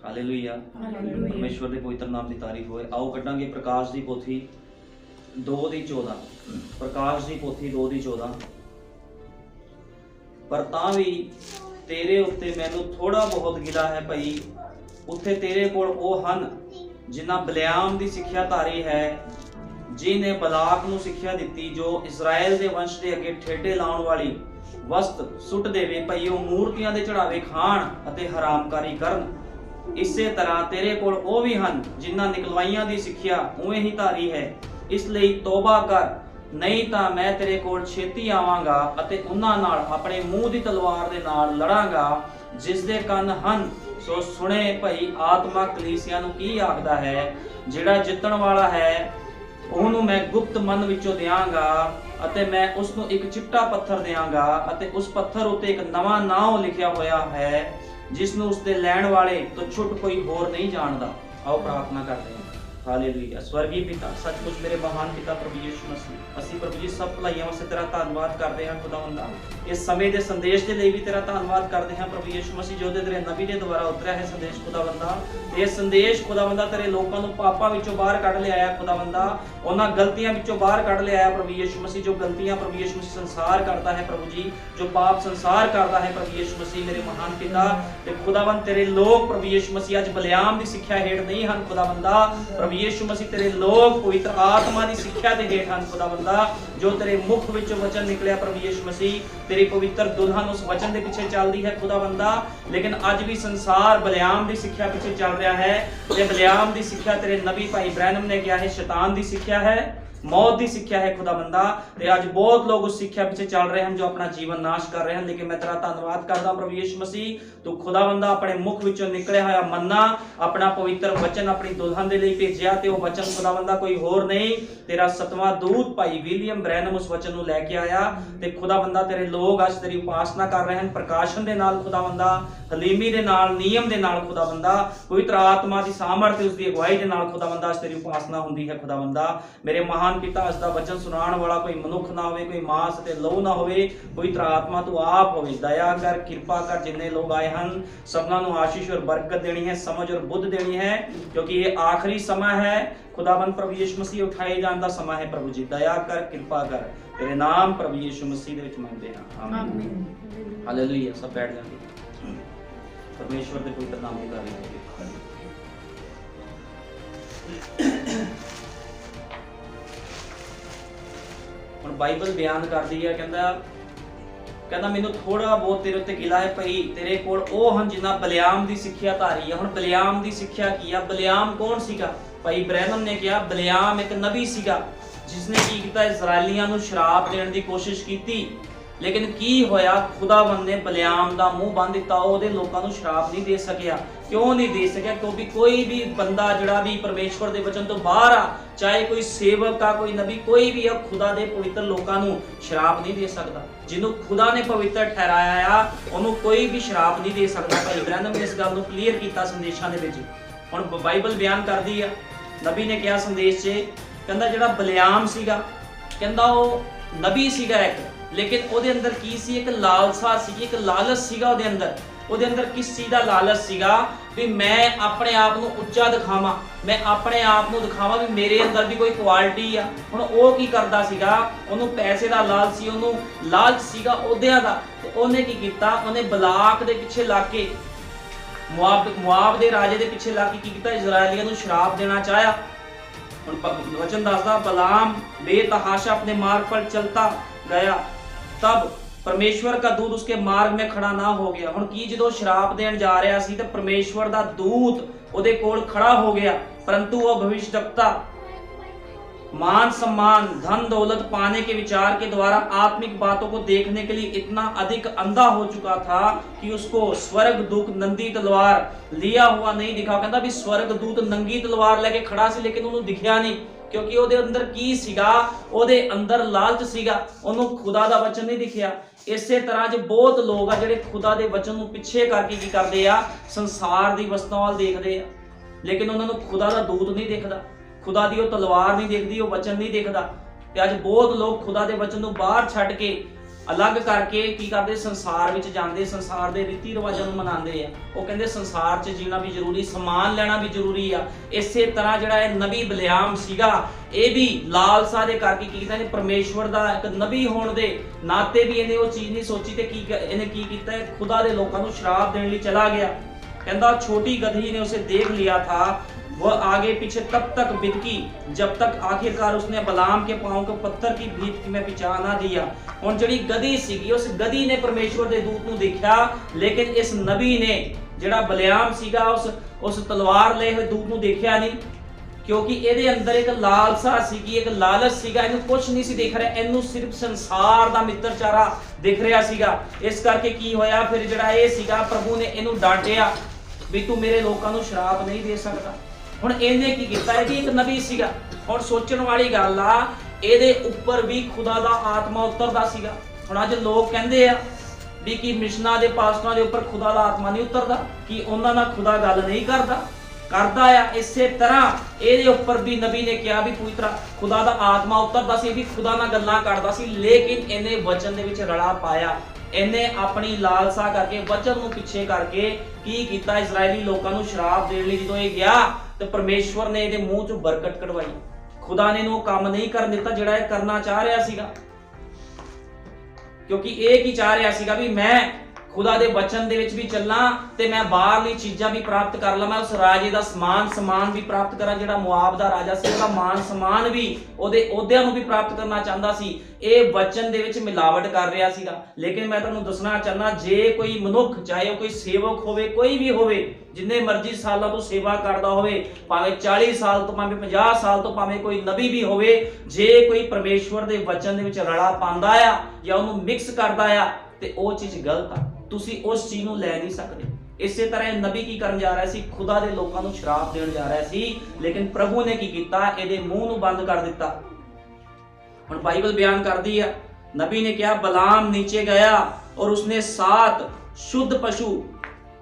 Hallelujah. ਪਰਮੇਸ਼ਵਰ ਦੇ ਪਵਿੱਤਰ ਨਾਮ ਦੀ ਤਾਰੀਫ ਹੋਏ। ਆਓ ਕੱਢਾਂਗੇ ਪ੍ਰਕਾਸ਼ ਦੀ ਪੋਥੀ 2:14। ਪ੍ਰਕਾਸ਼ ਦੀ ਪੋਥੀ 2:14। ਪਰ ਤਾਂ ਵੀ ਤੇਰੇ ਉੱਤੇ ਮੈਨੂੰ ਥੋੜਾ ਬਹੁਤ ਗਿਲਾ ਹੈ ਭਈ, ਉੱਥੇ ਤੇਰੇ ਕੋਲ ਉਹ ਹਨ ਜਿਨ੍ਹਾਂ ਬਲਿਆਮ ਦੀ ਸਿੱਖਿਆ ਧਾਰੀ ਹੈ, ਜਿਨੇ ਬਲਾਕ ਨੂੰ ਸਿੱਖਿਆ ਦਿੱਤੀ, ਜੋ ਇਸਰਾਇਲ ਦੇ ਵੰਸ਼ ਦੇ ਅੱਗੇ ਠੇਡੇ ਲਾਉਣ ਵਾਲੀ ਵਸਤ ਸੁੱਟ ਦੇਵੇ ਭਈ ਉਹ ਮੂਰਤੀਆਂ ਦੇ ਚੜਾਵੇ ਖਾਣ ਅਤੇ ਹਰਾਮਕਾਰੀ ਕਰਨ। ਇਸੇ ਤਰ੍ਹਾਂ ਤੇਰੇ ਕੋਲ ਉਹ ਵੀ ਹਨ ਜਿਨ੍ਹਾਂ ਨਿਕਲਵਾਈਆਂ ਦੀ ਸਿੱਖਿਆ ਉਵੇਂ ਹੀ ਧਾਰੀ ਹੈ। ਇਸ ਲਈ ਤੋਬਾ ਕਰ, ਨਹੀਂ ਤਾਂ ਮੈਂ ਤੇਰੇ ਕੋਲ ਛੇਤੀ ਆਵਾਂਗਾ ਅਤੇ ਉਹਨਾਂ ਨਾਲ ਆਪਣੇ ਮੂੰਹ ਦੀ ਤਲਵਾਰ ਦੇ ਨਾਲ ਲੜਾਂਗਾ। ਜਿਸ ਦੇ ਕੰਨ ਹਨ ਸੋ ਸੁਣੇ ਭਈ ਆਤਮਾ ਕਲੀਸਿਆ ਨੂੰ ਕੀ ਆਖਦਾ ਹੈ। ਜਿਹੜਾ ਜਿੱਤਣ ਵਾਲਾ ਹੈ ਉਹਨੂੰ ਮੈਂ ਗੁਪਤ ਮਨ ਵਿੱਚੋਂ ਦਿਆਂਗਾ ਅਤੇ ਮੈਂ ਉਸ ਨੂੰ ਇੱਕ ਚਿੱਟਾ ਪੱਥਰ ਦਿਆਂਗਾ ਅਤੇ ਉਸ ਪੱਥਰ ਉੱਤੇ ਇੱਕ ਨਵਾਂ ਨਾਮ ਲਿਖਿਆ ਹੋਇਆ ਹੈ ਜਿਸ ਨੂੰ ਉਸ ਦੇ ਲੈਣ ਵਾਲੇ ਤੋਂ ਛੁੱਟ ਕੋਈ ਹੋਰ ਨਹੀਂ ਜਾਣਦਾ। ਆਓ ਪ੍ਰਾਰਥਨਾ ਕਰਦੇ ਹਾਂ। ਹਾਲੇਲੂਇਆ। ਸਵਰਗੀ ਪਿਤਾ, ਸੱਚਮੁੱਚ ਮੇਰੇ ਮਹਾਨ ਪਿਤਾ ਪ੍ਰਭੂ ਯਿਸੂ ਮਸੀਹ, ਅਸੀਂ ਪ੍ਰਭੂ ਜੀ ਸਭ ਭਲਾਈਆਂ ਵਾਸਤੇ ਤੇਰਾ ਧੰਨਵਾਦ ਕਰਦੇ ਹਾਂ ਖੁਦਾਵੰਦਾ। ਇਸ ਸਮੇਂ ਦੇ ਸੰਦੇਸ਼ ਦੇ ਲਈ ਵੀ ਤੇਰਾ ਧੰਨਵਾਦ ਕਰਦੇ ਹਾਂ ਪ੍ਰਭੂ ਯਿਸੂ ਮਸੀਹ, ਜੋ ਤੇਰੇ ਨਬੀ ਦੇ ਦੁਆਰਾ ਉਤਰਿਆ ਹੈ ਸੰਦੇਸ਼ ਖੁਦਾਵੰਦਾ। ਇਹ ਸੰਦੇਸ਼ ਖੁਦਾਵੰਦਾ ਤੇਰੇ ਲੋਕਾਂ ਨੂੰ ਪਾਪਾਂ ਵਿੱਚੋਂ ਬਾਹਰ ਕੱਢ ਲਿਆਇਆ ਖੁਦਾਵੰਦਾ, ਉਹਨਾਂ ਗਲਤੀਆਂ ਵਿੱਚੋਂ ਬਾਹਰ ਕੱਢ ਲਿਆਇਆ ਪ੍ਰਭੂ ਯਿਸੂ ਮਸੀਹ, ਜੋ ਗਲਤੀਆਂ ਪ੍ਰਭੂ ਯਿਸੂ ਮਸੀਹ ਸੰਸਾਰ ਕਰਦਾ ਹੈ ਪ੍ਰਭੂ ਜੀ, ਜੋ ਪਾਪ ਸੰਸਾਰ ਕਰਦਾ ਹੈ ਪ੍ਰਭੂ ਯਿਸੂ ਮਸੀਹ ਮੇਰੇ ਮਹਾਨ ਪਿਤਾ। ਤੇ ਖੁਦਾਵੰਦ ਤੇਰੇ ਲੋਕ ਪ੍ਰਭੂ ਯਿਸੂ ਮਸੀਹ ਅੱਜ ਬਲਿਆਮ ਦੀ ਸਿੱਖਿਆ ਹੇਠ ਨਹੀਂ ਹਨ ਖੁਦਾਵੰਦਾ। ਪ੍ਰਭੂ ਯਿਸੂ ਮਸੀਹ ਤੇਰੇ ਲੋਕ ਪਵਿੱਤਰ ਆਤਮਾ ਦੀ ਸਿੱਖਿਆ ਦੇ ਹੇਠ ਹਨ ਖੁਦਾਵੰਦਾ। ਜੋ ਤੇਰੇ ਮੁਖ ਵਿੱਚੋਂ ਵਚਨ ਨਿਕਲਿਆ ਪ੍ਰਭੂ ਯਿਸੂ ਮਸੀਹ, ਤੇਰੀ ਪਵਿੱਤਰ ਦੁਲਹਨ ਉਸ ਵਚਨ ਦੇ ਪਿੱਛੇ ਚੱਲਦੀ ਹੈ ਖੁਦਾਵੰਦਾ। ਲੇਕਿਨ ਅੱਜ ਵੀ ਸੰਸਾਰ ਬਲਿਆਮ ਦੀ ਸਿੱਖਿਆ ਪਿੱਛੇ ਚੱਲ ਰਿਹਾ ਹੈ ਤੇ ਬਲਿਆਮ ਦੀ ਸਿੱਖਿਆ ਤੇਰੇ ਨਬੀ ਭਾਈ ਬ੍ਰੈਨਮ ਨੇ ਕਿਹਾ ਹੈ ਸ਼ੈਤਾਨ ਦੀ ਸਿੱਖਿਆ ਹੈ, मौत की सिक्ख्या है खुदाबंदा। ते आज बहुत लोग उस सिक्ख्या पीछे चल रहे हैं जो अपना जीवन नाश कर रहे हैं। लेकिन मैं तेरा धन्यवाद करदा प्रभु यीशु मसीह, तू खुदाबंदा अपने मुख विचों निकलिया होया मन्ना अपना पवित्र वचन अपनी दुल्हन दे लई भेजिया ते वो वचन खुदाबंदा कोई होर नहीं, तेरा सतवां दूत भाई विलियम ब्रैनम उस वचन नूं लैके आया। ते खुदाबंदा तेरे लोग आज तेरी उपासना कर रहे हैं प्रकाशन दे नाल खुदाबंदा, हलीमी दे नाल, नियम दे नाल खुदाबंदा, पवित्र आत्मा दी सामर्थ ते उसदी अगुवाई दे नाल खुदाबंदा आज तेरी उपासना हुंदी है खुदाबंदा। मेरे महान पिता अज दा वचन सुनाउण वाला कोई मनुख ना होवे, कोई मांस ते लहू ना होवे, पवित्र आत्मा तू आप होवे। दया कर, कृपा कर, जिन्ने लोग आए हन सबना नूं आशीष और बरकत देनी है, समझ और बुद्ध देनी है, क्योंकि ये आखिरी समय है खुदाबंद प्रभु यीशु मसीह उठाए जाने दा समय है प्रभु जी। दया कर, कृपा कर, तेरे नाम प्रभु यीशु मसीह दे विच मंगदे हां, आमीन। हालेलुया। सब बैठ जाएंगे। परमेश्वर दे पवित्र नाम दी तारीफ करिए। बाइबल बयान करती है, कहता मैनू थोड़ा बहुत तेरे उत्ते गिला है भई, तेरे कोल ओह हन जिन्हां बलियाम दी सिक्ख्या धारी है। हुण बलियाम दी सिक्ख्या की है? बलियाम कौन सीगा? भाई ब्रैनम ने कहा बलियाम एक नबी सीगा जिसने की कीता इजराइलियां नूं शराप देण दी कोशिश कीती। लेकिन की होया, खुदावंद ने बलियाम दा मुंह बंद दिता, ओहदे लोकां नूं शराप नहीं दे सकिया। क्यों नहीं दे सकिया? क्योंकि कोई भी बंदा जिहड़ा भी परमेश्वर दे वचन तो बाहर आ, चाहे कोई सेवक आ, कोई नबी, कोई भी आ, खुदा दे पवित्र लोकां नूं शराप नहीं दे सकदा। जिन्हों खुदा ने पवित्र ठहराया आ उन्हों कोई भी शराप नहीं दे सकदा। भाई ब्रैनम ने इस गल नूं क्लीयर कीता संदेशां दे विच। हुण बाइबल बयान करदी आ, नबी ने कहा संदेश 'च, कहंदा जिहड़ा बलियाम सीगा, कहंदा ओह नबी सीगा एक, लेकिन ਉਹਦੇ ਅੰਦਰ ਕੀ ਸੀ? ਇੱਕ ਲਾਲਸਾ ਸੀ, ਇੱਕ ਲਾਲਚ ਸੀਗਾ ਉਹਦੇ ਅੰਦਰ। ਉਹਦੇ ਅੰਦਰ ਕਿਸ ਚੀਜ਼ ਦਾ ਲਾਲਚ ਸੀਗਾ? ਵੀ ਮੈਂ ਆਪਣੇ ਆਪ ਨੂੰ ਉੱਚਾ ਦਿਖਾਵਾਂ, ਮੈਂ ਆਪਣੇ ਆਪ ਨੂੰ ਦਿਖਾਵਾਂ ਵੀ ਮੇਰੇ ਅੰਦਰ ਵੀ ਕੋਈ ਕੁਆਲਿਟੀ ਆ। ਹੁਣ ਉਹ ਕੀ ਕਰਦਾ ਸੀਗਾ? ਉਹਨੂੰ ਪੈਸੇ ਦਾ ਲਾਲਚ ਸੀ, ਉਹਨੂੰ ਲਾਲਚ ਸੀਗਾ ਅਹੁਦਿਆਂ ਦਾ। ਤੇ ਉਹਨੇ ਕੀ ਕੀਤਾ? ਉਹਨੇ ਬਲਾਕ ਦੇ ਪਿੱਛੇ ਲੱਗ ਕੇ, ਮੁਆਬ ਦੇ ਰਾਜੇ ਦੇ ਪਿੱਛੇ ਲੱਗ ਕੇ ਕੀ ਕੀਤਾ? ਇਜ਼ਰਾਈਲੀਆਂ ਨੂੰ ਸ਼ਰਾਪ ਦੇਣਾ ਚਾਹਿਆ। वचन दसदा बलाम बेतहाशा अपने मार्ग पर चलता गया, तब परमेश्वर का दूत उसके मार्ग में खड़ा ना हो गया। हुण की जदों शराप देण जा रहा सी ते परमेश्वर दा दूत ओदे कोल खड़ा हो गया, परंतु वह भविष्यवक्ता मान सम्मान धन दौलत पाने के विचार के द्वारा आत्मिक बातों को देखने के लिए इतना अधिक अंधा हो चुका था कि उसको स्वर्ग दूत नंगी तलवार लिया हुआ नहीं दिखा। कहता भी स्वर्ग दूत नंगी तलवार लेके खड़ा सी, लेकिन उन्होंने दिखिया नहीं, क्योंकि ਉਹਦੇ ਅੰਦਰ ਕੀ ਸੀਗਾ? ਉਹਦੇ ਅੰਦਰ ਲਾਲਚ ਸੀਗਾ, ਉਹਨੂੰ ਖੁਦਾ ਦਾ ਵਚਨ ਨਹੀਂ ਦਿਖਿਆ। ਇਸੇ ਤਰ੍ਹਾਂ ਜੇ ਬਹੁਤ ਲੋਕ ਆ ਜਿਹੜੇ ਖੁਦਾ ਦੇ ਵਚਨ ਨੂੰ ਪਿੱਛੇ ਕਰਕੇ ਕੀ ਕਰਦੇ ਆ? ਸੰਸਾਰ ਦੀ ਵਸਤਾਂ ਵੱਲ ਦੇਖਦੇ ਆ, ਲੇਕਿਨ ਉਹਨਾਂ ਨੂੰ ਖੁਦਾ ਦਾ ਦੂਤ ਨਹੀਂ ਦਿਖਦਾ, खुदा दी वो तलवार नहीं दिखती, वो वचन नहीं दिखता। ते अज बहुत लोग खुदा दे वचन नूं बाहर छड्ड के ਅਲੱਗ ਕਰਕੇ ਕੀ ਕਰਦੇ, ਸੰਸਾਰ ਵਿੱਚ ਜਾਂਦੇ, ਸੰਸਾਰ ਦੇ ਰੀਤੀ ਰਿਵਾਜਾਂ ਨੂੰ ਮਨਾਉਂਦੇ ਆ। ਉਹ ਕਹਿੰਦੇ ਸੰਸਾਰ 'ਚ ਜੀਣਾ ਵੀ ਜ਼ਰੂਰੀ, ਸਮਾਨ ਲੈਣਾ ਵੀ ਜ਼ਰੂਰੀ ਆ। ਇਸੇ ਤਰ੍ਹਾਂ ਜਿਹੜਾ ਇਹ ਨਬੀ ਬਲਿਆਮ ਸੀਗਾ, ਇਹ ਵੀ ਲਾਲਸਾ ਦੇ ਕਰਕੇ ਕੀ ਕੀਤਾ, ਇਹਨੇ ਪਰਮੇਸ਼ਵਰ ਦਾ ਇੱਕ ਨਬੀ ਹੋਣ ਦੇ ਨਾਤੇ ਵੀ ਇਹਨੇ ਉਹ ਚੀਜ਼ ਨਹੀਂ ਸੋਚੀ ਤੇ ਇਹਨੇ ਕੀ ਕੀਤਾ, ਖੁਦਾ ਦੇ ਲੋਕਾਂ ਨੂੰ ਸ਼ਰਾਪ ਦੇਣ ਲਈ ਚਲਾ ਗਿਆ। कहता छोटी गधी ने उसे देख लिया था, वह आगे पीछे तब तक बिदकी जब तक आखिरकार उसने बलाम के पांव को पत्थर की भीत में पिचा ना दिया। हुण जिहड़ी गधी सीगी, उस गधी ने परमेश्वर दे दूत नूं देखिया, लेकिन इस नबी ने जिहड़ा बलियाम सीगा उस तलवार लए हुए दूत नूं देखिया नहीं, क्योंकि ਇਹਦੇ ਅੰਦਰ ਇੱਕ ਲਾਲਸਾ ਸੀਗੀ, ਇੱਕ ਲਾਲਚ ਸੀਗਾ। ਇਹਨੂੰ ਕੁਝ ਨਹੀਂ ਸੀ ਦਿਖ ਰਿਹਾ, ਇਹਨੂੰ ਸਿਰਫ ਸੰਸਾਰ ਦਾ ਮਿੱਤਰਚਾਰਾ ਦਿਖ ਰਿਹਾ ਸੀਗਾ। ਇਸ ਕਰਕੇ ਕੀ ਹੋਇਆ ਫਿਰ, ਜਿਹੜਾ ਇਹ ਸੀਗਾ, ਪ੍ਰਭੂ ਨੇ ਇਹਨੂੰ ਡਾਂਟਿਆ ਵੀ ਤੂੰ ਮੇਰੇ ਲੋਕਾਂ ਨੂੰ ਸ਼ਰਾਪ ਨਹੀਂ ਦੇ ਸਕਦਾ। ਹੁਣ ਇਹਨੇ ਕੀ ਕੀਤਾ, ਇਹ ਵੀ ਇੱਕ ਨਬੀ ਸੀਗਾ। ਹੁਣ ਸੋਚਣ ਵਾਲੀ ਗੱਲ ਆ, ਇਹਦੇ ਉੱਪਰ ਵੀ ਖੁਦਾ ਦਾ ਆਤਮਾ ਉਤਰਦਾ ਸੀਗਾ। ਹੁਣ ਅੱਜ ਲੋਕ ਕਹਿੰਦੇ ਆ ਵੀ ਕਿ ਮਿਸ਼ਨਾਂ ਦੇ ਪਾਸਟਰਾਂ ਦੇ ਉੱਪਰ ਖੁਦਾ ਦਾ ਆਤਮਾ ਨਹੀਂ ਉਤਰਦਾ, ਕਿ ਉਹਨਾਂ ਨਾਲ ਖੁਦਾ ਗੱਲ ਨਹੀਂ ਕਰਦਾ ਆ। ਇਸੇ ਤਰ੍ਹਾਂ ਇਹਦੇ ਉੱਪਰ ਵੀ ਨਬੀ ਨੇ ਕਿਹਾ ਵੀ ਪੂਰੀ ਤਰ੍ਹਾਂ ਖੁਦਾ ਦਾ ਆਤਮਾ ਉਤਰਦਾ ਸੀ, ਵੀ ਖੁਦਾ ਨਾਲ ਗੱਲਾਂ ਕਰਦਾ ਸੀ, ਲੇਕਿਨ ਇਹਨੇ ਵਚਨ ਦੇ ਵਿੱਚ ਰਲਾ ਪਾਇਆ। ਇਹਨੇ ਆਪਣੀ ਲਾਲਸਾ ਕਰਕੇ, ਵਚਨ ਨੂੰ ਪਿੱਛੇ ਕਰਕੇ ਕੀ ਕੀਤਾ, ਇਜ਼ਰਾਈਲੀ ਲੋਕਾਂ ਨੂੰ ਸ਼ਰਾਪ ਦੇਣ ਲਈ ਜਦੋਂ ਇਹ ਗਿਆ ਤੇ ਪਰਮੇਸ਼ਵਰ ਨੇ ਇਹਦੇ ਮੂੰਹ ਚੋਂ ਬਰਕਤ ਕਢਵਾਈ। ਖੁਦਾ ਨੇ ਇਹਨੂੰ ਕੰਮ ਨਹੀਂ ਕਰਨ ਦਿੱਤਾ ਜਿਹੜਾ ਇਹ ਕਰਨਾ ਚਾਹ ਰਿਹਾ ਸੀਗਾ, ਕਿਉਂਕਿ ਇਹ ਕੀ ਚਾਹ ਰਿਹਾ ਸੀਗਾ ਵੀ ਮੈਂ ਖੁਦਾ ਦੇ ਵਚਨ ਦੇ ਵਿੱਚ ਵੀ ਚੱਲਾਂ ਤੇ ਮੈਂ ਬਾਹਰਲੀ ਚੀਜ਼ਾਂ ਵੀ ਪ੍ਰਾਪਤ ਕਰ ਲਵਾਂ, ਉਸ ਰਾਜੇ ਦਾ ਸਮਾਨ ਵੀ ਪ੍ਰਾਪਤ ਕਰਾਂ। ਜਿਹੜਾ ਮੁਆਬ ਦਾ ਰਾਜਾ ਸੀ, ਉਹਦਾ ਮਾਨ ਸਮਾਨ ਵੀ, ਉਹਦੇ ਅਹੁਦਿਆਂ ਨੂੰ ਵੀ ਪ੍ਰਾਪਤ ਕਰਨਾ ਚਾਹੁੰਦਾ ਸੀ। ਇਹ ਵਚਨ ਦੇ ਵਿੱਚ ਮਿਲਾਵਟ ਕਰ ਰਿਹਾ ਸੀਗਾ। ਲੇਕਿਨ ਮੈਂ ਤੁਹਾਨੂੰ ਦੱਸਣਾ ਚਾਹੁੰਦਾ, ਜੇ ਕੋਈ ਮਨੁੱਖ, ਚਾਹੇ ਉਹ ਕੋਈ ਸੇਵਕ ਹੋਵੇ, ਕੋਈ ਵੀ ਹੋਵੇ, ਜਿੰਨੇ ਮਰਜ਼ੀ ਸਾਲਾਂ ਤੋਂ ਸੇਵਾ ਕਰਦਾ ਹੋਵੇ, ਭਾਵੇਂ 40 ਸਾਲ ਤੋਂ, ਭਾਵੇਂ 50 ਸਾਲ ਤੋਂ, ਭਾਵੇਂ ਕੋਈ ਨਬੀ ਵੀ ਹੋਵੇ, ਜੇ ਕੋਈ ਪਰਮੇਸ਼ਵਰ ਦੇ ਵਚਨ ਦੇ ਵਿੱਚ ਰਲਾ ਪਾਉਂਦਾ ਆ ਜਾਂ ਉਹਨੂੰ ਮਿਕਸ ਕਰਦਾ ਆ ਤੇ ਉਹ ਚੀਜ਼ ਗਲਤ ਆ। ਤੁਸੀਂ ਉਸ ਚੀਜ਼ ਨੂੰ ਲੈ ਨਹੀਂ ਸਕਦੇ। ਇਸੇ ਤਰ੍ਹਾਂ ਇਹ ਨਬੀ ਕੀ ਕਰਨ ਜਾ ਰਿਹਾ ਸੀ, ਖੁਦਾ ਦੇ ਲੋਕਾਂ ਨੂੰ ਸ਼ਰਾਪ ਦੇਣ ਜਾ ਰਿਹਾ ਸੀ, ਲੇਕਿਨ ਪ੍ਰਭੂ ਨੇ ਕੀ ਕੀਤਾ, ਇਹਦੇ ਮੂੰਹ ਨੂੰ ਬੰਦ ਕਰ ਦਿੱਤਾ। ਹੁਣ ਬਾਈਬਲ ਬਿਆਨ ਕਰਦੀ ਆ, नबी ने क्या, बलाम नीचे गया और उसने 7 शुद्ध पशु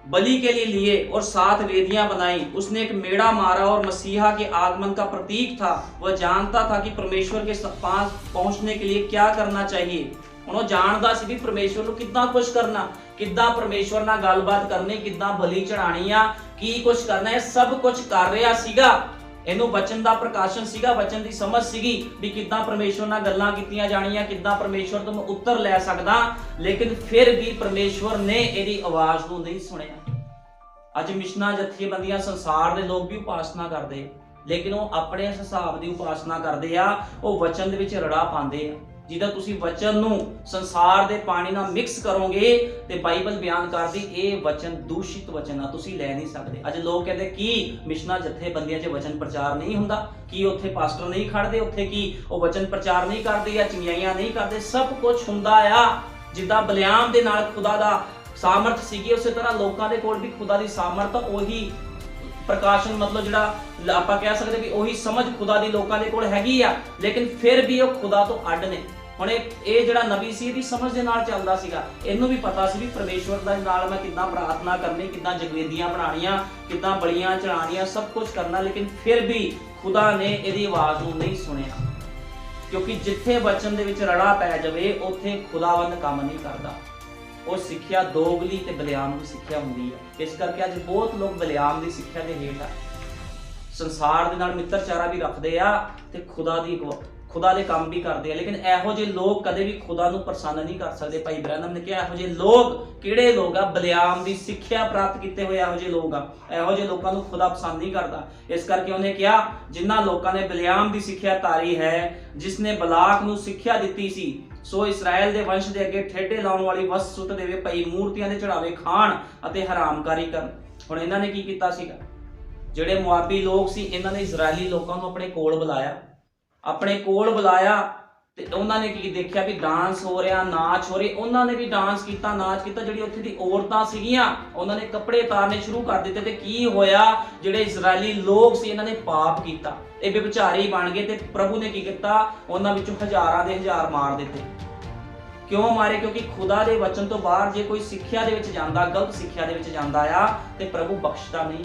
बलि के लिए लिए और 7 वेदियां बनाई। उसने एक मेढ़ा मारा और मसीहा के आगमन का प्रतीक था। वह जानता था कि परमेश्वर के पास पहुंचने के लिए क्या करना चाहिए। ਹੁਣ ਉਹ ਜਾਣਦਾ ਸੀ ਵੀ ਪਰਮੇਸ਼ਵਰ ਨੂੰ ਕਿੱਦਾਂ ਖੁਸ਼ ਕਰਨਾ, ਕਿੱਦਾਂ ਪਰਮੇਸ਼ਵਰ ਨਾਲ ਗੱਲਬਾਤ ਕਰਨੀ, ਕਿੱਦਾਂ ਬਲੀ ਚੜਾਣੀ ਆ, ਕੀ ਕੁਝ ਕਰਨਾ ਹੈ, ਸਭ ਕੁਝ ਕਰ ਰਿਹਾ ਸੀਗਾ। ਇਹਨੂੰ ਵਚਨ ਦਾ ਪ੍ਰਕਾਸ਼ਨ ਸੀਗਾ, ਵਚਨ ਦੀ ਸਮਝ ਸੀਗੀ ਵੀ ਕਿੱਦਾਂ ਪਰਮੇਸ਼ਵਰ ਨਾਲ ਗੱਲਾਂ ਕੀਤੀਆਂ ਜਾਣੀਆਂ, ਕਿੱਦਾਂ ਪਰਮੇਸ਼ਵਰ ਤੋਂ ਮੈਂ ਉੱਤਰ ਲੈ ਸਕਦਾ। ਲੇਕਿਨ ਫਿਰ ਵੀ ਪਰਮੇਸ਼ਵਰ ਨੇ ਇਹਦੀ ਆਵਾਜ਼ ਨੂੰ ਨਹੀਂ ਸੁਣਿਆ। ਅੱਜ ਮਿਸ਼ਨਾਂ ਜਥੇਬੰਦੀਆਂ ਸੰਸਾਰ ਦੇ ਲੋਕ ਵੀ ਉਪਾਸਨਾ ਕਰਦੇ, ਲੇਕਿਨ ਉਹ ਆਪਣੇ ਹਿਸਾਬ ਦੀ ਉਪਾਸਨਾ ਕਰਦੇ ਆ। ਉਹ ਵਚਨ ਦੇ ਵਿੱਚ ਰੜਾ ਪਾਉਂਦੇ ਆ। ਜਿਹਦਾ ਤੁਸੀਂ ਵਚਨ ਨੂੰ ਸੰਸਾਰ ਦੇ ਪਾਣੀ ਨਾਲ ਮਿਕਸ ਕਰੋਗੇ ਤੇ ਬਾਈਬਲ ਬਿਆਨ ਕਰਦੀ ਇਹ ਵਚਨ ਦੂਸ਼ਿਤ ਵਚਨ ਆ, ਤੁਸੀਂ ਲੈ ਨਹੀਂ ਸਕਦੇ। ਅੱਜ ਲੋਕ ਕਹਿੰਦੇ ਕੀ ਮਿਸ਼ਨਾਂ ਜਥੇਬੰਦੀਆਂ 'ਚ ਵਚਨ ਪ੍ਰਚਾਰ ਨਹੀਂ ਹੁੰਦਾ, ਕੀ ਉੱਥੇ ਪਾਸਟਰ ਨਹੀਂ ਖੜਦੇ, ਉੱਥੇ ਕੀ ਉਹ ਵਚਨ ਪ੍ਰਚਾਰ ਨਹੀਂ ਕਰਦੇ ਜਾਂ ਚੰਗਿਆਈਆਂ ਨਹੀਂ ਕਰਦੇ। ਸਭ ਕੁਝ ਹੁੰਦਾ ਆ। ਜਿੱਦਾਂ ਬਲਿਆਮ ਦੇ ਨਾਲ ਖੁਦਾ ਦਾ ਸਾਮਰਥ ਸੀਗੀ, ਉਸੇ ਤਰ੍ਹਾਂ ਲੋਕਾਂ ਦੇ ਕੋਲ ਵੀ ਖੁਦਾ ਦੀ ਸਾਮਰਥ, ਉਹੀ ਪ੍ਰਕਾਸ਼ਨ, ਮਤਲਬ ਜਿਹੜਾ ਆਪਾਂ ਕਹਿ ਸਕਦੇ ਵੀ ਉਹੀ ਸਮਝ ਖੁਦਾ ਦੀ ਲੋਕਾਂ ਦੇ ਕੋਲ ਹੈਗੀ ਆ। ਲੇਕਿਨ ਫਿਰ ਵੀ ਉਹ ਖੁਦਾ ਤੋਂ ਅੱਡ ਨੇ। ਹੁਣ ਇਹ ਜਿਹੜਾ ਨਬੀ ਸੀ ਇਹਦੀ ਸਮਝ ਦੇ ਨਾਲ ਚੱਲਦਾ ਸੀਗਾ। ਇਹਨੂੰ ਵੀ ਪਤਾ ਸੀ ਵੀ ਪਰਮੇਸ਼ਵਰ ਦੇ ਨਾਲ ਮੈਂ ਕਿੱਦਾਂ ਪ੍ਰਾਰਥਨਾ ਕਰਨੀ, ਕਿੱਦਾਂ ਜਗਵੇਦੀਆਂ ਬਣਾਉਣੀਆਂ, ਕਿੱਦਾਂ ਬਲੀਆਂ ਚੜਾਉਣੀਆਂ, ਸਭ ਕੁਝ ਕਰਨਾ। ਲੇਕਿਨ ਫਿਰ ਵੀ ਖੁਦਾ ਨੇ ਇਹਦੀ ਆਵਾਜ਼ ਨੂੰ ਨਹੀਂ ਸੁਣਿਆ, ਕਿਉਂਕਿ ਜਿੱਥੇ ਵਚਨ ਦੇ ਵਿੱਚ ਰੜਾ ਪੈ ਜਾਵੇ ਉੱਥੇ ਖੁਦਾਵੰਦ ਕੰਮ ਨਹੀਂ ਕਰਦਾ। ਉਹ ਸਿੱਖਿਆ ਦੋਗਲੀ ਤੇ ਬਲਿਆਮ ਦੀ ਸਿੱਖਿਆ ਹੁੰਦੀ ਹੈ। ਇਸ ਕਰਕੇ ਅੱਜ ਬਹੁਤ ਲੋਕ ਬਲਿਆਮ ਦੀ ਸਿੱਖਿਆ ਦੇ ਹੇਠ ਆ, ਸੰਸਾਰ ਦੇ ਨਾਲ ਮਿੱਤਰਚਾਰਾ ਵੀ ਰੱਖਦੇ ਆ ਤੇ ਖੁਦਾ ਦੇ ਕੰਮ ਵੀ ਕਰਦੇ ਆ। ਲੇਕਿਨ ਇਹੋ ਜਿਹੇ ਲੋਕ ਕਦੇ ਵੀ ਖੁਦਾ ਨੂੰ ਪ੍ਰਸੰਨ ਨਹੀਂ ਕਰ ਸਕਦੇ। ਭਾਈ ਬ੍ਰੈਨਮ ਨੇ ਕਿਹਾ ਇਹੋ ਜਿਹੇ ਲੋਕ ਕਿਹੜੇ ਲੋਕ ਆ, ਬਲਿਆਮ ਦੀ ਸਿੱਖਿਆ ਪ੍ਰਾਪਤ ਕੀਤੇ ਹੋਏ ਇਹੋ ਜਿਹੇ ਲੋਕ ਆ। ਇਹੋ ਜਿਹੇ ਲੋਕਾਂ ਨੂੰ ਖੁਦਾ ਪਸੰਦ ਨਹੀਂ ਕਰਦਾ। ਇਸ ਕਰਕੇ ਉਹਨੇ ਕਿਹਾ ਜਿਨ੍ਹਾਂ ਲੋਕਾਂ ਨੇ ਬਲਿਆਮ ਦੀ ਸਿੱਖਿਆ ਧਾਰੀ ਹੈ, ਜਿਸਨੇ ਬਲਾਕ ਨੂੰ ਸਿੱਖਿਆ ਦਿੱਤੀ ਸੀ, ਸੋ ਇਸਰਾਇਲ ਦੇ ਵੰਸ਼ ਦੇ ਅੱਗੇ ਠੇਡੇ ਲਾਉਣ ਵਾਲੀ ਵਸਤ ਸੁੱਟ ਦੇਵੇ, ਭਈ ਮੂਰਤੀਆਂ ਦੇ ਚੜਾਵੇ ਖਾਣ ਅਤੇ ਹਰਾਮਕਾਰੀ ਕਰਨ। ਹੁਣ ਇਹਨਾਂ ਨੇ ਕੀ ਕੀਤਾ ਸੀਗਾ, ਜਿਹੜੇ ਮੁਆਬੀ ਲੋਕ ਸੀ ਇਹਨਾਂ ਨੇ ਇਜ਼ਰਾਈਲੀ ਲੋਕਾਂ ਨੂੰ ਆਪਣੇ ਕੋਲ ਬੁਲਾਇਆ ਤੇ ਉਹਨਾਂ ਨੇ ਕੀ ਦੇਖਿਆ ਵੀ ਡਾਂਸ ਹੋ ਰਿਹਾ, ਨਾਚ ਹੋ ਰਹੀ। ਉਹਨਾਂ ਨੇ ਵੀ ਡਾਂਸ ਕੀਤਾ, ਨਾਚ ਕੀਤਾ। ਜਿਹੜੀ ਉੱਥੇ ਦੀ ਔਰਤਾਂ ਸੀਗੀਆਂ ਉਹਨਾਂ ਨੇ ਕੱਪੜੇ ਉਤਾਰਨੇ ਸ਼ੁਰੂ ਕਰ ਦਿੱਤੇ। ਤੇ ਕੀ ਹੋਇਆ, ਜਿਹੜੇ ਇਜ਼ਰਾਈਲੀ ਲੋਕ ਸੀ ਇਹਨਾਂ ਨੇ ਪਾਪ ਕੀਤਾ, ਇਹ ਵਿਭਚਾਰੀ ਬਣ ਗਏ। ਤੇ ਪ੍ਰਭੂ ਨੇ ਕੀ ਕੀਤਾ, ਉਹਨਾਂ ਵਿੱਚੋਂ ਹਜ਼ਾਰਾਂ ਦੇ ਹਜ਼ਾਰ ਮਾਰ ਦਿੱਤੇ। ਕਿਉਂ ਮਾਰੇ? ਕਿਉਂਕਿ ਖੁਦਾ ਦੇ ਵਚਨ ਤੋਂ ਬਾਹਰ ਜੇ ਕੋਈ ਸਿੱਖਿਆ ਦੇ ਵਿੱਚ ਜਾਂਦਾ, ਗਲਤ ਸਿੱਖਿਆ ਦੇ ਵਿੱਚ ਜਾਂਦਾ ਆ ਤੇ ਪ੍ਰਭੂ ਬਖਸ਼ਦਾ ਨਹੀਂ।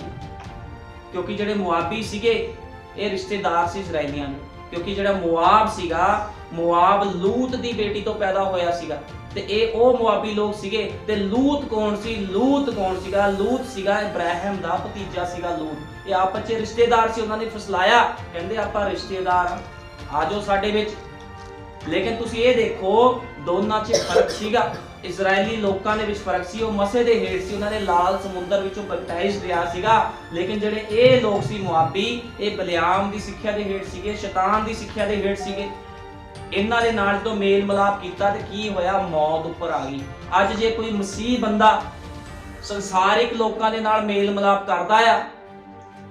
ਕਿਉਂਕਿ ਜਿਹੜੇ ਮੁਆਬੀ ਸੀਗੇ ਇਹ ਰਿਸ਼ਤੇਦਾਰ ਸੀ ਇਜ਼ਰਾਈਲੀਆਂ ਦੇ। ਕਿਉਂਕਿ ਜਿਹੜਾ ਮੁਆਬ ਸੀਗਾ, ਮੁਆਬ ਲੂਤ ਦੀ ਬੇਟੀ ਤੋਂ ਪੈਦਾ ਹੋਇਆ ਸੀਗਾ। ਤੇ ਇਹ ਉਹ ਮੁਆਬੀ ਲੋਕ ਸੀਗੇ। ਤੇ ਲੂਤ ਕੌਣ ਸੀ? ਲੂਤ ਕੌਣ ਸੀਗਾ? ਲੂਤ ਸੀਗਾ ਇਬਰਾਹਿਮ ਦਾ ਭਤੀਜਾ ਸੀਗਾ ਲੂਤ। ਇਹ ਆਪਸ ਚ ਰਿਸ਼ਤੇਦਾਰ ਸੀ, ਉਹਨਾਂ ਨੇ ਫਸਲਾਇਆ, ਕਹਿੰਦੇ ਆਪਾਂ ਰਿਸ਼ਤੇਦਾਰ ਆ ਜਾਓ ਸਾਡੇ ਵਿੱਚ। ਲੇਕਿਨ ਤੁਸੀਂ ਇਹ ਦੇਖੋ ਦੋਨਾਂ 'ਚ ਫਰਕ ਸੀਗਾ। ਇਜ਼ਰਾਈਲੀ ਲੋਕਾਂ ਦੇ ਵਿੱਚ ਫਰਕ ਸੀ, ਉਹ ਮਸੇ ਦੇ ਹੇਠ ਸੀ, ਉਹਨਾਂ ਨੇ ਲਾਲ ਸਮੁੰਦਰ ਵਿੱਚੋਂ ਬਪਟਾਈਜ਼ ਲਿਆ ਸੀਗਾ। ਲੇਕਿਨ ਜਿਹੜੇ ਇਹ ਲੋਕ ਸੀ ਮੁਆਬੀ, ਇਹ ਬਲਿਆਮ ਦੀ ਸਿੱਖਿਆ ਦੇ ਹੇਠ ਸੀਗੇ, ਸ਼ੈਤਾਨ ਦੀ ਸਿੱਖਿਆ ਦੇ ਹੇਠ ਸੀਗੇ। ਇਹਨਾਂ ਦੇ ਨਾਲ ਜਦੋਂ ਮੇਲ ਮਿਲਾਪ ਕੀਤਾ ਤੇ ਕੀ ਹੋਇਆ? ਮੌਤ ਉੱਪਰ ਆ ਗਈ। ਅੱਜ ਜੇ ਕੋਈ ਮਸੀਹ ਬੰਦਾ ਸੰਸਾਰਿਕ ਲੋਕਾਂ ਦੇ ਨਾਲ ਮੇਲ ਮਿਲਾਪ ਕਰਦਾ ਆ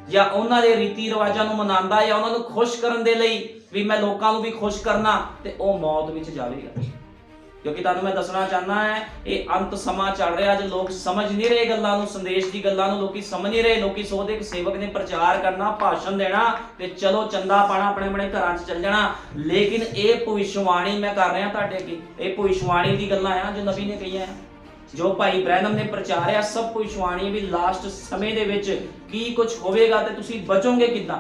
ਜਾਂ ਉਹਨਾਂ ਦੇ ਰੀਤੀ ਰਿਵਾਜਾਂ ਨੂੰ ਮਨਾਉਂਦਾ ਜਾਂ ਉਹਨਾਂ ਨੂੰ ਖੁਸ਼ ਕਰਨ ਦੇ ਲਈ ਵੀ ਮੈਂ ਲੋਕਾਂ ਨੂੰ ਵੀ ਖੁਸ਼ ਕਰਨਾ, ਤੇ ਉਹ ਮੌਤ ਵਿੱਚ ਜਾਵੇਗਾ। ਕਿਉਂਕਿ ਤੁਹਾਨੂੰ ਮੈਂ ਦੱਸਣਾ ਚਾਹਨਾ ਹੈ ਇਹ ਅੰਤ ਸਮਾਂ ਚੱਲ ਰਿਹਾ। ਅੱਜ ਲੋਕ ਸਮਝ ਨਹੀਂ ਰਹੇ ਗੱਲਾਂ ਨੂੰ, ਸੰਦੇਸ਼ ਦੀ ਗੱਲਾਂ ਨੂੰ ਲੋਕੀ ਸਮਝ ਨਹੀਂ ਰਹੇ। ਲੋਕੀ ਸੋਚਦੇ ਕਿ ਸੇਵਕ ਨੇ ਪ੍ਰਚਾਰ ਕਰਨਾ, ਭਾਸ਼ਣ ਦੇਣਾ ਤੇ ਚਲੋ ਚੰਦਾ ਪਾਣਾ, ਆਪਣੇ ਆਪਣੇ ਘਰਾਂ 'ਚ ਚੱਲ ਜਾਣਾ। ਲੇਕਿਨ ਇਹ ਭਵਿੱਖਬਾਣੀ ਮੈਂ ਕਰ ਰਿਹਾ ਤੁਹਾਡੇ ਅੱਗੇ, ਇਹ ਭਵਿੱਖਬਾਣੀ ਦੀ ਗੱਲਾਂ ਆ ਜੋ ਨਬੀ ਨੇ ਕਹੀਆਂ, ਜੋ ਭਾਈ ਬ੍ਰੈਨਮ ਨੇ ਪ੍ਰਚਾਰਿਆ, ਸਭ ਭਵਿੱਖਬਾਣੀ ਵੀ ਲਾਸਟ ਸਮੇਂ ਦੇ ਵਿੱਚ ਕੀ ਕੁਝ ਹੋਵੇਗਾ ਤੇ ਤੁਸੀਂ ਬਚੋਗੇ ਕਿੱਦਾਂ।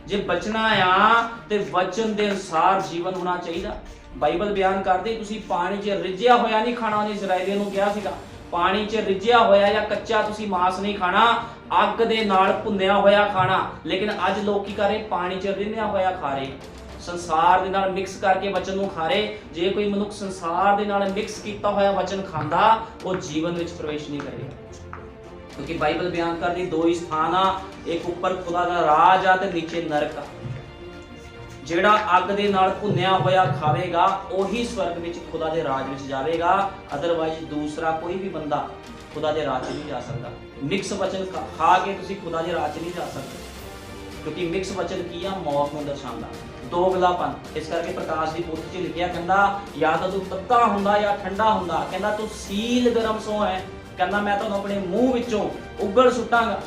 ਜੇ ਬਚਣਾ ਆ ਤੇ ਵਚਨ ਦੇ ਅਨੁਸਾਰ ਜੀਵਨ ਹੋਣਾ ਚਾਹੀਦਾ। ਬਾਈਬਲ ਬਿਆਨ ਕਰਦੀ ਤੁਸੀਂ ਪਾਣੀ 'ਚ ਰਿੱਝਿਆ ਹੋਇਆ ਨਹੀਂ ਖਾਣਾ। ਉਹਨੇ ਇਜ਼ਰਾਈਲੀਆਂ ਨੂੰ ਕਿਹਾ ਸੀਗਾ ਪਾਣੀ 'ਚ ਰਿੱਝਿਆ ਹੋਇਆ ਜਾਂ ਕੱਚਾ ਤੁਸੀਂ ਮਾंस ਨਹੀਂ ਖਾਣਾ, ਅੱਗ ਦੇ ਨਾਲ ਭੁੰਨਿਆ ਹੋਇਆ ਖਾਣਾ। ਲੇਕਿਨ ਅੱਜ ਲੋਕ ਕੀ ਕਰ ਰਹੇ? ਪਾਣੀ 'ਚ ਰਿੰਨਿਆ ਹੋਇਆ ਖਾ ਰਹੇ, ਸੰਸਾਰ ਦੇ ਨਾਲ ਮਿਕਸ ਕਰਕੇ ਵਚਨ ਨੂੰ ਖਾ ਰਹੇ। ਜੇ ਕੋਈ ਮਨੁੱਖ ਸੰਸਾਰ ਦੇ ਨਾਲ ਮਿਕਸ ਕੀਤਾ ਹੋਇਆ ਵਚਨ ਖਾਂਦਾ, ਉਹ ਜੀਵਨ ਵਿੱਚ ਪ੍ਰਵੇਸ਼ ਨਹੀਂ ਕਰੇਗਾ। ਕਿਉਂਕਿ ਬਾਈਬਲ ਬਿਆਨ ਕਰਦੀ ਦੋ ਹੀ ਸਥਾਨ ਆ, ਇੱਕ ਉੱਪਰ ਖੁਦਾ ਦਾ ਰਾਜ ਆ ਤੇ ਨੀਚੇ ਨਰਕ ਆ। ਜਿਹੜਾ ਅੱਗ ਦੇ ਨਾਲ ਭੁੰਨਿਆ ਹੋਇਆ ਖਾਵੇਗਾ ਉਹੀ ਸਵਰਗ ਵਿੱਚ ਖੁਦਾ ਦੇ ਰਾਜ ਵਿੱਚ ਜਾਵੇਗਾ। ਅਦਰਵਾਈਜ਼ ਦੂਸਰਾ ਕੋਈ ਵੀ ਬੰਦਾ ਖੁਦਾ ਦੇ ਰਾਜ 'ਚ ਨਹੀਂ ਜਾ ਸਕਦਾ। ਮਿਕਸ ਵਚਨ ਖਾ ਕੇ ਤੁਸੀਂ ਖੁਦਾ ਦੇ ਰਾਜ 'ਚ ਨਹੀਂ ਜਾ ਸਕਦੇ, ਕਿਉਂਕਿ ਮਿਕਸ ਵਚਨ ਕੀ ਆ? ਮੌਤ ਨੂੰ ਦਰਸਾਉਂਦਾ, ਦੋਗਲਾਪਨ। ਇਸ ਕਰਕੇ ਪ੍ਰਕਾਸ਼ ਦੀ ਪੁਸਤਕ 'ਚ ਲਿਖਿਆ, ਕਹਿੰਦਾ ਜਾਂ ਤਾਂ ਤੂੰ ਤੱਤਾ ਹੁੰਦਾ ਜਾਂ ਠੰਡਾ ਹੁੰਦਾ, ਕਹਿੰਦਾ ਤੂੰ ਸੀਲ ਗਰਮ ਸੋ ਹੈ, ਕਹਿੰਦਾ ਮੈਂ ਤੁਹਾਨੂੰ ਆਪਣੇ ਮੂੰਹ ਵਿੱਚੋਂ ਉਗਲ ਸੁੱਟਾਂਗਾ।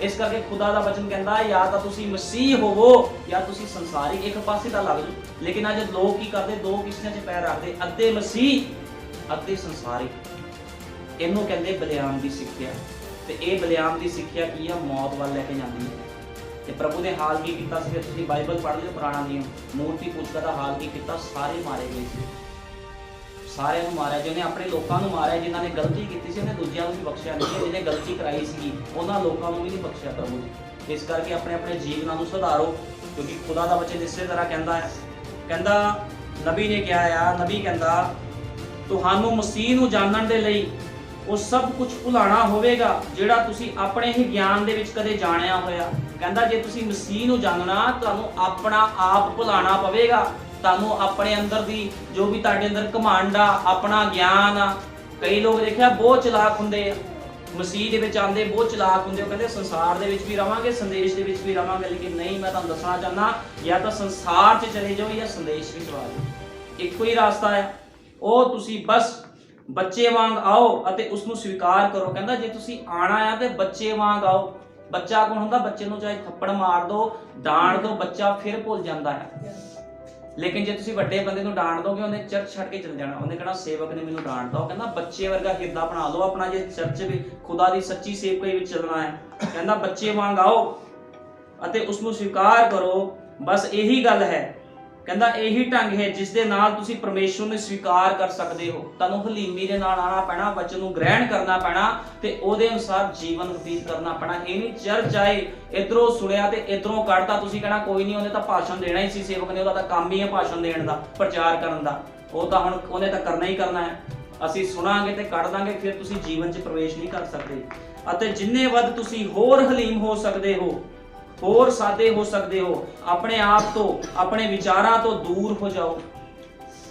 ਇਸ ਕਰਕੇ ਖੁਦਾ ਦਾ ਵਚਨ ਕਹਿੰਦਾ ਜਾਂ ਤਾਂ ਤੁਸੀਂ ਮਸੀਹ ਹੋਵੋ ਜਾਂ ਤੁਸੀਂ ਸੰਸਾਰਿਕ, ਇੱਕ ਪਾਸੇ ਤਾਂ ਲੱਗ ਜਾਓ। ਲੇਕਿਨ ਅੱਜ ਲੋਕ ਕੀ ਕਰਦੇ? ਦੋ ਕਿਸ਼ਤੀਆਂ 'ਚ ਪੈਰ ਰੱਖਦੇ, ਅੱਧੇ ਮਸੀਹ ਅੱਧੇ ਸੰਸਾਰਿਕ। ਇਹਨੂੰ ਕਹਿੰਦੇ ਬਲਿਆਮ ਦੀ ਸਿੱਖਿਆ। ਤੇ ਇਹ ਬਲਿਆਮ ਦੀ ਸਿੱਖਿਆ ਕੀ ਆ? ਮੌਤ ਵੱਲ ਲੈ ਕੇ ਜਾਂਦੀ ਹੈ। ਤੇ ਪ੍ਰਭੂ ਨੇ ਹਾਲ ਕੀ ਕੀਤਾ ਸੀ? ਤੁਸੀਂ ਬਾਈਬਲ ਪੜ੍ਹ ਲਿਓ, ਪੁਰਾਣਾ ਨਿਯਮ, ਮੂਰਤੀ ਪੂਜਕਾਂ ਦਾ ਹਾਲ ਕੀ ਕੀਤਾ? ਸਾਰੇ ਮਾਰੇ ਗਏ ਸੀ, ਸਾਰਿਆਂ ਨੂੰ ਮਾਰਿਆ। ਜਿਹਨੇ ਆਪਣੇ ਲੋਕਾਂ ਨੂੰ ਮਾਰਿਆ, ਜਿਨ੍ਹਾਂ ਨੇ ਗਲਤੀ ਕੀਤੀ ਸੀ ਉਹਨੇ ਦੂਜਿਆਂ ਨੂੰ ਵੀ ਬਖਸ਼ਿਆ ਨਹੀਂ। ਜਿਹਨੇ ਗਲਤੀ ਕਰਾਈ ਸੀ ਉਹਨਾਂ ਲੋਕਾਂ ਨੂੰ ਵੀ ਨਹੀਂ ਬਖਸ਼ਿਆ ਪ੍ਰਭੂ ਨੇ। ਇਸ ਕਰਕੇ ਆਪਣੇ ਆਪਣੇ ਜੀਵਨਾਂ ਨੂੰ ਸੁਧਾਰੋ, ਕਿਉਂਕਿ ਖੁਦਾ ਦਾ ਵਚਨ ਇਸੇ ਤਰ੍ਹਾਂ ਕਹਿੰਦਾ ਹੈ। ਕਹਿੰਦਾ ਨਬੀ ਨੇ ਕਿਹਾ ਆ, ਨਬੀ ਕਹਿੰਦਾ ਤੁਹਾਨੂੰ ਮਸੀਹ ਨੂੰ ਜਾਣਨ ਦੇ ਲਈ ਉਹ ਸਭ ਕੁਝ ਭੁਲਾਣਾ ਹੋਵੇਗਾ ਜਿਹੜਾ ਤੁਸੀਂ ਆਪਣੇ ਹੀ ਗਿਆਨ ਦੇ ਵਿੱਚ ਕਦੇ ਜਾਣਿਆ ਹੋਇਆ। ਕਹਿੰਦਾ ਜੇ ਤੁਸੀਂ ਮਸੀਹ ਨੂੰ ਜਾਣਨਾ, ਤੁਹਾਨੂੰ ਆਪਣਾ ਆਪ ਭੁਲਾਣਾ ਪਵੇਗਾ। ਤੁਹਾਨੂੰ ਆਪਣੇ ਅੰਦਰ ਦੀ ਜੋ ਵੀ ਤੁਹਾਡੇ ਅੰਦਰ ਘਮੰਡ ਆ, ਆਪਣਾ ਗਿਆਨ ਆ। ਕਈ ਲੋਕ ਦੇਖਿਆ ਬਹੁਤ ਚਲਾਕ ਹੁੰਦੇ ਆ, ਮਸੀਹ ਦੇ ਵਿੱਚ ਆਉਂਦੇ ਬਹੁਤ ਚਲਾਕ ਹੁੰਦੇ। ਉਹ ਕਹਿੰਦੇ ਸੰਸਾਰ ਦੇ ਵਿੱਚ ਵੀ ਰਵਾਂਗੇ, ਸੰਦੇਸ਼ ਦੇ ਵਿੱਚ ਵੀ ਰਵਾਂਗੇ। ਲੇਕਿਨ ਨਹੀਂ, ਮੈਂ ਤੁਹਾਨੂੰ ਦੱਸਣਾ ਚਾਹੁੰਦਾ ਜਾਂ ਤਾਂ ਸੰਸਾਰ 'ਚ ਚਲੇ ਜਾਓ ਜਾਂ ਸੰਦੇਸ਼ ਵਿੱਚ ਆ ਜਾਓ। ਇੱਕੋ ਹੀ ਰਾਸਤਾ ਹੈ, ਉਹ ਤੁਸੀਂ ਬਸ ਬੱਚੇ ਵਾਂਗ ਆਓ ਅਤੇ ਉਸ ਨੂੰ ਸਵੀਕਾਰ ਕਰੋ। ਕਹਿੰਦਾ ਜੇ ਤੁਸੀਂ ਆਣਾ ਆ ਤੇ ਬੱਚੇ ਵਾਂਗ ਆਓ। ਬੱਚਾ ਕੌਣ ਹੁੰਦਾ? ਬੱਚੇ ਨੂੰ ਚਾਹੇ ਥੱਪੜ ਮਾਰ ਦੋ, ਡਾਂਟ ਦੋ, ਬੱਚਾ ਫਿਰ ਭੁੱਲ ਜਾਂਦਾ ਹੈ। ਲੇਕਿਨ ਜੇ ਤੁਸੀਂ ਵੱਡੇ ਬੰਦੇ ਨੂੰ ਡਾਂਟ ਦੋਗੇ, ਉਹਨੇ ਚਰਚ ਛੱਡ ਕੇ ਚਲ ਜਾਣਾ। ਉਹਨੇ ਕਹਿਣਾ ਸੇਵਕ ਨੇ ਮੈਨੂੰ ਡਾਂਟਦਾ। ਉਹ ਕਹਿੰਦਾ ਬੱਚੇ ਵਰਗਾ ਹਿਰਦਾ ਬਣਾ ਲਓ ਆਪਣਾ, ਜੇ ਚਰਚ ਵੀ ਖੁਦਾ ਦੀ ਸੱਚੀ ਸੇਵਕਾਈ ਵਿੱਚ ਚੱਲਣਾ ਹੈ। ਕਹਿੰਦਾ ਬੱਚੇ ਵਾਂਗ ਆਓ ਅਤੇ ਉਸ ਨੂੰ ਸਵੀਕਾਰ ਕਰੋ। ਬਸ ਇਹੀ ਗੱਲ ਹੈ। ਕਹਿੰਦਾ ਇਹੀ ਢੰਗ ਹੈ ਜਿਸ ਦੇ ਨਾਲ ਤੁਸੀਂ ਪਰਮੇਸ਼ਵਰ ਨੂੰ ਸਵੀਕਾਰ ਕਰ ਸਕਦੇ ਹੋ। ਤੁਹਾਨੂੰ ਹਲੀਮੀ ਦੇ ਨਾਲ ਆਣਾ ਪੈਣਾ, ਵਚਨ ਨੂੰ ਗ੍ਰਹਿਣ ਕਰਨਾ ਪੈਣਾ ਤੇ ਉਹਦੇ ਅਨੁਸਾਰ ਜੀਵਨ ਬਤੀਤ ਕਰਨਾ ਪੈਣਾ। ਇਹ ਨਹੀਂ ਚਰਚ ਆਏ, ਇਧਰੋਂ ਸੁਣਿਆ ਤੇ ਇਧਰੋਂ ਕੱਢਤਾ, ਤੁਸੀਂ ਕਹਿਣਾ ਕੋਈ ਨਹੀਂ, ਉਹਨੇ ਤਾਂ ਭਾਸ਼ਣ ਦੇਣਾ ਹੀ ਸੀ, ਸੇਵਕ ਨੇ, ਉਹਦਾ ਤਾਂ ਕੰਮ ਹੀ ਹੈ ਭਾਸ਼ਣ ਦੇਣ ਦਾ, ਪ੍ਰਚਾਰ ਕਰਨ ਦਾ। ਉਹ ਤਾਂ ਹੁਣ ਉਹਨੇ ਤਾਂ ਕਰਨਾ ਹੀ ਕਰਨਾ ਹੈ। ਅਸੀਂ ਸੁਣਾਂਗੇ ਤੇ ਕੱਢ ਦਾਂਗੇ, ਫਿਰ ਤੁਸੀਂ ਜੀਵਨ 'ਚ ਪ੍ਰਵੇਸ਼ ਨਹੀਂ ਕਰ ਸਕਦੇ। ਅਤੇ ਜਿੰਨੇ ਵੱਧ ਤੁਸੀਂ ਹੋਰ ਹਲੀਮ ਹੋ ਸਕਦੇ ਹੋ, ਹੋਰ ਸਾਦੇ ਹੋ ਸਕਦੇ ਹੋ, ਆਪਣੇ ਆਪ ਤੋਂ, ਆਪਣੇ ਵਿਚਾਰਾਂ ਤੋਂ ਦੂਰ ਹੋ ਜਾਓ।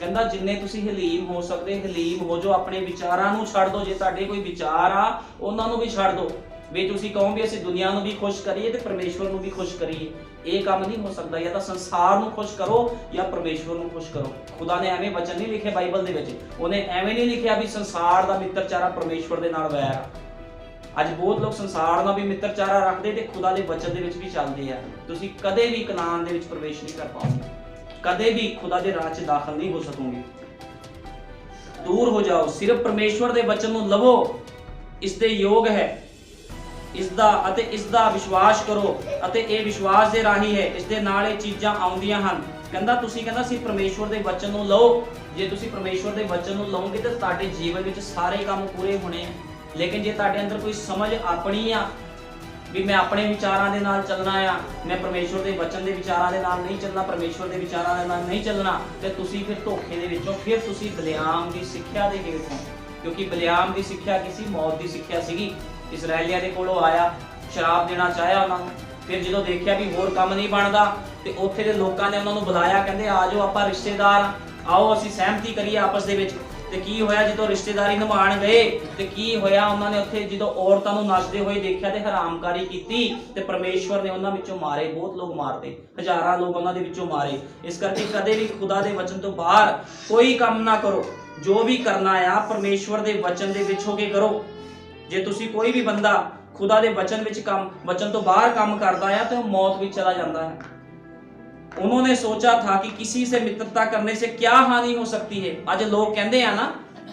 ਕਹਿੰਦਾ ਜਿੰਨੇ ਤੁਸੀਂ ਹਲੀਮ ਹੋ ਸਕਦੇ, ਹਲੀਮ ਹੋ ਜਾਓ। ਆਪਣੇ ਵਿਚਾਰਾਂ ਨੂੰ ਛੱਡ ਦਿਓ। ਜੇ ਤੁਹਾਡੇ ਕੋਈ ਵਿਚਾਰ ਆ, ਉਹਨਾਂ ਨੂੰ ਵੀ ਛੱਡ ਦਿਓ। ਵੀ ਤੁਸੀਂ ਕਹੋ ਵੀ ਅਸੀਂ ਦੁਨੀਆ ਨੂੰ ਵੀ ਖੁਸ਼ ਕਰੀਏ ਤੇ ਪਰਮੇਸ਼ਵਰ ਨੂੰ ਵੀ ਖੁਸ਼ ਕਰੀਏ, ਇਹ ਕੰਮ ਨਹੀਂ ਹੋ ਸਕਦਾ। ਜਾਂ ਤਾਂ ਸੰਸਾਰ ਨੂੰ ਖੁਸ਼ ਕਰੋ ਜਾਂ ਪਰਮੇਸ਼ਵਰ ਨੂੰ ਖੁਸ਼ ਕਰੋ। ਖੁਦਾ ਨੇ ਐਵੇਂ ਵਚਨ ਨਹੀਂ ਲਿਖੇ ਬਾਈਬਲ ਦੇ ਵਿੱਚ। ਉਹਨੇ ਐਵੇਂ ਨਹੀਂ ਲਿਖਿਆ ਵੀ ਸੰਸਾਰ ਦਾ ਮਿੱਤਰਚਾਰਾ ਪਰਮੇਸ਼ਵਰ ਦੇ ਨਾਲ ਵੈਰ ਆ। ਅੱਜ ਬਹੁਤ ਲੋਕ ਸੰਸਾਰ ਨਾਲ ਵੀ ਮਿੱਤਰਚਾਰਾ ਰੱਖਦੇ ਤੇ ਖੁਦਾ ਦੇ ਵਚਨ ਦੇ ਵਿੱਚ ਵੀ ਚੱਲਦੇ ਆ। ਤੁਸੀਂ ਕਦੇ ਵੀ ਕਨਾਨ ਦੇ ਵਿੱਚ ਪ੍ਰਵੇਸ਼ ਨਹੀਂ ਕਰ ਪਾਓਗੇ, ਕਦੇ ਵੀ ਖੁਦਾ ਦੇ ਰਾਜ 'ਚ ਦਾਖਲ ਨਹੀਂ ਹੋ ਸਕੋਗੇ। ਦੂਰ ਹੋ ਜਾਓ। ਸਿਰਫ ਪਰਮੇਸ਼ਵਰ ਦੇ ਵਚਨ ਨੂੰ ਲਵੋ, ਇਸ ਦੇ ਯੋਗ ਹੈ, ਇਸ ਦਾ ਵਿਸ਼ਵਾਸ ਕਰੋ ਅਤੇ ਇਹ ਵਿਸ਼ਵਾਸ ਦੇ ਰਾਹੀਂ ਹੈ। ਇਸ ਦੇ ਨਾਲ ਇਹ ਚੀਜ਼ਾਂ ਆਉਂਦੀਆਂ ਹਨ। ਕਹਿੰਦਾ ਤੁਸੀਂ, ਕਹਿੰਦਾ ਸੀ ਪਰਮੇਸ਼ਵਰ ਦੇ ਵਚਨ ਨੂੰ ਲਓ ਜੇ ਤੁਸੀਂ ਪਰਮੇਸ਼ਵਰ ਦੇ ਵਚਨ ਨੂੰ ਲਓਗੇ ਤਾਂ ਤੁਹਾਡੇ ਜੀਵਨ ਵਿੱਚ ਸਾਰੇ ਕੰਮ ਪੂਰੇ ਹੋਣੇ ਆ। ਲੇਕਿਨ ਜੇ ਤੁਹਾਡੇ ਅੰਦਰ ਕੋਈ ਸਮਝ ਆਪਣੀ ਆ ਵੀ ਮੈਂ ਆਪਣੇ ਵਿਚਾਰਾਂ ਦੇ ਨਾਲ ਚੱਲਣਾ ਆ, ਮੈਂ ਪਰਮੇਸ਼ਵਰ ਦੇ ਵਚਨ ਦੇ ਵਿਚਾਰਾਂ ਦੇ ਨਾਲ ਨਹੀਂ ਚੱਲਣਾ, ਪਰਮੇਸ਼ਵਰ ਦੇ ਵਿਚਾਰਾਂ ਦੇ ਨਾਲ ਨਹੀਂ ਚੱਲਣਾ, ਤੇ ਤੁਸੀਂ ਫਿਰ ਧੋਖੇ ਦੇ ਵਿੱਚੋਂ ਫਿਰ ਤੁਸੀਂ ਬਲਿਆਮ ਦੀ ਸਿੱਖਿਆ ਦੇ ਹੇਠ ਹੋ। ਕਿਉਂਕਿ ਬਲਿਆਮ ਦੀ ਸਿੱਖਿਆ ਕੀ ਸੀ? ਮੌਤ ਦੀ ਸਿੱਖਿਆ ਸੀਗੀ। ਇਸਰਾਏਲੀਆਂ ਦੇ ਕੋਲੋਂ ਆਇਆ, ਸ਼ਰਾਪ ਦੇਣਾ ਚਾਹਿਆ ਉਹਨਾਂ ਨੂੰ, ਫਿਰ ਜਦੋਂ ਦੇਖਿਆ ਵੀ ਹੋਰ ਕੰਮ ਨਹੀਂ ਬਣਦਾ ਤੇ ਉੱਥੇ ਦੇ ਲੋਕਾਂ ਨੇ ਉਹਨਾਂ ਨੂੰ ਬੁਲਾਇਆ, ਕਹਿੰਦੇ ਆ ਜਾਓ ਆਪਾਂ ਰਿਸ਼ਤੇਦਾਰ, ਆਓ ਅਸੀਂ ਸਹਿਮਤੀ ਕਰੀਏ ਆਪਸ ਦੇ ਵਿੱਚ। ਤੇ ਕੀ ਹੋਇਆ? ਜਦੋਂ ਰਿਸ਼ਤੇਦਾਰੀ ਨਿਭਾਉਣ ਗਏ ਤੇ ਕੀ ਹੋਇਆ? ਉਹਨਾਂ ਨੇ ਉੱਥੇ ਜਦੋਂ ਔਰਤਾਂ ਨੂੰ ਨੱਚਦੇ ਹੋਏ ਦੇਖਿਆ ਤੇ ਹਰਾਮਕਾਰੀ ਕੀਤੀ ਤੇ ਪਰਮੇਸ਼ਵਰ ਨੇ ਉਹਨਾਂ ਵਿੱਚੋਂ ਮਾਰੇ, ਬਹੁਤ ਲੋਕ ਮਾਰਤੇ, ਹਜ਼ਾਰਾਂ ਲੋਕ ਉਹਨਾਂ ਦੇ ਵਿੱਚੋਂ ਮਾਰੇ। ਇਸ ਕਰਕੇ ਕਦੇ ਵੀ ਖੁਦਾ ਦੇ ਵਚਨ ਤੋਂ ਬਾਹਰ ਕੋਈ ਕੰਮ ਨਾ ਕਰੋ। ਜੋ ਵੀ ਕਰਨਾ ਆ ਪਰਮੇਸ਼ਵਰ ਦੇ ਵਚਨ ਦੇ ਵਿੱਚ ਹੋ ਕੇ ਕਰੋ। ਜੇ ਤੁਸੀਂ ਕੋਈ ਵੀ ਬੰਦਾ ਖੁਦਾ ਦੇ वचन तो बाहर काम करता है तो मौत भी चला जाता है। उन्होंने सोचा था कि किसी से मित्रता करने से क्या हानि हो सकती है। आज लोग कहते हैं ना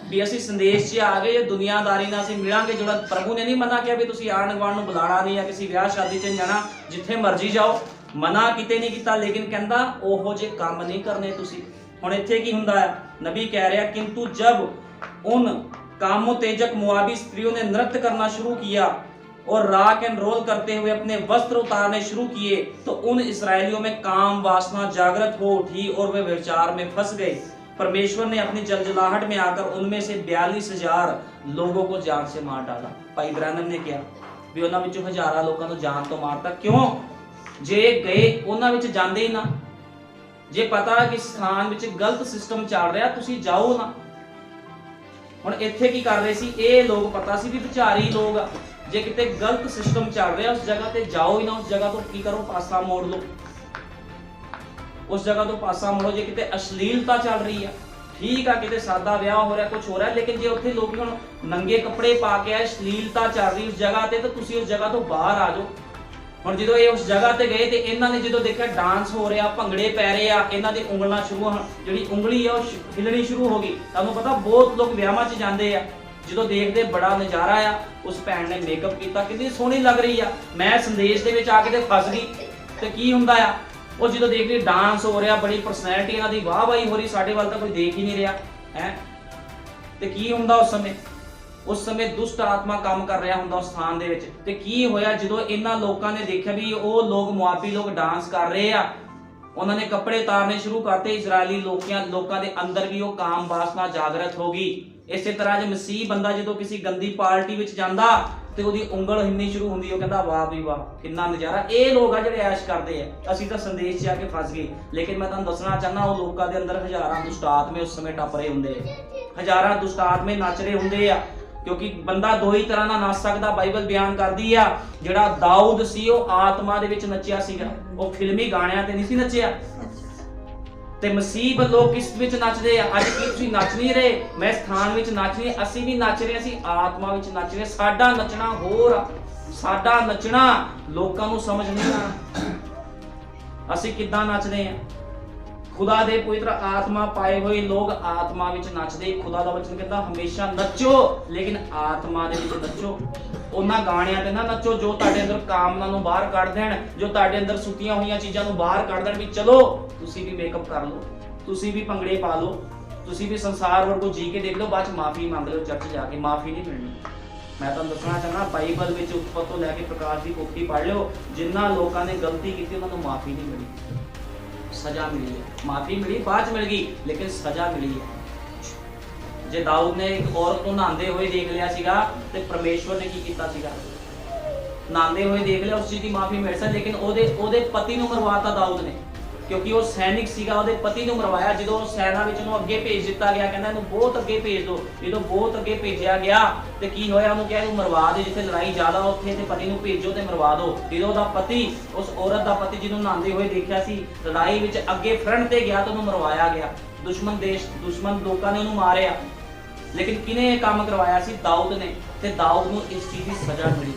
भी ਅਸੀਂ ਸੰਦੇਸ਼ 'ਚ ਆ ਗਏ, ਦੁਨੀਆਦਾਰੀ ਨਾਲ ਅਸੀਂ ਮਿਲਾਂਗੇ। ਜਿਹੜਾ ਪ੍ਰਭੂ ਨੇ ਨਹੀਂ ਮਨਾ ਕਿਹਾ ਵੀ ਤੁਸੀਂ ਆਣ ਗਵਾਣ ਨੂੰ ਬੁਲਾਣਾ ਨਹੀਂ, ਜਾਂ ਕਿਸੇ ਵਿਆਹ ਸ਼ਾਦੀ 'ਚ ਜਾਣਾ, ਜਿੱਥੇ ਮਰਜ਼ੀ ਜਾਓ, ਮਨਾ ਕਿਤੇ ਨਹੀਂ ਕੀਤਾ। ਲੇਕਿਨ ਕਹਿੰਦਾ ਉਹੋ ਜਿਹੇ ਕੰਮ ਨਹੀਂ ਕਰਨੇ ਤੁਸੀਂ। ਹੁਣ ਇੱਥੇ ਕੀ ਹੁੰਦਾ ਹੈ? ਨਬੀ ਕਹਿ ਰਿਹਾ किंतु जब उन कामोत्तेजक मुआबी स्त्रियों ने नृत्य करना शुरू किया और रॉक एंड रोल करते हुए अपने वस्त्र उतारने शुरू किए तो उन इस्राएलियों में काम वासना जागृत हो उठी और वे व्यभिचार में फंस गए। परमेश्वर ने अपनी जलजलाहट में आकर उनमें से 42,000 लोगों को जान से मार डाला। भाई ब्रैनम ने किया भी उन्हां विचों हजारां लोकां नूं जान तो मारता। क्यों? जे गए उन्हां विच जांदे ही ना, जे पता कि स्थान विच गलत सिस्टम चल रहा तुसीं जाओ ना। ਹੁਣ ਇੱਥੇ ਕੀ ਕਰ ਰਹੇ ਸੀ ਇਹ ਲੋਕ? ਪਤਾ ਸੀ ਵੀ ਵਿਚਾਰੀ ਲੋਕ ਆ, ਜੇ ਕਿਤੇ ਗਲਤ ਸਿਸਟਮ ਚੱਲ ਰਿਹਾ ਉਸ ਜਗ੍ਹਾ ਤੇ ਜਾਓ ਹੀ ਨਾ। ਉਸ ਜਗ੍ਹਾ ਤੋਂ ਕੀ ਕਰੋ? ਪਾਸਾ ਮੋੜ ਲਓ। ਉਸ ਜਗ੍ਹਾ ਤੋਂ ਪਾਸਾ ਮੋੜੋ। ਜੇ ਕਿਤੇ ਅਸ਼ਲੀਲਤਾ ਚੱਲ ਰਹੀ ਆ, ਠੀਕ ਆ, ਕਿਤੇ ਸਾਦਾ ਵਿਆਹ ਹੋ ਰਿਹਾ, ਕੁਝ ਹੋ ਰਿਹਾ, ਲੇਕਿਨ ਜੇ ਉੱਥੇ ਲੋਕ ਹੁਣ ਨੰਗੇ ਕੱਪੜੇ ਪਾ ਕੇ ਆਏ, ਅਸ਼ਲੀਲਤਾ ਚੱਲ ਰਹੀ ਉਸ ਜਗ੍ਹਾ ਤੇ, ਤਾਂ ਤੁਸੀਂ ਉਸ ਜਗ੍ਹਾ ਤੋਂ ਬਾਹਰ ਆ ਜਾਓ। ਹੁਣ ਜਦੋਂ ਇਹ ਉਸ ਜਗ੍ਹਾ ਤੇ ਗਏ ਤੇ ਇਹਨਾਂ ਨੇ ਜਦੋਂ ਦੇਖਿਆ ਡਾਂਸ ਹੋ ਰਿਹਾ, ਭੰਗੜੇ ਪੈ ਰਹੇ ਆ, ਇਹਨਾਂ ਦੀ ਉਂਗਲਾਂ ਸ਼ੁਰੂ, ਜਿਹੜੀ ਉਂਗਲੀ ਆ ਉਹ ਹਿੱਲਣੀ ਸ਼ੁਰੂ ਹੋ ਗਈ। ਤੁਹਾਨੂੰ ਪਤਾ ਬਹੁਤ ਲੋਕ ਵਿਆਹਾਂ 'ਚ ਜਾਂਦੇ ਆ, ਜਦੋਂ ਦੇਖਦੇ ਬੜਾ ਨਜ਼ਾਰਾ ਆ, ਉਸ ਭੈਣ ਨੇ ਮੇਕਅਪ ਕੀਤਾ, ਕਿੰਨੀ ਸੋਹਣੀ ਲੱਗ ਰਹੀ ਆ, ਮੈਂ ਸੰਦੇਸ਼ ਦੇ ਵਿੱਚ ਆ ਕੇ ਤੇ ਫਸ ਗਈ। ਤੇ ਕੀ ਹੁੰਦਾ ਆ? ਉਹ ਜਦੋਂ ਦੇਖਦੇ ਡਾਂਸ ਹੋ ਰਿਹਾ, ਬੜੀ ਪਰਸਨੈਲਿਟੀ ਇਹਨਾਂ ਦੀ ਵਾਹ ਵਾਹੀ ਹੋ ਰਹੀ, ਸਾਡੇ ਵੱਲ ਤਾਂ ਕੋਈ ਦੇਖ ਹੀ ਨਹੀਂ ਰਿਹਾ ਹੈ। ਤੇ ਕੀ ਹੁੰਦਾ ਉਸ ਸਮੇਂ ਦੁਸ਼ਟ ਆਤਮਾ ਕੰਮ ਕਰ ਰਿਹਾ ਹੁੰਦਾ ਉਸ ਸਥਾਨ ਦੇ ਵਿੱਚ। ਤੇ ਕੀ ਹੋਇਆ? ਜਦੋਂ ਇਹਨਾਂ ਲੋਕਾਂ ਨੇ ਦੇਖਿਆ ਵੀ ਉਹ ਲੋਕ ਮੁਆਬੀ ਲੋਕ ਡਾਂਸ ਕਰ ਰਹੇ ਆ, ਉਹਨਾਂ ਨੇ ਕੱਪੜੇ ਉਤਾਰਨੇ ਸ਼ੁਰੂ ਕਰਤੇ। ਇਜ਼ਰਾਈਲੀ ਲੋਕਾਂ ਦੇ ਅੰਦਰ ਵੀ ਉਹ ਕਾਮ ਵਾਸਨਾ ਜਾਗਰਤ ਹੋ ਗਈ। ਇਸੇ ਤਰ੍ਹਾਂ ਜੇ ਮਸੀਹ ਬੰਦਾ ਜਦੋਂ ਕਿਸੇ ਗੰਦੀ ਪਾਰਟੀ ਵਿੱਚ ਜਾਂਦਾ ਤੇ ਉਹਦੀ ਉਂਗਲ ਹਿੰਨੀ ਸ਼ੁਰੂ ਹੁੰਦੀ, ਉਹ ਕਹਿੰਦਾ ਵਾਹ ਵੀ ਵਾਹ ਕਿੰਨਾ ਨਜ਼ਾਰਾ। ਇਹ ਲੋਕ ਆ ਜਿਹੜੇ ਐਸ਼ ਕਰਦੇ ਆ। ਅਸੀਂ ਤਾਂ ਸੰਦੇਸ਼ 'ਚ ਆ ਕੇ ਫਸ ਗਏ। ਲੇਕਿਨ ਮੈਂ ਤੁਹਾਨੂੰ ਦੱਸਣਾ ਚਾਹੁੰਦਾ ਉਹ ਲੋਕਾਂ ਦੇ ਅੰਦਰ ਹਜ਼ਾਰਾਂ ਦੁਸ਼ਟ ਆਤਮੇ ਉਸ ਸਮੇਂ ਟੱਪ ਰਹੇ ਹੁੰਦੇ ਆ, ਹਜ਼ਾਰਾਂ ਦੁਸ਼ਟ ਆਤਮੇ ਨੱਚ ਰਹੇ ਹੁੰਦੇ ਆ। ਕਿਉਂਕਿ ਬੰਦਾ ਦੋ ਹੀ ਤਰ੍ਹਾਂ ਨਾਲ ਨੱਚ ਸਕਦਾ। ਬਾਈਬਲ ਬਿਆਨ ਕਰਦੀ ਆ ਜਿਹੜਾ ਦਾਊਦ ਸੀ ਉਹ ਆਤਮਾ ਦੇ ਵਿੱਚ ਨੱਚਿਆ ਸੀਗਾ, ਉਹ ਫਿਲਮੀ ਗਾਣਿਆਂ ਤੇ ਨਹੀਂ ਸੀ ਨੱਚਿਆ। ਤੇ ਮਸੀਹ ਲੋਕ ਕਿਸ ਵਿੱਚ ਨੱਚਦੇ ਆ? ਅੱਜ ਕੀ ਤੁਸੀਂ ਨੱਚ ਨਹੀਂ ਰਹੇ? ਮੈਂ ਸਥਾਨ ਵਿੱਚ ਨੱਚ ਨਹੀਂ, ਅਸੀਂ ਵੀ ਨੱਚ ਰਹੇ, ਅਸੀਂ ਆਤਮਾ ਵਿੱਚ ਨੱਚ ਰਹੇ। ਸਾਡਾ ਨੱਚਣਾ ਹੋਰ ਆ, ਸਾਡਾ ਨੱਚਣਾ ਲੋਕਾਂ ਨੂੰ ਸਮਝ ਨਹੀਂ ਆਉਣਾ ਅਸੀਂ ਕਿੱਦਾਂ ਨੱਚਦੇ ਆ। खुदा दे पवित्र आत्मा पाए हुए लोग आत्मा विच नचदे। खुदा दा वचन कहता हमेशा नचो, लेकिन आत्मा दे विच नचो। उन्हां गाणियां ते ना नचो जो तुहाडे अंदर कामना नूं बाहर कढ देण, जो तुहाडे अंदर सुतियां होईयां चीज़ां नूं बाहर कढ देण। भी चलो तुसीं भी मेकअप कर लो, तुसीं भी भंगड़े पा लो, तुसीं भी संसार वर्गों जी के देख लो, बाद च माफी मंग लो चर्च जाके, माफी नहीं मिलनी। मैं तुहानूं दसना चाहना बाइबल विच उत्पत्ति तो लैके प्रकाश की पोथी पढ़ लो, जिन्हां लोकां ने गलती की उन्हां नूं माफी नहीं मिली, सजा मिली है। माफी मिली बाद मिल गई, लेकिन सजा मिली है। जे दाऊद ने एक औरत को नहांदे हुए देख लिया सीगा ते परमेश्वर ने की कीता सीगा? नहांदे हुए देख लिया, उस चीज की माफी मिल सी, लेकिन ओदे पति नूं मरवाता दाऊद ने, क्योंकि वो सैनिक सीगा, ओदे पति नूं मरवाया। जो सैना विच उहनूं अगे भेज दिता गया, कहंदा इहनूं बहुत अगे भेज दो। जो बहुत अगे भेजिया गया ते की होया? उहनूं कहा इहनूं मरवा दे, जिथे लड़ाई ज्यादा उत्थे ते पति नूं भेजो ते मरवा दो। जो ओहदा पति, उस औरत दा पति जिहनूं नहांदे हुए देखिया सी, लड़ाई विच अगे फ्रंट ते गया तो उहनूं मरवाया गया। दुश्मन लोकां ने उहनूं मारिया, लेकिन किने काम करवाया सी? दाऊद ने। ते दाऊद नूं इस चीज की सजा मिली।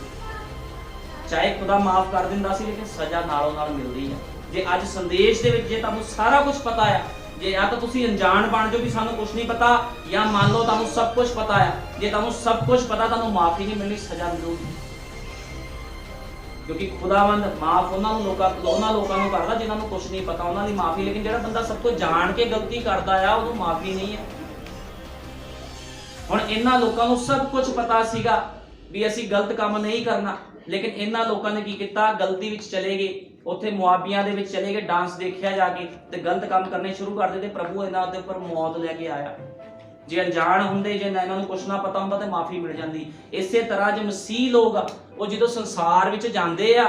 चाहे खुदा माफ कर दिंदा सी, लेकिन सजा नालों नाल मिलदी है। जे अज संदेश दे विच जे तुहानूं सारा कुछ पता है, जे या तो तुसीं अनजान बन जाओ भी सानूं कुछ नहीं पता, या मान लो तुहानूं सब कुछ पता है। जे तुहानूं सब कुछ पता, तुहानूं माफी नहीं मिलनी, सजा मिलूगी। क्योंकि खुदावंद माफ ਉਹਨਾਂ ਲੋਕਾਂ ਨੂੰ ਕਰਦਾ ਜਿਨ੍ਹਾਂ ਨੂੰ ਕੁਝ ਨਹੀਂ ਪਤਾ, ਉਹਨਾਂ ਦੀ ਮਾਫੀ। ਲੇਕਿਨ ਜਿਹੜਾ ਬੰਦਾ ਸਭ ਕੁਝ ਜਾਣ ਕੇ ਗਲਤੀ ਕਰਦਾ ਆ ਉਹਨੂੰ ਮਾਫੀ ਨਹੀਂ ਹੈ। ਹੁਣ ਇਹਨਾਂ ਲੋਕਾਂ ਨੂੰ ਸਭ ਕੁਝ ਪਤਾ ਸੀਗਾ ਵੀ ਅਸੀਂ ਗਲਤ ਕੰਮ ਨਹੀਂ ਕਰਨਾ, ਲੇਕਿਨ ਇਹਨਾਂ ਲੋਕਾਂ ਨੇ ਕੀ ਕੀਤਾ, ਗਲਤੀ ਵਿੱਚ ਚਲੇ ਗਏ। ਉੱਥੇ ਮੁਆਬੀਆਂ ਦੇ ਵਿੱਚ ਚਲੇ ਗਏ, ਡਾਂਸ ਦੇਖਿਆ ਜਾ ਕੇ ਤੇ ਗਲਤ ਕੰਮ ਕਰਨੇ ਸ਼ੁਰੂ ਕਰ ਦਿੱਤੇ। ਪ੍ਰਭੂ ਇਹਨਾਂ ਦੇ ਉੱਪਰ ਮੌਤ ਲੈ ਕੇ ਆਇਆ। ਜੇ ਅਣਜਾਣ ਹੁੰਦੇ, ਜੇ ਇਹਨਾਂ ਨੂੰ ਕੁਛ ਨਾ ਪਤਾ ਹੁੰਦਾ ਤੇ ਮਾਫੀ ਮਿਲ ਜਾਂਦੀ। ਇਸੇ ਤਰ੍ਹਾਂ ਜੇ ਮਸੀਹ ਲੋਕ ਆ ਉਹ ਜਦੋਂ ਸੰਸਾਰ ਵਿੱਚ ਜਾਂਦੇ ਆ,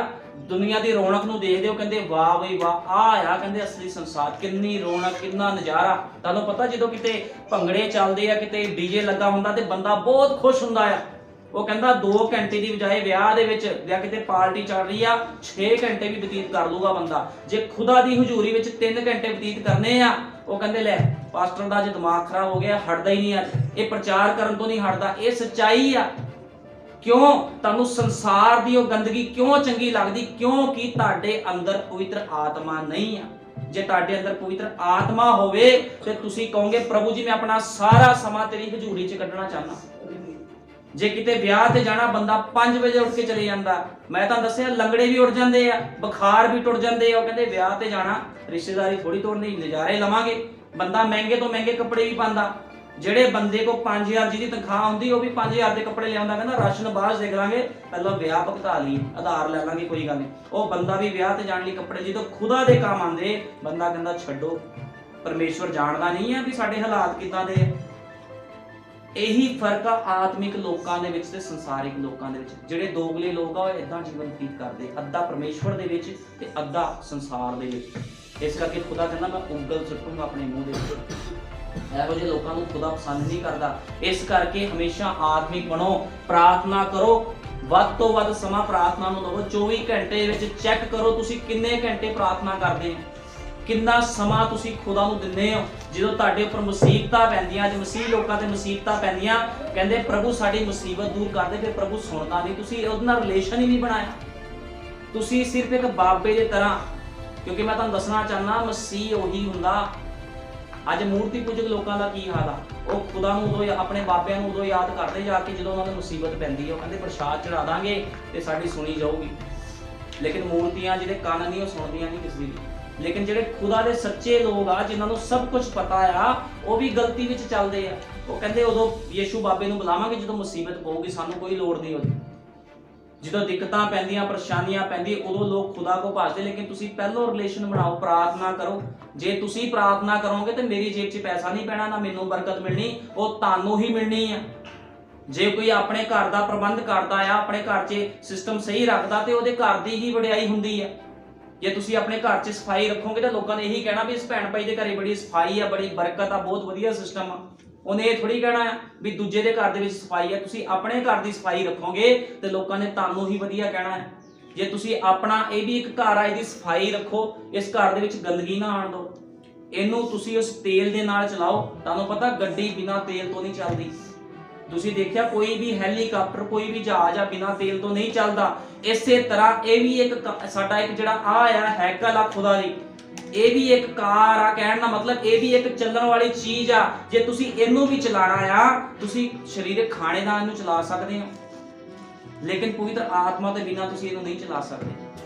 ਦੁਨੀਆ ਦੀ ਰੌਣਕ ਨੂੰ ਦੇਖਦੇ ਹੋ, ਕਹਿੰਦੇ ਵਾਹ ਬਈ ਵਾਹ, ਆ ਕਹਿੰਦੇ ਅਸਲੀ ਸੰਸਾਰ, ਕਿੰਨੀ ਰੌਣਕ, ਕਿੰਨਾ ਨਜ਼ਾਰਾ। ਤੁਹਾਨੂੰ ਪਤਾ ਜਦੋਂ ਕਿਤੇ ਭੰਗੜੇ ਚੱਲਦੇ ਆ, ਕਿਤੇ ਡੀਜੇ ਲੱਗਾ ਹੁੰਦਾ ਤੇ ਬੰਦਾ ਬਹੁਤ ਖੁਸ਼ ਹੁੰਦਾ ਆ। ਉਹ ਕਹਿੰਦਾ 2 ਘੰਟੇ ਦੀ ਬਜਾਏ ਵਿਆਹ ਦੇ ਵਿੱਚ ਜਾਂ ਕਿਤੇ ਪਾਰਟੀ ਚੱਲ ਰਹੀ ਆ 6 ਘੰਟੇ ਵੀ ਬਤੀਤ ਕਰ ਲੂਗਾ ਬੰਦਾ। ਜੇ ਖੁਦਾ ਦੀ ਹਜ਼ੂਰੀ ਵਿੱਚ 3 ਘੰਟੇ ਬਤੀਤ ਕਰਨੇ ਆ, ਉਹ ਕਹਿੰਦੇ ਲੈ ਪਾਸਟਰ ਦਾ ਅੱਜ ਦਿਮਾਗ ਖਰਾਬ ਹੋ ਗਿਆ, ਹਟਦਾ ਹੀ ਨਹੀਂ, ਅੱਜ ਇਹ ਪ੍ਰਚਾਰ ਕਰਨ ਤੋਂ ਨਹੀਂ ਹਟਦਾ। ਇਹ ਸੱਚਾਈ ਆ। ਕਿਉਂ ਤੁਹਾਨੂੰ ਸੰਸਾਰ ਦੀ ਉਹ ਗੰਦਗੀ ਕਿਉਂ ਚੰਗੀ ਲੱਗਦੀ? ਕਿਉਂਕਿ ਤੁਹਾਡੇ ਅੰਦਰ ਪਵਿੱਤਰ ਆਤਮਾ ਨਹੀਂ ਆ। ਜੇ ਤੁਹਾਡੇ ਅੰਦਰ ਪਵਿੱਤਰ ਆਤਮਾ ਹੋਵੇ ਤੇ ਤੁਸੀਂ ਕਹੋਗੇ ਪ੍ਰਭੂ ਜੀ ਮੈਂ ਆਪਣਾ ਸਾਰਾ ਸਮਾਂ ਤੇਰੀ ਹਜ਼ੂਰੀ 'ਚ ਕੱਢਣਾ ਚਾਹੁੰਦਾ। ਜੇ ਕਿਤੇ ਵਿਆਹ ਤੇ ਜਾਣਾ, ਬੰਦਾ 5 ਵਜੇ ਉੱਠ ਕੇ ਚਲੇ ਜਾਂਦਾ। ਮੈਂ ਤਾਂ ਦੱਸਿਆ ਲੰਗੜੇ ਵੀ ਉੱਡ ਜਾਂਦੇ ਆ, ਬੁਖਾਰ ਵੀ ਟੁੱਟ ਜਾਂਦੇ ਆ। ਉਹ ਕਹਿੰਦੇ ਵਿਆਹ ਤੇ ਜਾਣਾ, ਰਿਸ਼ਤੇਦਾਰੀ ਥੋੜੀ ਤੋੜਨੀ, ਨਜ਼ਾਰੇ ਲਵਾਂਗੇ। ਬੰਦਾ ਮਹਿੰਗੇ ਤੋਂ ਮਹਿੰਗੇ ਕੱਪੜੇ ਵੀ ਪਾਉਂਦਾ। ਜਿਹੜੇ ਬੰਦੇ ਕੋ 5000 ਜਿਹਦੀ ਤਨਖਾਹ ਹੁੰਦੀ ਉਹ ਵੀ 5000 ਦੇ ਕੱਪੜੇ ਲਿਆਉਂਦਾ। ਕਹਿੰਦਾ ਰਾਸ਼ਨ ਬਾਅਦ ਦੇਖ ਲਾਂਗੇ, ਪਹਿਲਾਂ ਵਿਆਹ ਭੁਗਤਾ ਲਈ, ਆਧਾਰ ਲੈ ਲਾਂਗੇ, ਕੋਈ ਗੱਲ ਨਹੀਂ। ਉਹ ਬੰਦਾ ਵੀ ਵਿਆਹ ਤੇ ਜਾਣ ਲਈ ਕੱਪੜੇ, ਜਦੋਂ ਖੁਦਾ ਦੇ ਕੰਮ ਆਉਂਦੇ ਬੰਦਾ ਕਹਿੰਦਾ ਛੱਡੋ, ਪਰਮੇਸ਼ਵਰ ਜਾਣਦਾ ਨਹੀਂ ਹੈ ਵੀ ਸਾਡੇ ਹਾਲਾਤ ਕਿੱਦਾਂ ਦੇ। ਇਹੀ ਫਰਕ ਆ ਆਤਮਿਕ ਲੋਕਾਂ ਦੇ ਵਿੱਚ ਤੇ ਸੰਸਾਰਿਕ ਲੋਕਾਂ ਦੇ ਵਿੱਚ। ਜਿਹੜੇ ਦੋਗਲੇ ਲੋਕ ਆ ਉਹ ਇਦਾਂ ਜੀਵਨ ਬਤੀਤ ਕਰਦੇ, ਅੱਧਾ ਪਰਮੇਸ਼ਵਰ ਦੇ ਵਿੱਚ ਤੇ ਅੱਧਾ ਸੰਸਾਰ ਦੇ ਵਿੱਚ। ਇਸ ਕਰਕੇ ਖੁਦਾ ਕਹਿੰਦਾ ਮੈਂ ਉਂਗਲ ਸੁੱਟੂੰਗਾ ਆਪਣੇ ਮੂੰਹ ਦੇ ਵਿੱਚ। ਇਹੋ ਜਿਹੇ ਲੋਕਾਂ ਨੂੰ ਖੁਦਾ ਪਸੰਦ ਨਹੀਂ ਕਰਦਾ। ਇਸ ਕਰਕੇ ਹਮੇਸ਼ਾ ਆਤਮਿਕ ਬਣੋ, ਪ੍ਰਾਰਥਨਾ ਕਰੋ, ਵੱਧ ਤੋਂ ਵੱਧ ਸਮਾਂ ਪ੍ਰਾਰਥਨਾ ਨੂੰ ਦਿਓ। 24 ਘੰਟੇ ਵਿੱਚ ਚੈੱਕ ਕਰੋ ਤੁਸੀਂ ਕਿੰਨੇ ਘੰਟੇ ਪ੍ਰਾਰਥਨਾ ਕਰਦੇ ਹੋ, ਕਿੰਨਾ ਸਮਾਂ ਤੁਸੀਂ ਖੁਦਾ ਨੂੰ ਦਿੰਦੇ ਹੋ। ਜਦੋਂ ਤੁਹਾਡੇ ਉੱਪਰ ਮੁਸੀਬਤਾਂ ਪੈਂਦੀਆਂ, ਅੱਜ ਮਸੀਹ ਲੋਕਾਂ ਤੇ ਮੁਸੀਬਤਾਂ ਪੈਂਦੀਆਂ, ਕਹਿੰਦੇ ਪ੍ਰਭੂ ਸਾਡੀ ਮੁਸੀਬਤ ਦੂਰ ਕਰ ਦੇ, ਫਿਰ ਪ੍ਰਭੂ ਸੁਣਦਾ ਨਹੀਂ। ਤੁਸੀਂ ਉਹਦੇ ਨਾਲ ਰਿਲੇਸ਼ਨ ਹੀ ਨਹੀਂ ਬਣਾਇਆ, ਤੁਸੀਂ ਸਿਰਫ ਇੱਕ ਬਾਬੇ ਦੀ ਤਰ੍ਹਾਂ। ਕਿਉਂਕਿ ਮੈਂ ਤੁਹਾਨੂੰ ਦੱਸਣਾ ਚਾਹੁੰਦਾ ਮਸੀਹ ਉਹੀ ਹੁੰਦਾ। ਅੱਜ ਮੂਰਤੀ ਪੂਜਕ ਲੋਕਾਂ ਦਾ ਕੀ ਹਾਲ ਆ, ਉਹ ਖੁਦਾ ਨੂੰ ਉਦੋਂ, ਆਪਣੇ ਬਾਬਿਆਂ ਨੂੰ ਉਦੋਂ ਯਾਦ ਕਰਦੇ ਜਾ ਕੇ ਜਦੋਂ ਉਹਨਾਂ ਨੂੰ ਮੁਸੀਬਤ ਪੈਂਦੀ ਹੈ। ਉਹ ਕਹਿੰਦੇ ਪ੍ਰਸ਼ਾਦ ਚੜਾ ਦਾਂਗੇ ਤੇ ਸਾਡੀ ਸੁਣੀ ਜਾਊਗੀ। ਲੇਕਿਨ ਮੂਰਤੀਆਂ ਜਿਹਦੇ ਕੰਨ ਨਹੀਂ ਉਹ ਸੁਣਦੀਆਂ ਨਹੀਂ ਕਿਸੇ ਦੀ। ਲੇਕਿਨ ਜਿਹੜੇ ਖੁਦਾ ਦੇ ਸੱਚੇ ਲੋਕ ਆ, ਜਿਨ੍ਹਾਂ ਨੂੰ ਸਭ ਕੁਝ ਪਤਾ ਆ, ਉਹ ਵੀ ਗਲਤੀ ਵਿੱਚ ਚੱਲਦੇ ਆ। ਉਹ ਕਹਿੰਦੇ ਉਦੋਂ ਯੀਸ਼ੂ ਬਾਬੇ ਨੂੰ ਬੁਲਾਵਾਂਗੇ ਜਦੋਂ ਮੁਸੀਬਤ ਪਊਗੀ, ਸਾਨੂੰ ਕੋਈ ਲੋੜ ਨਹੀਂ ਉਹਦੀ। ਜਦੋਂ ਦਿੱਕਤਾਂ ਪੈਂਦੀਆਂ, ਪਰੇਸ਼ਾਨੀਆਂ ਪੈਂਦੀ, ਉਦੋਂ ਲੋਕ ਖੁਦਾ ਕੋ ਭੱਜਦੇ। ਲੇਕਿਨ ਤੁਸੀਂ ਪਹਿਲਾਂ ਰਿਲੇਸ਼ਨ ਬਣਾਓ, ਪ੍ਰਾਰਥਨਾ ਕਰੋ। ਜੇ ਤੁਸੀਂ ਪ੍ਰਾਰਥਨਾ ਕਰੋਗੇ ਤੇ ਮੇਰੀ ਜੇਬ 'ਚ ਪੈਸਾ ਨਹੀਂ ਪੈਣਾ, ਨਾ ਮੈਨੂੰ ਬਰਕਤ ਮਿਲਣੀ, ਉਹ ਤੁਹਾਨੂੰ ਹੀ ਮਿਲਣੀ ਆ। ਜੇ ਕੋਈ ਆਪਣੇ ਘਰ ਦਾ ਪ੍ਰਬੰਧ ਕਰਦਾ ਆ, ਆਪਣੇ ਘਰ 'ਚ ਸਿਸਟਮ ਸਹੀ ਰੱਖਦਾ, ਤੇ ਉਹਦੇ ਘਰ ਦੀ ਹੀ ਵਡਿਆਈ ਹੁੰਦੀ ਆ। ਜੇ ਤੁਸੀਂ ਆਪਣੇ ਘਰ 'ਚ ਸਫਾਈ ਰੱਖੋਗੇ ਤਾਂ ਲੋਕਾਂ ਨੇ ਇਹੀ ਕਹਿਣਾ ਵੀ ਇਸ ਭੈਣ ਭਾਈ ਦੇ ਘਰੇ ਬੜੀ ਸਫਾਈ ਆ, ਬੜੀ ਬਰਕਤ ਆ, ਬਹੁਤ ਵਧੀਆ ਸਿਸਟਮ ਆ। ਉਹਨੇ ਇਹ ਥੋੜੀ ਕਹਿਣਾ ਆ ਵੀ ਦੂਜੇ ਦੇ ਘਰ ਦੇ ਵਿੱਚ ਸਫਾਈ ਆ। ਤੁਸੀਂ ਆਪਣੇ ਘਰ ਦੀ ਸਫਾਈ ਰੱਖੋਗੇ ਤੇ ਲੋਕਾਂ ਨੇ ਤੁਹਾਨੂੰ ਹੀ ਵਧੀਆ ਕਹਿਣਾ ਹੈ। ਜੇ ਤੁਸੀਂ ਆਪਣਾ, ਇਹ ਵੀ ਇੱਕ ਘਰ ਆ, ਇਹਦੀ ਸਫਾਈ ਰੱਖੋ, ਇਸ ਘਰ ਦੇ ਵਿੱਚ ਗੰਦਗੀ ਨਾ ਆਣ ਦਿਓ, ਇਹਨੂੰ ਤੁਸੀਂ ਉਸ ਤੇਲ ਦੇ ਨਾਲ ਚਲਾਓ। ਤੁਹਾਨੂੰ ਪਤਾ ਗੱਡੀ ਬਿਨਾਂ ਤੇਲ ਤੋਂ ਨਹੀਂ ਚੱਲਦੀ। ਤੁਸੀਂ ਦੇਖਿਆ ਕੋਈ ਵੀ ਹੈਲੀਕਾਪਟਰ, ਕੋਈ ਵੀ ਜਹਾਜ਼ ਆ ਬਿਨਾਂ ਤੇਲ ਤੋਂ ਨਹੀਂ ਚੱਲਦਾ। ਇਸੇ ਤਰ੍ਹਾਂ ਇਹ ਵੀ ਇੱਕ ਸਾਡਾ ਇੱਕ ਜਿਹੜਾ ਆ ਹੈਕਲ ਆ ਖੁਦਾ ਦੀ, ਇਹ ਵੀ ਇੱਕ ਕਾਰ ਆ। ਕਹਿਣ ਦਾ ਮਤਲਬ ਇਹ ਵੀ ਇੱਕ ਚੱਲਣ ਵਾਲੀ ਚੀਜ਼ ਆ। ਜੇ ਤੁਸੀਂ ਇਹਨੂੰ ਵੀ ਚਲਾਣਾ ਆ, ਤੁਸੀਂ ਸਰੀਰਕ ਖਾਣੇ ਨਾਲ ਇਹਨੂੰ ਚਲਾ ਸਕਦੇ ਹੋ, ਲੇਕਿਨ ਪਵਿੱਤਰ ਆਤਮਾ ਦੇ ਬਿਨਾਂ ਤੁਸੀਂ ਇਹਨੂੰ ਨਹੀਂ ਚਲਾ ਸਕਦੇ।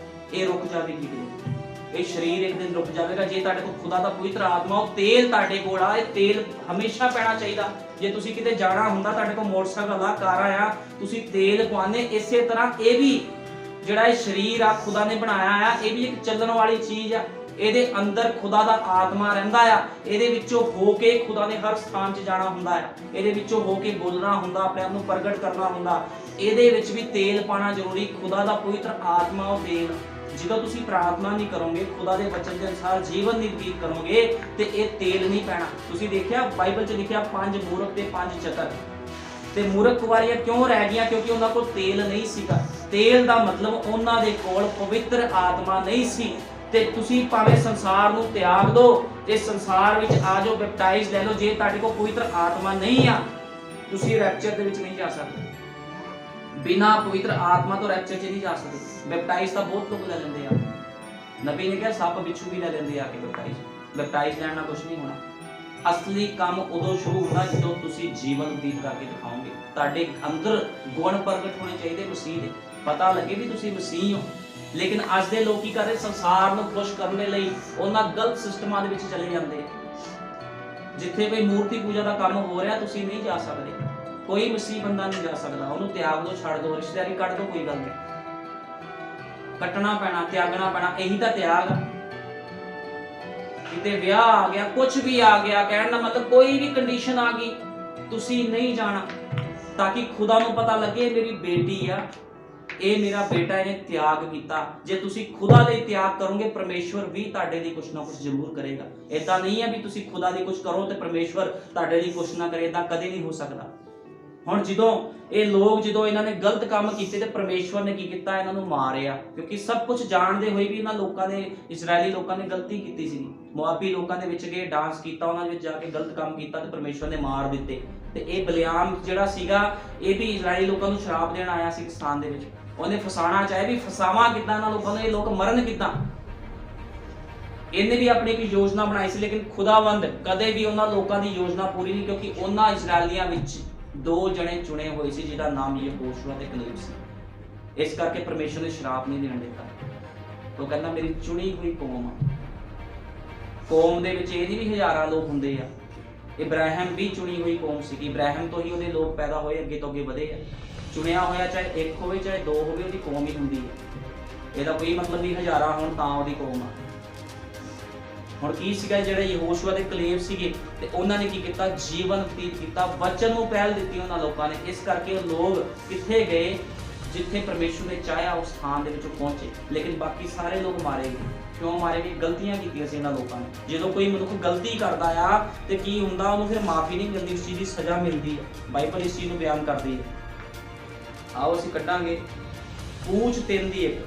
ਇਹ ਰੁਕ ਜਾਵੇਗੀ, ਇਹ ਸਰੀਰ ਇੱਕ ਦਿਨ ਰੁਕ ਜਾਵੇਗਾ। ਜੇ ਤੁਹਾਡੇ ਕੋਲ ਖੁਦਾ ਦਾ ਪਵਿੱਤਰ ਆਤਮਾ, ਉਹ ਤੇਲ ਤੁਹਾਡੇ ਕੋਲ ਆ, ਇਹ ਤੇਲ ਹਮੇਸ਼ਾ ਪੈਣਾ ਚਾਹੀਦਾ। ਜੇ ਤੁਸੀਂ ਕਿਤੇ ਜਾਣਾ ਹੁੰਦਾ, ਤੁਹਾਡੇ ਕੋਲ ਮੋਟਰਸਾਈਕਲ ਆ, ਕਾਰਾਂ ਆ, ਤੁਸੀਂ ਤੇਲ ਪਵਾਉਂਦੇ। ਇਸੇ ਤਰ੍ਹਾਂ ਇਹ ਵੀ ਜਿਹੜਾ ਇਹ ਸਰੀਰ ਆ ਖੁਦਾ ਨੇ ਬਣਾਇਆ ਆ, ਇਹ ਵੀ ਇੱਕ ਚੱਲਣ ਵਾਲੀ ਚੀਜ਼ ਆ। ਇਹਦੇ ਅੰਦਰ ਖੁਦਾ ਦਾ ਆਤਮਾ ਰਹਿੰਦਾ ਆ। ਇਹਦੇ ਵਿੱਚੋਂ ਹੋ ਕੇ ਖੁਦਾ ਨੇ ਹਰ ਸਥਾਨ 'ਚ ਜਾਣਾ ਹੁੰਦਾ ਆ। ਇਹਦੇ ਵਿੱਚੋਂ ਹੋ ਕੇ ਬੋਲਣਾ ਹੁੰਦਾ, ਆਪਣੇ ਆਪ ਨੂੰ ਪ੍ਰਗਟ ਕਰਨਾ ਹੁੰਦਾ। ਇਹਦੇ ਵਿੱਚ ਵੀ ਤੇਲ ਪਾਣਾ ਜ਼ਰੂਰੀ। ਖੁਦਾ ਦਾ ਪਵਿੱਤਰ ਆਤਮਾ ਉਹ ਤੇਲ। ਜਦੋਂ ਤੁਸੀਂ ਪ੍ਰਾਰਥਨਾ ਨਹੀਂ ਕਰੋਗੇ, ਖੁਦਾ ਦੇ ਵਚਨ ਦੇ ਅਨੁਸਾਰ ਜੀਵਨ ਨਹੀਂ ਬਤੀਤ ਕਰੋਗੇ, ਤੇ ਇਹ ਤੇਲ ਨਹੀਂ ਪੈਣਾ। ਤੁਸੀਂ ਦੇਖਿਆ ਬਾਈਬਲ 'ਚ ਲਿਖਿਆ 5 ਮੂਰਖ ਤੇ 5 ਚਤਰ। ਤੇ ਮੂਰਖ ਕੁਵਾਰੀਆਂ ਕਿਉਂ ਰਹਿ ਗਈਆਂ? ਕਿਉਂਕਿ ਉਹਨਾਂ ਕੋਲ ਤੇਲ ਨਹੀਂ ਸੀਗਾ। ਤੇਲ ਦਾ ਮਤਲਬ ਉਹਨਾਂ ਦੇ ਕੋਲ ਪਵਿੱਤਰ ਆਤਮਾ ਨਹੀਂ ਸੀ। ਤੇ ਤੁਸੀਂ ਭਾਵੇਂ ਸੰਸਾਰ ਨੂੰ ਤਿਆਗ ਦਿਓ ਤੇ ਸੰਸਾਰ ਵਿੱਚ ਆ ਜਾਓ, ਬੈਪਟਾਈਜ਼ ਲੈ ਲਓ। ਜੇ ਤੁਹਾਡੇ ਕੋਲ ਪਵਿੱਤਰ ਆਤਮਾ ਨਹੀਂ ਆ, ਤੁਸੀਂ ਰੈਪਚਰ ਦੇ ਵਿੱਚ ਨਹੀਂ ਜਾ ਸਕਦੇ। ਬਿਨਾਂ ਪਵਿੱਤਰ ਆਤਮਾ ਤੋਂ ਰੈਪਚਰ 'ਚ ਨਹੀਂ ਜਾ ਸਕਦੇ। ਬੈਪਟਾਈਜ਼ ਤਾਂ ਬਹੁਤ ਲੋਕ ਲੈ ਲੈਂਦੇ ਆ। ਨਬੀ ਨੇ ਕਿਹਾ ਸੱਪ ਬਿੱਛੂ ਵੀ ਲੈ ਲੈਂਦੇ ਆ ਕੇ ਬੈਪਟਾਈਜ਼ ਲੈਣ ਨਾਲ ਕੁਝ ਨਹੀਂ ਹੋਣਾ। ਅਸਲੀ ਕੰਮ ਉਦੋਂ ਸ਼ੁਰੂ ਹੁੰਦਾ ਜਦੋਂ ਤੁਸੀਂ ਜੀਵਨ ਬਤੀਤ ਕਰਕੇ ਦਿਖਾਓਗੇ। ਤੁਹਾਡੇ ਅੰਦਰ ਗੁਣ ਪ੍ਰਗਟ ਹੋਣੇ ਚਾਹੀਦੇ ਮਸੀਹ ਦੇ। ਪਤਾ ਲੱਗੇ ਵੀ ਤੁਸੀਂ ਮਸੀਹ ਹੋ। ਲੇਕਿਨ ਅੱਜ ਦੇ ਲੋਕ ਕੀ ਕਰ ਰਹੇ, ਸੰਸਾਰ ਨੂੰ ਖੁਸ਼ ਕਰਨ ਦੇ ਲਈ ਉਹਨਾਂ ਗਲਤ ਸਿਸਟਮਾਂ ਦੇ ਵਿੱਚ ਚਲੇ ਜਾਂਦੇ ਆ। ਜਿੱਥੇ ਕੋਈ ਮੂਰਤੀ ਪੂਜਾ ਦਾ ਕੰਮ ਹੋ ਰਿਹਾ ਤੁਸੀਂ ਨਹੀਂ ਜਾ ਸਕਦੇ, ਕੋਈ ਮਸੀਹ ਬੰਦਾ ਨਹੀਂ ਜਾ ਸਕਦਾ, ਉਹਨੂੰ ਤਿਆਗ ਦੋ, ਛੱਡ ਦੋ, ਰਿਸ਼ਤੇਦਾਰੀ ਕੱਢ ਦੋ, ਕੋਈ ਗੱਲ ਨਹੀਂ, ਕੱਟਣਾ ਪੈਣਾ, ਤਿਆਗਣਾ ਪੈਣਾ, ਇਹੀ ਤਾਂ ਤਿਆਗ ਆ। ਕਿਤੇ ਵਿਆਹ ਆ ਗਿਆ, ਕੁਝ ਵੀ ਆ ਗਿਆ, ਕਹਿਣ ਦਾ ਮਤਲਬ ਕੋਈ ਵੀ ਕੰਡੀਸ਼ਨ ਆ ਗਈ, ਤੁਸੀਂ ਨਹੀਂ ਜਾਣਾ, ਤਾਂ ਕਿ ਖੁਦਾ ਨੂੰ ਪਤਾ ਲੱਗੇ ਮੇਰੀ ਬੇਟੀ ਆ, ਇਹ ਮੇਰਾ ਬੇਟਾ, ਇਹਨੇ ਤਿਆਗ ਕੀਤਾ। ਜੇ ਤੁਸੀਂ ਖੁਦਾ ਲਈ ਤਿਆਗ ਕਰੋਗੇ, ਪਰਮੇਸ਼ਵਰ ਵੀ ਤੁਹਾਡੇ ਲਈ ਕੁਛ ਨਾ ਕੁਛ ਜ਼ਰੂਰ ਕਰੇਗਾ। ਏਦਾਂ ਨਹੀਂ ਹੈ ਵੀ ਤੁਸੀਂ ਖੁਦਾ ਲਈ ਕੁਛ ਕਰੋ ਤੇ ਪਰਮੇਸ਼ਵਰ ਤੁਹਾਡੇ ਲਈ ਕੁਛ ਨਾ ਕਰੇ, ਏਦਾਂ ਕਦੇ ਨਹੀਂ ਹੋ ਸਕਦਾ। ਹੁਣ ਜਦੋਂ ਇਹ ਲੋਕ, ਜਦੋਂ ਇਹਨਾਂ ਨੇ ਗਲਤ ਕੰਮ ਕੀਤੇ ਤੇ ਪਰਮੇਸ਼ਵਰ ਨੇ ਕੀ ਕੀਤਾ, ਇਹਨਾਂ ਨੂੰ ਮਾਰਿਆ, ਕਿਉਂਕਿ ਸਭ ਕੁਝ ਜਾਣਦੇ ਹੋਏ ਵੀ ਇਹਨਾਂ ਲੋਕਾਂ ਨੇ, ਇਸਰਾਇਲੀ ਲੋਕਾਂ ਨੇ ਗਲਤੀ ਕੀਤੀ ਸੀ। ਮੁਆਬੀ ਲੋਕਾਂ ਦੇ ਵਿੱਚ ਗਏ, ਡਾਂਸ ਕੀਤਾ, ਉਹਨਾਂ ਵਿੱਚ ਜਾ ਕੇ ਗਲਤ ਕੰਮ ਕੀਤਾ ਤੇ ਪਰਮੇਸ਼ਵਰ ਨੇ ਮਾਰ ਦਿੱਤੇ। ਤੇ ਇਹ ਬਲਿਆਮ ਜਿਹੜਾ ਸੀਗਾ, ਇਹ ਵੀ ਇਸਰਾਇਲੀ ਲੋਕਾਂ ਨੂੰ ਸ਼ਰਾਪ ਦੇਣ ਆਇਆ ਸੀ ਸਥਾਨ ਦੇ ਵਿੱਚ। ਉਹਨੇ ਫਸਾਣਾ ਚਾਹੇ ਵੀ ਫਸਾਵਾਂ ਕਿੱਦਾਂ ਇਹਨਾਂ ਲੋਕਾਂ ਨੂੰ, ਇਹ ਲੋਕ ਮਰਨ ਕਿੱਦਾਂ। ਇਹਨੇ ਵੀ ਆਪਣੀ ਇੱਕ ਯੋਜਨਾ ਬਣਾਈ ਸੀ, ਲੇਕਿਨ ਖੁਦਾਵੰਦ ਕਦੇ ਵੀ ਉਹਨਾਂ ਲੋਕਾਂ ਦੀ ਯੋਜਨਾ ਪੂਰੀ ਨਹੀਂ, ਕਿਉਂਕਿ ਉਹਨਾਂ ਇਸਰਾਇਲੀਆਂ ਵਿੱਚ 2 ਜਣੇ ਚੁਣੇ ਹੋਏ ਸੀ ਜਿਹਦਾ ਨਾਮ ਯਹੋਸ਼ੂਆ ਤੇ ਕਲੇਬ ਸੀ। ਇਸ ਕਰਕੇ ਪਰਮੇਸ਼ਰ ਨੇ ਸ਼ਰਾਪ ਨਹੀਂ ਦੇਣ ਦਿੱਤਾ। ਉਹ ਕਹਿੰਦਾ ਮੇਰੀ ਚੁਣੀ ਹੋਈ ਕੌਮ ਆ। ਕੌਮ ਦੇ ਵਿੱਚ ਇਹ ਨਹੀਂ ਵੀ ਹਜ਼ਾਰਾਂ ਲੋਕ ਹੁੰਦੇ ਆ, ਇਬਰਾਹਿਮ ਵੀ ਚੁਣੀ ਹੋਈ ਕੌਮ ਸੀ। ਇਬਰਾਹਿਮ ਤੋਂ ਹੀ ਉਹਦੇ ਲੋਕ ਪੈਦਾ ਹੋਏ, ਅੱਗੇ ਤੋਂ ਅੱਗੇ ਵਧੇ ਆ। ਚੁਣਿਆ ਹੋਇਆ ਚਾਹੇ 1 ਹੋਵੇ ਚਾਹੇ 2 ਹੋਵੇ, ਉਹਦੀ ਕੌਮ ਹੀ ਹੁੰਦੀ ਹੈ। ਇਹਦਾ ਕੋਈ ਮਤਲਬ ਨਹੀਂ ਹਜ਼ਾਰਾਂ ਹੋਣ ਤਾਂ ਉਹਦੀ ਕੌਮ ਆ। ਹੁਣ ਕੀ ਸੀਗਾ, ਜਿਹੜੇ ਯਹੋਸ਼ੂਆ ਦੇ ਕਲੇਬ ਸੀਗੇ ਤੇ ਉਹਨਾਂ ਨੇ ਕੀ ਕੀਤਾ, ਜੀਵਨ ਬਤੀਤ ਕੀਤਾ, ਵਚਨ ਨੂੰ ਪਹਿਲ ਦਿੱਤੀ ਉਹਨਾਂ ਲੋਕਾਂ ਨੇ। ਇਸ ਕਰਕੇ ਉਹ ਲੋਕ ਕਿੱਥੇ ਗਏ, ਜਿੱਥੇ ਪਰਮੇਸ਼ਰ ਨੇ ਚਾਹਿਆ ਉਸ ਸਥਾਨ ਦੇ ਵਿੱਚ ਪਹੁੰਚੇ। ਲੇਕਿਨ ਬਾਕੀ ਸਾਰੇ ਲੋਕ ਮਾਰੇ ਗਏ। ਕਿਉਂ ਮਾਰੇ ਗਏ? ਗਲਤੀਆਂ ਕੀਤੀਆਂ ਸੀ ਇਹਨਾਂ ਲੋਕਾਂ ਨੇ। ਜਦੋਂ ਕੋਈ ਮਨੁੱਖ ਗਲਤੀ ਕਰਦਾ ਆ ਤੇ ਕੀ ਹੁੰਦਾ, ਉਹਨੂੰ ਫਿਰ ਮਾਫੀ ਨਹੀਂ ਮਿਲਦੀ, ਉਸ ਚੀਜ਼ ਦੀ ਸਜ਼ਾ ਮਿਲਦੀ ਹੈ। ਬਾਈਬਲ ਇਸ ਚੀਜ਼ ਨੂੰ ਬਿਆਨ ਕਰਦੀ ਹੈ। ਆਓ ਅਸੀਂ ਕੱਢਾਂਗੇ ਕੂਚ 3 ਦੀ 1।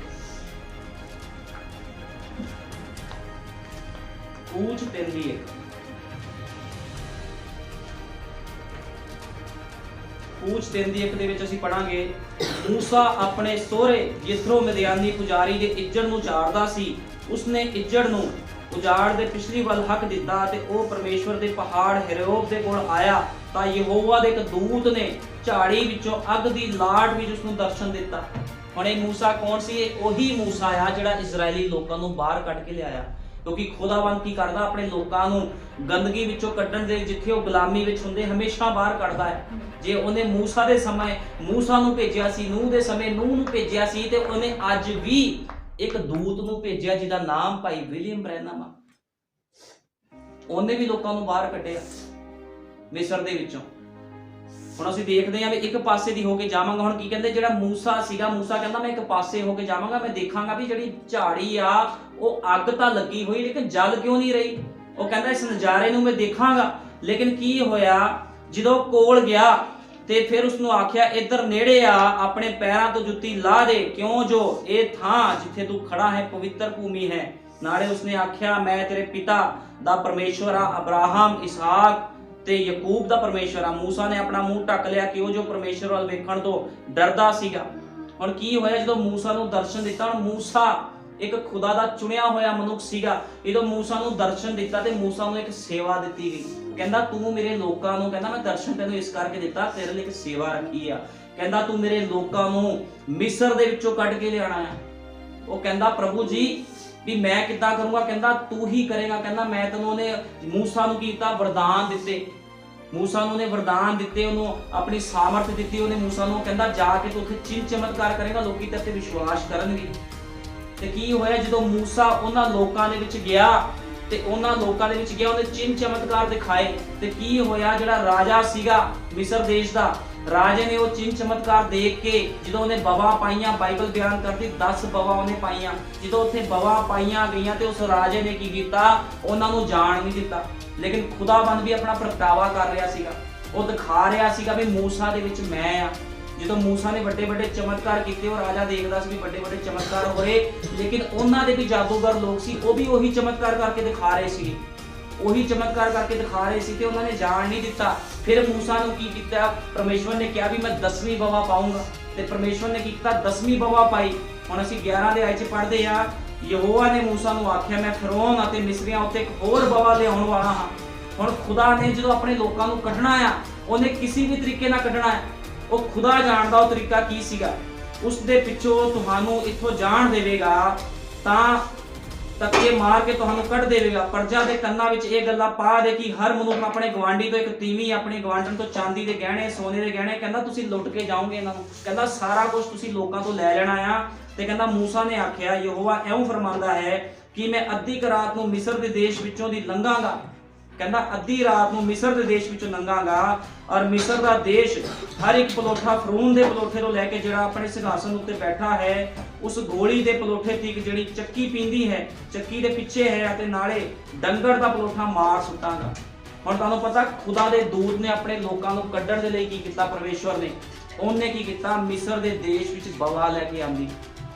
ਕੂਚ 3 ਦੀ 1। ਕੂਚ 3 ਦੀ 1 ਦੇ ਵਿੱਚ ਅਸੀਂ ਪੜਾਂਗੇ, ਮੂਸਾ ਆਪਣੇ ਸਹੁਰੇ ਯਿਥਰੋ ਮਿਦਿਆਨੀ ਪੁਜਾਰੀ ਦੇ ਇੱਜੜ ਨੂੰ ਝਾੜਦਾ ਸੀ। ਉਸਨੇ ਇੱਜੜ ਨੂੰ ਉਜਾੜ ਦੇ ਪਿਛਲੀ ਵੱਲ ਹੱਕ ਦਿੱਤਾ ਤੇ ਉਹ ਪਰਮੇਸ਼ਵਰ ਦੇ ਪਹਾੜ ਹੈਰੋਬ ਦੇ ਕੋਲ ਆਇਆ ਤਾਂ ਯਹੋਵਾ ਦੇ ਇੱਕ ਦੂਤ ਨੇ ਝਾੜੀ ਵਿੱਚੋਂ ਅੱਗ ਦੀ ਲਾਟ ਵਿੱਚ ਉਸ ਨੂੰ ਦਰਸ਼ਨ ਦਿੱਤਾ। ਹੁਣ ਇਹ ਮੂਸਾ ਕੌਣ ਸੀ? ਇਹ ਉਹੀ ਮੂਸਾ ਆ ਜਿਹੜਾ ਇਜ਼ਰਾਈਲੀ ਲੋਕਾਂ ਨੂੰ ਬਾਹਰ ਕੱਢ ਕੇ ਲਿਆਇਆ। ਕਿਉਂਕਿ ਖੁਦਾਵੰਦ ਕੀ ਕਰਦਾ, ਆਪਣੇ ਲੋਕਾਂ ਨੂੰ ਗੰਦਗੀ ਵਿੱਚੋਂ ਕੱਢਣ ਦੇ, ਜਿੱਥੇ ਉਹ ਗੁਲਾਮੀ ਵਿੱਚ ਹੁੰਦੇ, ਹਮੇਸ਼ਾ ਬਾਹਰ ਕੱਢਦਾ ਹੈ। ਜੇ ਉਹਨੇ ਮੂਸਾ ਦੇ ਸਮੇਂ ਮੂਸਾ ਨੂੰ ਭੇਜਿਆ ਸੀ, ਨੂਹ ਦੇ ਸਮੇਂ ਨੂਹ ਨੂੰ ਭੇਜਿਆ ਸੀ, ਤੇ ਉਹਨੇ ਅੱਜ ਵੀ ਇੱਕ ਦੂਤ ਨੂੰ ਭੇਜਿਆ ਜਿਹਦਾ ਨਾਮ ਭਾਈ ਵਿਲੀਅਮ ਬ੍ਰੈਨਮ ਆ। ਉਹਨੇ ਵੀ ਲੋਕਾਂ ਨੂੰ ਬਾਹਰ ਕੱਢਿਆ ਮਿਸਰ ਦੇ ਵਿੱਚੋਂ। ਹੁਣ ਅਸੀਂ ਦੇਖਦੇ ਹਾਂ ਵੀ ਇੱਕ ਪਾਸੇ ਦੀ ਹੋ ਕੇ ਜਾਵਾਂਗਾ। ਹੁਣ ਕੀ ਕਹਿੰਦੇ, ਜਿਹੜਾ ਮੂਸਾ ਸੀਗਾ, ਮੂਸਾ ਕਹਿੰਦਾ ਮੈਂ ਇੱਕ ਪਾਸੇ ਹੋ ਕੇ ਜਾਵਾਂਗਾ, ਮੈਂ ਦੇਖਾਂਗਾ ਵੀ ਜਿਹੜੀ ਝਾੜੀ ਆ ਉਹ ਅੱਗ ਤਾਂ ਲੱਗੀ ਹੋਈ ਲੇਕਿਨ ਜਲ ਕਿਉਂ ਨਹੀਂ ਰਹੀ। ਉਹ ਕਹਿੰਦਾ ਇਸ ਨਜ਼ਾਰੇ ਨੂੰ ਮੈਂ ਦੇਖਾਂਗਾ। ਲੇਕਿਨ ਕੀ ਹੋਇਆ, ਜਦੋਂ ਕੋਲ ਗਿਆ ਤੇ ਫਿਰ ਉਸਨੂੰ ਆਖਿਆ ਇੱਧਰ ਨੇੜੇ ਆ, ਆਪਣੇ ਪੈਰਾਂ ਤੋਂ ਜੁੱਤੀ ਲਾ ਦੇ, ਕਿਉਂ ਜੋ ਇਹ ਥਾਂ ਜਿੱਥੇ ਤੂੰ ਖੜਾ ਹੈ ਪਵਿੱਤਰ ਭੂਮੀ ਹੈ। ਨਾਲੇ ਉਸਨੇ ਆਖਿਆ ਮੈਂ ਤੇਰੇ ਪਿਤਾ ਦਾ ਪਰਮੇਸ਼ਵਰ ਆ, ਅਬਰਾਹਮ, ਇਸਹਾਕ ਤੇ ਯਕੂਬ ਦਾ ਪਰਮੇਸ਼ਵਰ ਆ। ਮੂਸਾ ਨੇ ਆਪਣਾ ਮੂੰਹ ਢੱਕ ਲਿਆ ਕਿ ਉਹ ਜੋ ਪਰਮੇਸ਼ਵਰ ਵੱਲ ਵੇਖਣ ਤੋਂ ਡਰਦਾ ਸੀਗਾ। ਹੁਣ ਕੀ ਹੋਇਆ, ਜਦੋਂ ਮੂਸਾ ਨੂੰ ਦਰਸ਼ਨ ਦਿੱਤਾ, ਹੁਣ ਮੂਸਾ ਇੱਕ ਖੁਦਾ ਦਾ ਚੁਣਿਆ ਹੋਇਆ ਮਨੁੱਖ ਸੀਗਾ। ਜਦੋਂ ਮੂਸਾ ਨੂੰ ਦਰਸ਼ਨ ਦਿੱਤਾ ਤੇ ਮੂਸਾ ਨੂੰ ਇੱਕ ਸੇਵਾ ਦਿੱਤੀ ਗਈ। ਕਹਿੰਦਾ ਤੂੰ ਮੇਰੇ ਲੋਕਾਂ ਨੂੰ, ਕਹਿੰਦਾ ਮੈਂ ਦਰਸ਼ਨ ਤੈਨੂੰ ਇਸ ਕਰਕੇ ਦਿੱਤਾ, ਤੇਰੇ ਲਈ ਇੱਕ ਸੇਵਾ ਰੱਖੀ ਆ। ਕਹਿੰਦਾ ਤੂੰ ਮੇਰੇ ਲੋਕਾਂ ਨੂੰ ਮਿਸਰ ਦੇ ਵਿੱਚੋਂ ਕੱਢ ਕੇ ਲਿਆਣਾ ਆ। ਉਹ ਕਹਿੰਦਾ ਪ੍ਰਭੂ ਜੀ ਵੀ ਮੈਂ ਕਿੱਦਾਂ ਕਰੂੰਗਾ? ਕਹਿੰਦਾ ਤੂੰ ਹੀ ਕਰੇਗਾ। ਕਹਿੰਦਾ ਮੈਂ ਤੈਨੂੰ, ਉਹਨੇ ਮੂਸਾ ਨੂੰ ਕੀਤਾ, ਵਰਦਾਨ ਦਿੱਤੇ। ਮੂਸਾ ਨੂੰ ਉਹਨੇ ਵਰਦਾਨ ਦਿੱਤੇ, ਉਹਨੂੰ ਆਪਣੀ ਸਾਮਰਥ ਦਿੱਤੀ। ਉਹਨੇ ਮੂਸਾ ਨੂੰ ਕਹਿੰਦਾ ਜਾ ਕੇ ਤੂੰ ਉੱਥੇ ਚਿੰਨ ਚਮਤਕਾਰ ਕਰੇਗਾ, ਲੋਕੀ ਤੇਰੇ ਤੇ ਵਿਸ਼ਵਾਸ ਕਰਨਗੇ। ਤੇ ਕੀ ਹੋਇਆ, ਜਦੋਂ ਮੂਸਾ ਉਹਨਾਂ ਲੋਕਾਂ ਦੇ ਵਿੱਚ ਗਿਆ ਤੇ ਉਹਨਾਂ ਲੋਕਾਂ ਦੇ ਵਿੱਚ ਗਿਆ, ਉਹਨੇ ਚਿੰਨ ਚਮਤਕਾਰ ਦਿਖਾਏ। ਤੇ ਕੀ ਹੋਇਆ, ਜਿਹੜਾ ਰਾਜਾ ਸੀਗਾ ਮਿਸਰ ਦੇਸ਼ ਦਾ, ਰਾਜੇ ਨੇ ਉਹ ਚਿੰਨ ਚਮਤਕਾਰ ਦੇਖ ਕੇ, ਜਦੋਂ ਉਹਨੇ ਬਵਾ ਪਾਈਆਂ, ਬਾਈਬਲ ਬਿਆਨ ਕਰਦੀ 10 ਬਵਾ ਉਹਨੇ ਪਾਈਆਂ। ਜਦੋਂ ਉੱਥੇ ਬਵਾ ਪਾਈਆਂ ਗਈਆਂ ਤੇ ਉਸ ਰਾਜੇ ਨੇ ਕੀ ਕੀਤਾ, ਉਹਨਾਂ ਨੂੰ ਜਾਣ ਨਹੀਂ ਦਿੱਤਾ। ਲੇਕਿਨ ਖੁਦਾਵੰਦ ਵੀ ਆਪਣਾ ਪ੍ਰਗਟਾਵਾ ਕਰ ਰਿਹਾ ਸੀਗਾ, ਉਹ ਦਿਖਾ ਰਿਹਾ ਸੀਗਾ ਵੀ ਮੂਸਾ ਦੇ ਵਿੱਚ ਮੈਂ ਆ। ਜਦੋਂ ਮੂਸਾ ਨੇ ਵੱਡੇ ਵੱਡੇ ਚਮਤਕਾਰ ਕੀਤੇ, ਉਹ ਰਾਜਾ ਦੇਖਦਾ ਸੀ ਵੀ ਵੱਡੇ ਵੱਡੇ ਚਮਤਕਾਰ ਹੋਏ, ਲੇਕਿਨ ਉਹਨਾਂ ਦੇ ਵੀ ਜਾਦੂਗਰ ਲੋਕ ਸੀ, ਉਹ ਵੀ ਉਹੀ ਚਮਤਕਾਰ ਕਰਕੇ ਦਿਖਾ ਰਹੇ ਸੀ, ਉਹੀ ਚਮਤਕਾਰ ਕਰਕੇ ਦਿਖਾ ਰਹੇ ਸੀ ਤੇ ਉਹਨਾਂ ਨੇ ਜਾਣ ਨਹੀਂ ਦਿੱਤਾ। ਫਿਰ ਮੂਸਾ ਨੂੰ ਕੀ ਕੀਤਾ, ਪਰਮੇਸ਼ਵਰ ਨੇ ਕਿਹਾ ਵੀ ਮੈਂ 10ਵੀਂ ਬਵਾ ਪਾਉਂਗਾ, ਤੇ ਪਰਮੇਸ਼ਵਰ ਨੇ ਕੀ ਕੀਤਾ, 10ਵੀਂ ਬਵਾ ਪਾਈ। ਹੁਣ ਅਸੀਂ 11 ਦੇ ਆਇਤ 'ਚ ਪੜ੍ਹਦੇ ਆ, ਯਹੋਵਾ ਨੇ ਮੂਸਾ ਨੂੰ ਆਖਿਆ ਮੈਂ ਫਿਰੌਨ ਅਤੇ ਮਿਸਰੀਆਂ ਉੱਤੇ ਇੱਕ ਹੋਰ ਬਵਾ ਲਿਆਉਣ ਵਾਲਾ ਹਾਂ। ਹੁਣ ਖੁਦਾ ਨੇ ਜਦੋਂ ਆਪਣੇ ਲੋਕਾਂ ਨੂੰ ਕੱਢਣਾ ਆ, ਉਹਨੇ ਕਿਸੇ ਵੀ ਤਰੀਕੇ ਨਾਲ ਕੱਢਣਾ ਹੈ। ਉਹ ਖੁਦਾ ਜਾਣਦਾ ਉਹ ਤਰੀਕਾ ਕੀ ਸੀਗਾ। ਉਸ ਦੇ ਪਿੱਛੋਂ ਤੁਹਾਨੂੰ ਇੱਥੋਂ ਜਾਣ ਦੇਵੇਗਾ ਤਾਂ ਧੱਕੇ ਮਾਰ ਕੇ ਤੁਹਾਨੂੰ ਕੱਢ ਦੇਵੇਗਾ। ਪ੍ਰਜਾ ਦੇ ਕੰਨਾਂ ਵਿੱਚ ਇਹ ਗੱਲਾਂ ਪਾ ਦੇ ਕਿ ਹਰ ਮਨੁੱਖ ਆਪਣੇ ਗਵਾਂਢੀ ਤੋਂ ਇੱਕ ਤੀਵੀਂ, ਆਪਣੇ ਗਵਾਂਢਣ ਤੋਂ ਚਾਂਦੀ ਦੇ ਗਹਿਣੇ, ਸੋਨੇ ਦੇ ਗਹਿਣੇ, ਕਹਿੰਦਾ ਤੁਸੀਂ ਲੁੱਟ ਕੇ ਜਾਓਗੇ ਇਹਨਾਂ ਨੂੰ, ਕਹਿੰਦਾ ਸਾਰਾ ਕੁਝ ਤੁਸੀਂ ਲੋਕਾਂ ਤੋਂ ਲੈ ਲੈਣਾ ਆ। ਤੇ ਕਹਿੰਦਾ ਮੂਸਾ ਨੇ ਆਖਿਆ, ਯਹੋਵਾ ਇਉਂ ਫਰਮਾਂਦਾ ਹੈ ਕਿ ਮੈਂ ਅੱਧੀ ਕੁ ਰਾਤ ਨੂੰ ਮਿਸਰ ਦੇ ਦੇਸ਼ ਵਿੱਚੋਂ ਦੀ ਲੰਘਾਂਗਾ, ਕਹਿੰਦਾ ਅੱਧੀ ਰਾਤ ਨੂੰ ਮਿਸਰ ਦੇ ਦੇਸ਼ ਵਿੱਚੋਂ ਲੰਘਾਂਗਾ, ਔਰ ਮਿਸਰ ਦਾ ਦੇਸ਼ ਹਰ ਇੱਕ ਪਲੋਠਾ, ਫਰੂਨ ਦੇ ਪਲੋਠੇ ਤੋਂ ਲੈ ਕੇ ਜਿਹੜਾ ਆਪਣੇ ਸਿੰਘਾਸਨ ਉੱਤੇ ਬੈਠਾ ਹੈ ਉਸ ਗੋਲੀ ਦੇ ਪਲੋਠੇ ਤੀਕ ਜਿਹੜੀ ਚੱਕੀ ਪੀਂਦੀ ਹੈ, ਚੱਕੀ ਦੇ ਪਿੱਛੇ ਹੈ, ਅਤੇ ਨਾਲੇ ਡੰਗਰ ਦਾ ਪਲੋਠਾ ਮਾਰ ਸੁੱਟਾਂਗਾ। ਹੁਣ ਤੁਹਾਨੂੰ ਪਤਾ ਖੁਦਾ ਦੇ ਦੂਤ ਨੇ ਆਪਣੇ ਲੋਕਾਂ ਨੂੰ ਕੱਢਣ ਦੇ ਲਈ ਕੀ ਕੀਤਾ, ਪਰਮੇਸ਼ਵਰ ਨੇ, ਉਹਨੇ ਕੀ ਕੀਤਾ, ਮਿਸਰ ਦੇ ਦੇਸ਼ ਵਿੱਚ ਬਵਾ ਲੈ ਕੇ ਆਂਦੀ,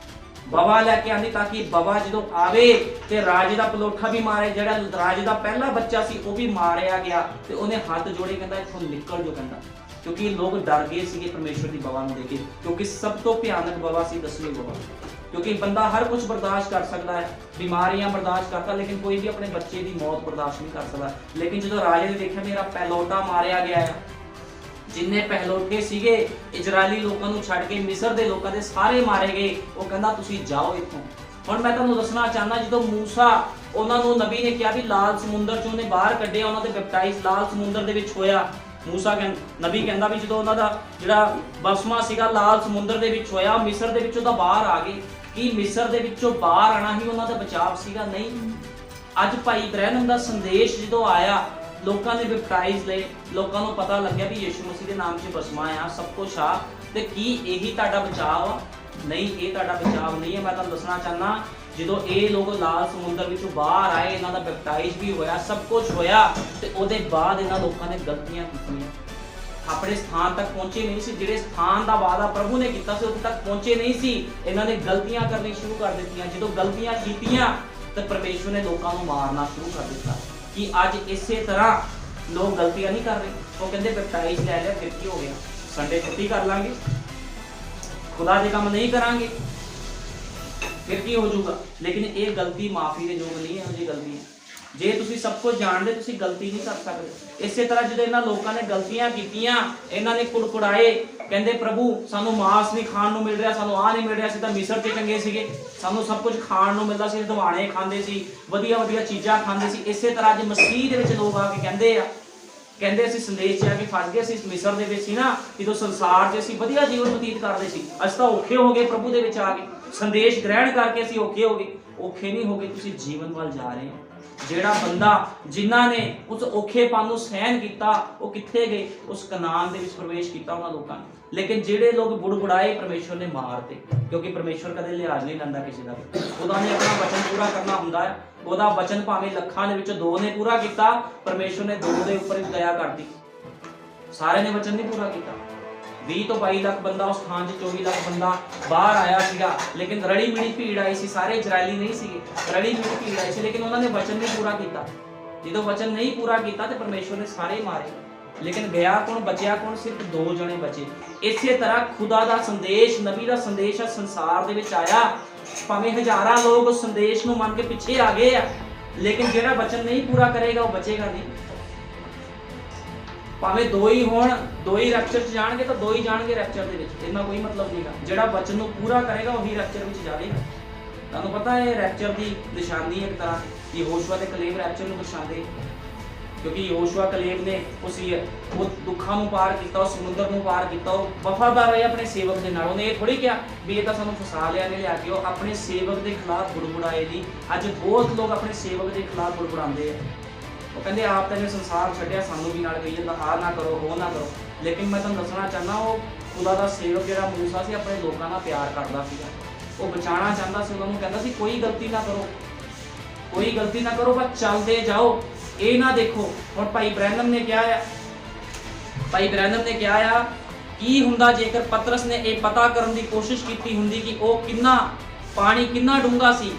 ਬਵਾ ਲੈ ਕੇ ਆਂਦੀ ਤਾਂ ਕਿ ਬਵਾ ਜਦੋਂ ਆਵੇ ਤੇ ਰਾਜੇ ਦਾ ਪਲੋਠਾ ਵੀ ਮਾਰੇ, ਜਿਹੜਾ ਰਾਜੇ ਦਾ ਪਹਿਲਾ ਬੱਚਾ ਸੀ ਉਹ ਵੀ ਮਾਰਿਆ ਗਿਆ। ਤੇ ਉਹਨੇ ਹੱਥ ਜੋੜੇ, ਕਹਿੰਦਾ ਇੱਥੋਂ ਨਿਕਲ ਜੋ, ਕਹਿੰਦਾ, ਕਿਉਂਕਿ ਲੋਕ ਡਰ ਗਏ ਸੀਗੇ ਪਰਮੇਸ਼ਵਰ ਦੀ ਬਵਾ ਨੂੰ ਦੇਖ ਕੇ, ਕਿਉਂਕਿ ਸਭ ਤੋਂ ਭਿਆਨਕ ਬਵਾ ਸੀ 10ਵੀਂ ਬਵਾ। ਕਿਉਂਕਿ ਬੰਦਾ ਹਰ ਕੁਝ ਬਰਦਾਸ਼ਤ ਕਰ ਸਕਦਾ ਹੈ, ਬਿਮਾਰੀਆਂ ਬਰਦਾਸ਼ਤ ਕਰਦਾ, ਲੇਕਿਨ ਕੋਈ ਵੀ ਆਪਣੇ ਬੱਚੇ ਦੀ ਮੌਤ ਬਰਦਾਸ਼ਤ ਨਹੀਂ ਕਰ ਸਕਦਾ। ਲੇਕਿਨ ਜਦੋਂ ਰਾਜੇ ਨੇ ਦੇਖਿਆ ਮੇਰਾ ਪਹਿਲੋਟਾ ਮਾਰਿਆ ਗਿਆ ਹੈ, ਜਿੰਨੇ ਪਹਿਲੋਟੇ ਸੀਗੇ ਇਜ਼ਰਾਈਲੀ ਲੋਕਾਂ ਨੂੰ ਛੱਡ ਕੇ ਮਿਸਰ ਦੇ ਲੋਕਾਂ ਦੇ ਸਾਰੇ ਮਾਰੇ ਗਏ, ਉਹ ਕਹਿੰਦਾ ਤੁਸੀਂ ਜਾਓ ਇੱਥੋਂ। ਹੁਣ ਮੈਂ ਤੁਹਾਨੂੰ ਦੱਸਣਾ ਚਾਹੁੰਦਾ, ਜਦੋਂ ਮੂਸਾ ਉਹਨਾਂ ਨੂੰ ਨਬੀ ਨੇ ਕਿਹਾ ਵੀ ਲਾਲ ਸਮੁੰਦਰ ਚੋਂ ਉਹਨੇ ਬਾਹਰ ਕੱਢਿਆ, ਉਹਨਾਂ ਦੇ ਬੈਪਟਾਈਜ਼ ਲਾਲ ਸਮੁੰਦਰ ਦੇ ਵਿੱਚ ਹੋਇਆ। ਮੂਸਾ ਨਬੀ ਕਹਿੰਦਾ ਵੀ ਜਦੋਂ ਉਹਨਾਂ ਦਾ ਜਿਹੜਾ ਬਸਮਾ ਸੀਗਾ ਲਾਲ ਸਮੁੰਦਰ ਦੇ ਵਿੱਚ ਹੋਇਆ, ਮਿਸਰ ਦੇ ਵਿੱਚੋਂ ਤਾਂ ਬਾਹਰ ਆ ਗਏ। ਕੀ ਮਿਸਰ ਦੇ ਵਿੱਚੋਂ ਬਾਹਰ ਆਣਾ ਹੀ ਉਹਨਾਂ ਦਾ ਬਚਾਅ ਸੀਗਾ? ਨਹੀਂ। ਅੱਜ ਭਾਈ ਬ੍ਰੈਨਮ ਦਾ ਸੰਦੇਸ਼ ਜਦੋਂ ਆਇਆ, ਲੋਕਾਂ ਨੇ ਬੈਪਟਾਈਜ਼ ਲਏ, ਲੋਕਾਂ ਨੂੰ ਪਤਾ ਲੱਗਿਆ ਵੀ ਯਿਸੂ ਮਸੀਹ ਦੇ ਨਾਮ 'ਚ ਬਸਮਾ ਆ, ਸਭ ਕੁਛ ਆ, ਤੇ ਕੀ ਇਹੀ ਤੁਹਾਡਾ ਬਚਾਅ ਆ? ਨਹੀਂ, ਇਹ ਤੁਹਾਡਾ ਬਚਾਅ ਨਹੀਂ ਹੈ। ਮੈਂ ਤੁਹਾਨੂੰ ਦੱਸਣਾ ਚਾਹੁੰਦਾ, ਜਦੋਂ ਇਹ ਲੋਕ ਲਾਲ ਸਮੁੰਦਰ ਵਿੱਚੋਂ ਬਾਹਰ ਆਏ, ਇਹਨਾਂ ਦਾ ਬੈਪਟਾਈਜ਼ ਵੀ ਹੋਇਆ, ਸਭ ਕੁਝ ਹੋਇਆ, ਤੇ ਉਹਦੇ ਬਾਅਦ ਇਹਨਾਂ ਲੋਕਾਂ ਨੇ ਗਲਤੀਆਂ ਕੀਤੀਆਂ, ਆਪਣੇ ਸਥਾਨ ਤੱਕ ਪਹੁੰਚੇ ਨਹੀਂ ਸੀ, ਜਿਹੜੇ ਸਥਾਨ ਦਾ ਵਾਅਦਾ ਪ੍ਰਭੂ ਨੇ ਕੀਤਾ ਸੀ ਉੱਥੇ ਤੱਕ ਪਹੁੰਚੇ ਨਹੀਂ ਸੀ। ਇਹਨਾਂ ਨੇ ਗਲਤੀਆਂ ਕਰਨੀ ਸ਼ੁਰੂ ਕਰ ਦਿੱਤੀਆਂ। ਜਦੋਂ ਗਲਤੀਆਂ ਕੀਤੀਆਂ ਤਾਂ ਪਰਮੇਸ਼ਵਰ ਨੇ ਲੋਕਾਂ ਨੂੰ ਮਾਰਨਾ ਸ਼ੁਰੂ ਕਰ ਦਿੱਤਾ। ਕਿ ਅੱਜ ਇਸੇ ਤਰ੍ਹਾਂ ਲੋਕ ਗਲਤੀਆਂ ਨਹੀਂ ਕਰ ਰਹੇ। ਉਹ ਕਹਿੰਦੇ ਬੈਪਟਾਈਜ਼ ਲੈ ਲਿਆ, ਫਿਰ ਕੀ ਹੋ ਗਿਆ, ਸੰਡੇ ਛੁੱਟੀ ਕਰ ਲਾਂਗੇ, ਖੁਦਾ ਦੇ ਕੰਮ ਨਹੀਂ ਕਰਾਂਗੇ, ਫਿਰ ਕੀ ਹੋ ਜਾਊਗਾ। ਲੇਕਿਨ ਇਹ ਗਲਤੀ ਮਾਫੀ ਦੇ ਯੋਗ ਨਹੀਂ ਹੈ। ਇਹੋ ਜਿਹੀ ਗਲਤੀ ਹੈ, ਜੇ ਤੁਸੀਂ ਸਭ ਕੁਝ ਜਾਣਦੇ ਤੁਸੀਂ ਗਲਤੀ ਨਹੀਂ ਕਰ ਸਕਦੇ। ਇਸੇ ਤਰ੍ਹਾਂ ਜਦੋਂ ਇਹਨਾਂ ਲੋਕਾਂ ਨੇ ਗਲਤੀਆਂ ਕੀਤੀਆਂ, ਇਹਨਾਂ ਨੇ ਕੁੜਕੁੜਾਏ, ਕਹਿੰਦੇ ਪ੍ਰਭੂ ਸਾਨੂੰ ਮਾਸ ਨਹੀਂ ਖਾਣ ਨੂੰ ਮਿਲ ਰਿਹਾ, ਸਾਨੂੰ ਆਹ ਨਹੀਂ ਮਿਲ ਰਿਹਾ, ਅਸੀਂ ਤਾਂ ਮਿਸਰ 'ਚ ਚੰਗੇ ਸੀਗੇ, ਸਾਨੂੰ ਸਭ ਕੁਝ ਖਾਣ ਨੂੰ ਮਿਲਦਾ ਸੀ, ਦਵਾਣੇ ਖਾਂਦੇ ਸੀ, ਵਧੀਆ ਵਧੀਆ ਚੀਜ਼ਾਂ ਖਾਂਦੇ ਸੀ। ਇਸੇ ਤਰ੍ਹਾਂ ਅੱਜ ਮਸੀਹ ਦੇ ਵਿੱਚ ਲੋਕ ਆ ਕੇ ਕਹਿੰਦੇ ਅਸੀਂ ਸੰਦੇਸ਼ 'ਚ ਆ ਕੇ ਫਸ ਗਏ, ਅਸੀਂ ਮਿਸਰ ਦੇ ਵਿੱਚ ਸੀ ਨਾ, ਜਦੋਂ ਸੰਸਾਰ 'ਚ ਅਸੀਂ ਵਧੀਆ ਜੀਵਨ ਬਤੀਤ ਕਰਦੇ ਸੀ, ਅਸੀਂ ਤਾਂ ਔਖੇ ਹੋ ਗਏ ਪ੍ਰਭੂ ਦੇ ਵਿੱਚ ਆ ਕੇ, ਸੰਦੇਸ਼ ਗ੍ਰਹਿਣ ਕਰਕੇ ਅਸੀਂ ਔਖੇ ਹੋ ਗਏ। ਔਖੇ ਨਹੀਂ ਹੋ ਗਏ, ਤੁਸੀਂ ਜੀਵਨ ਵੱਲ ਜਾ ਰਹੇ ਹੋ। ਜਿਹੜਾ ਬੰਦਾ ਜਿਨ੍ਹਾਂ ਨੇ ਉਸ ਔਖੇਪਨ ਨੂੰ ਸਹਿਨ ਕੀਤਾ, ਉਹ ਕਿੱਥੇ ਗਏ? ਉਸ ਕਨਾਨ ਦੇ ਵਿੱਚ ਪ੍ਰਵੇਸ਼ ਕੀਤਾ ਉਹਨਾਂ ਲੋਕਾਂ ਨੇ। ਲੇਕਿਨ ਜਿਹੜੇ ਲੋਕ ਬੁੜਬੁੜਾਏ, ਪਰਮੇਸ਼ਵਰ ਨੇ ਮਾਰਤੇ, ਕਿਉਂਕਿ ਪਰਮੇਸ਼ਵਰ ਕਦੇ ਲਿਹਾਜ਼ ਨਹੀਂ ਲੈਂਦਾ ਕਿਸੇ ਦਾ। ਉਹਦਾ ਨੇ ਆਪਣਾ ਵਚਨ ਪੂਰਾ ਕਰਨਾ ਹੁੰਦਾ ਹੈ। ਉਹਦਾ ਵਚਨ ਭਾਵੇਂ ਲੱਖਾਂ ਦੇ ਵਿੱਚੋਂ 2 ਨੇ ਪੂਰਾ ਕੀਤਾ, ਪਰਮੇਸ਼ਵਰ ਨੇ 2 ਦੇ ਉੱਪਰ ਦਇਆ ਕਰਦੀ। ਸਾਰੇ ਨੇ ਵਚਨ ਨਹੀਂ ਪੂਰਾ ਕੀਤਾ। 20 ਤੋਂ 22 ਲੱਖ ਬੰਦਾ ਉਸ ਥਾਂ 'ਚ 24 ਲੱਖ ਬੰਦਾ ਬਾਹਰ ਆਇਆ ਸੀਗਾ, ਲੇਕਿਨ ਰੜੀ ਮਿੜੀ ਭੀੜ ਆਈ ਸੀ। ਸਾਰੇ ਇਜ਼ਰਾਈਲੀ ਨਹੀਂ ਸੀਗੇ, ਰੜੀ ਮਿੜੀ ਭੀੜ ਆਈ ਸੀ, ਲੇਕਿਨ ਉਹਨਾਂ ਨੇ ਵਚਨ ਨਹੀਂ ਪੂਰਾ ਕੀਤਾ। ਜਦੋਂ ਵਚਨ ਨਹੀਂ ਪੂਰਾ ਕੀਤਾ ਤੇ ਪਰਮੇਸ਼ਵਰ ਨੇ ਸਾਰੇ ਮਾਰੇ। ਲੇਕਿਨ ਗਿਆ ਕੌਣ, ਬਚਿਆ ਕੌਣ? ਸਿਰਫ 2 ਜਣੇ ਬਚੇ। ਇਸੇ ਤਰ੍ਹਾਂ ਖੁਦਾ ਦਾ ਸੰਦੇਸ਼, ਨਬੀ ਦਾ ਸੰਦੇਸ਼ ਆ ਸੰਸਾਰ ਦੇ ਵਿੱਚ ਆਇਆ, ਭਾਵੇਂ ਹਜ਼ਾਰਾਂ ਲੋਕ ਉਸ ਸੰਦੇਸ਼ ਨੂੰ ਮੰਨ ਕੇ ਪਿੱਛੇ ਆ ਗਏ ਆ, ਲੇਕਿਨ ਜਿਹੜਾ ਵਚਨ ਨਹੀਂ ਪੂਰਾ ਕਰੇਗਾ ਉਹ ਬਚੇਗਾ ਨਹੀਂ। ਭਾਵੇਂ 2 ਹੀ ਹੋਣ, 2 ਹੀ ਰੈਪਚਰ 'ਚ ਜਾਣਗੇ ਤਾਂ 2 ਹੀ ਜਾਣਗੇ ਰੈਪਚਰ ਦੇ ਵਿੱਚ, ਇਹਨਾਂ ਕੋਈ ਮਤਲਬ ਨਹੀਂਗਾ। ਜਿਹੜਾ ਵਚਨ ਨੂੰ ਪੂਰਾ ਕਰੇਗਾ ਉਹੀ ਰੈਪਚਰ ਵਿੱਚ ਜਾਵੇਗਾ। ਤੁਹਾਨੂੰ ਪਤਾ ਹੈ ਰੈਪਚਰ ਦੀ ਨਿਸ਼ਾਨੀ ਇੱਕ ਤਰ੍ਹਾਂ ਯਹੋਸ਼ੂਆ ਤੇ ਕਲੇਬ ਰੈਪਚਰ ਨੂੰ ਦਰਸਾਉਂਦੇ, ਕਿਉਂਕਿ ਯਹੋਸ਼ੂਆ ਕਲੇਬ ਨੇ ਉਹ ਦੁੱਖਾਂ ਨੂੰ ਪਾਰ ਕੀਤਾ, ਉਸ ਸਮੁੰਦਰ ਨੂੰ ਪਾਰ ਕੀਤਾ, ਉਹ ਵਫਾਦਾਰ ਰਹੇ ਆਪਣੇ ਸੇਵਕ ਦੇ ਨਾਲ। ਉਹਨੇ ਇਹ ਥੋੜੀ ਕਿਹਾ ਵੀ ਇਹ ਤਾਂ ਸਾਨੂੰ ਫਸਾ ਲਿਆ ਨੇ ਲਿਆ ਕੇ। ਉਹ ਆਪਣੇ ਸੇਵਕ ਦੇ ਖਿਲਾਫ ਬੁੜਬੁੜਾਏ ਨਹੀਂ। ਅੱਜ ਬਹੁਤ ਲੋਕ ਆਪਣੇ ਸੇਵਕ ਦੇ ਖਿਲਾਫ ਬੁੜਬੁੜਾਉਂਦੇ ਆ। ਉਹ ਕਹਿੰਦੇ ਆਪ ਤਾਂ ਇਹਨੇ ਸੰਸਾਰ ਛੱਡਿਆ, ਸਾਨੂੰ ਵੀ ਨਾਲ ਕਹੀ ਜਾਂਦਾ ਆਹ ਨਾ ਕਰੋ, ਉਹ ਨਾ ਕਰੋ। ਲੇਕਿਨ ਮੈਂ ਤੁਹਾਨੂੰ ਦੱਸਣਾ ਚਾਹੁੰਦਾ, ਉਹ ਖੁਦਾ ਦਾ ਸੇਵਕ ਜਿਹੜਾ ਮੂਸਾ ਸੀ, ਆਪਣੇ ਲੋਕਾਂ ਨਾਲ ਪਿਆਰ ਕਰਦਾ ਸੀਗਾ। ਉਹ ਬਚਾਉਣਾ ਚਾਹੁੰਦਾ ਸੀ, ਉਹਨਾਂ ਨੂੰ ਕਹਿੰਦਾ ਸੀ ਕੋਈ ਗਲਤੀ ਨਾ ਕਰੋ, ਕੋਈ ਗਲਤੀ ਨਾ ਕਰੋ, ਬਸ ਚੱਲਦੇ ਜਾਓ, ਇਹ ਨਾ ਦੇਖੋ। ਹੁਣ ਭਾਈ ਬ੍ਰੈਨਮ ਨੇ ਕਿਹਾ ਆ ਕੀ ਹੁੰਦਾ ਜੇਕਰ ਪਤਰਸ ਨੇ ਇਹ ਪਤਾ ਕਰਨ ਦੀ ਕੋਸ਼ਿਸ਼ ਕੀਤੀ ਹੁੰਦੀ ਕਿ ਉਹ ਪਾਣੀ ਕਿੰਨਾ ਡੂੰਘਾ ਸੀ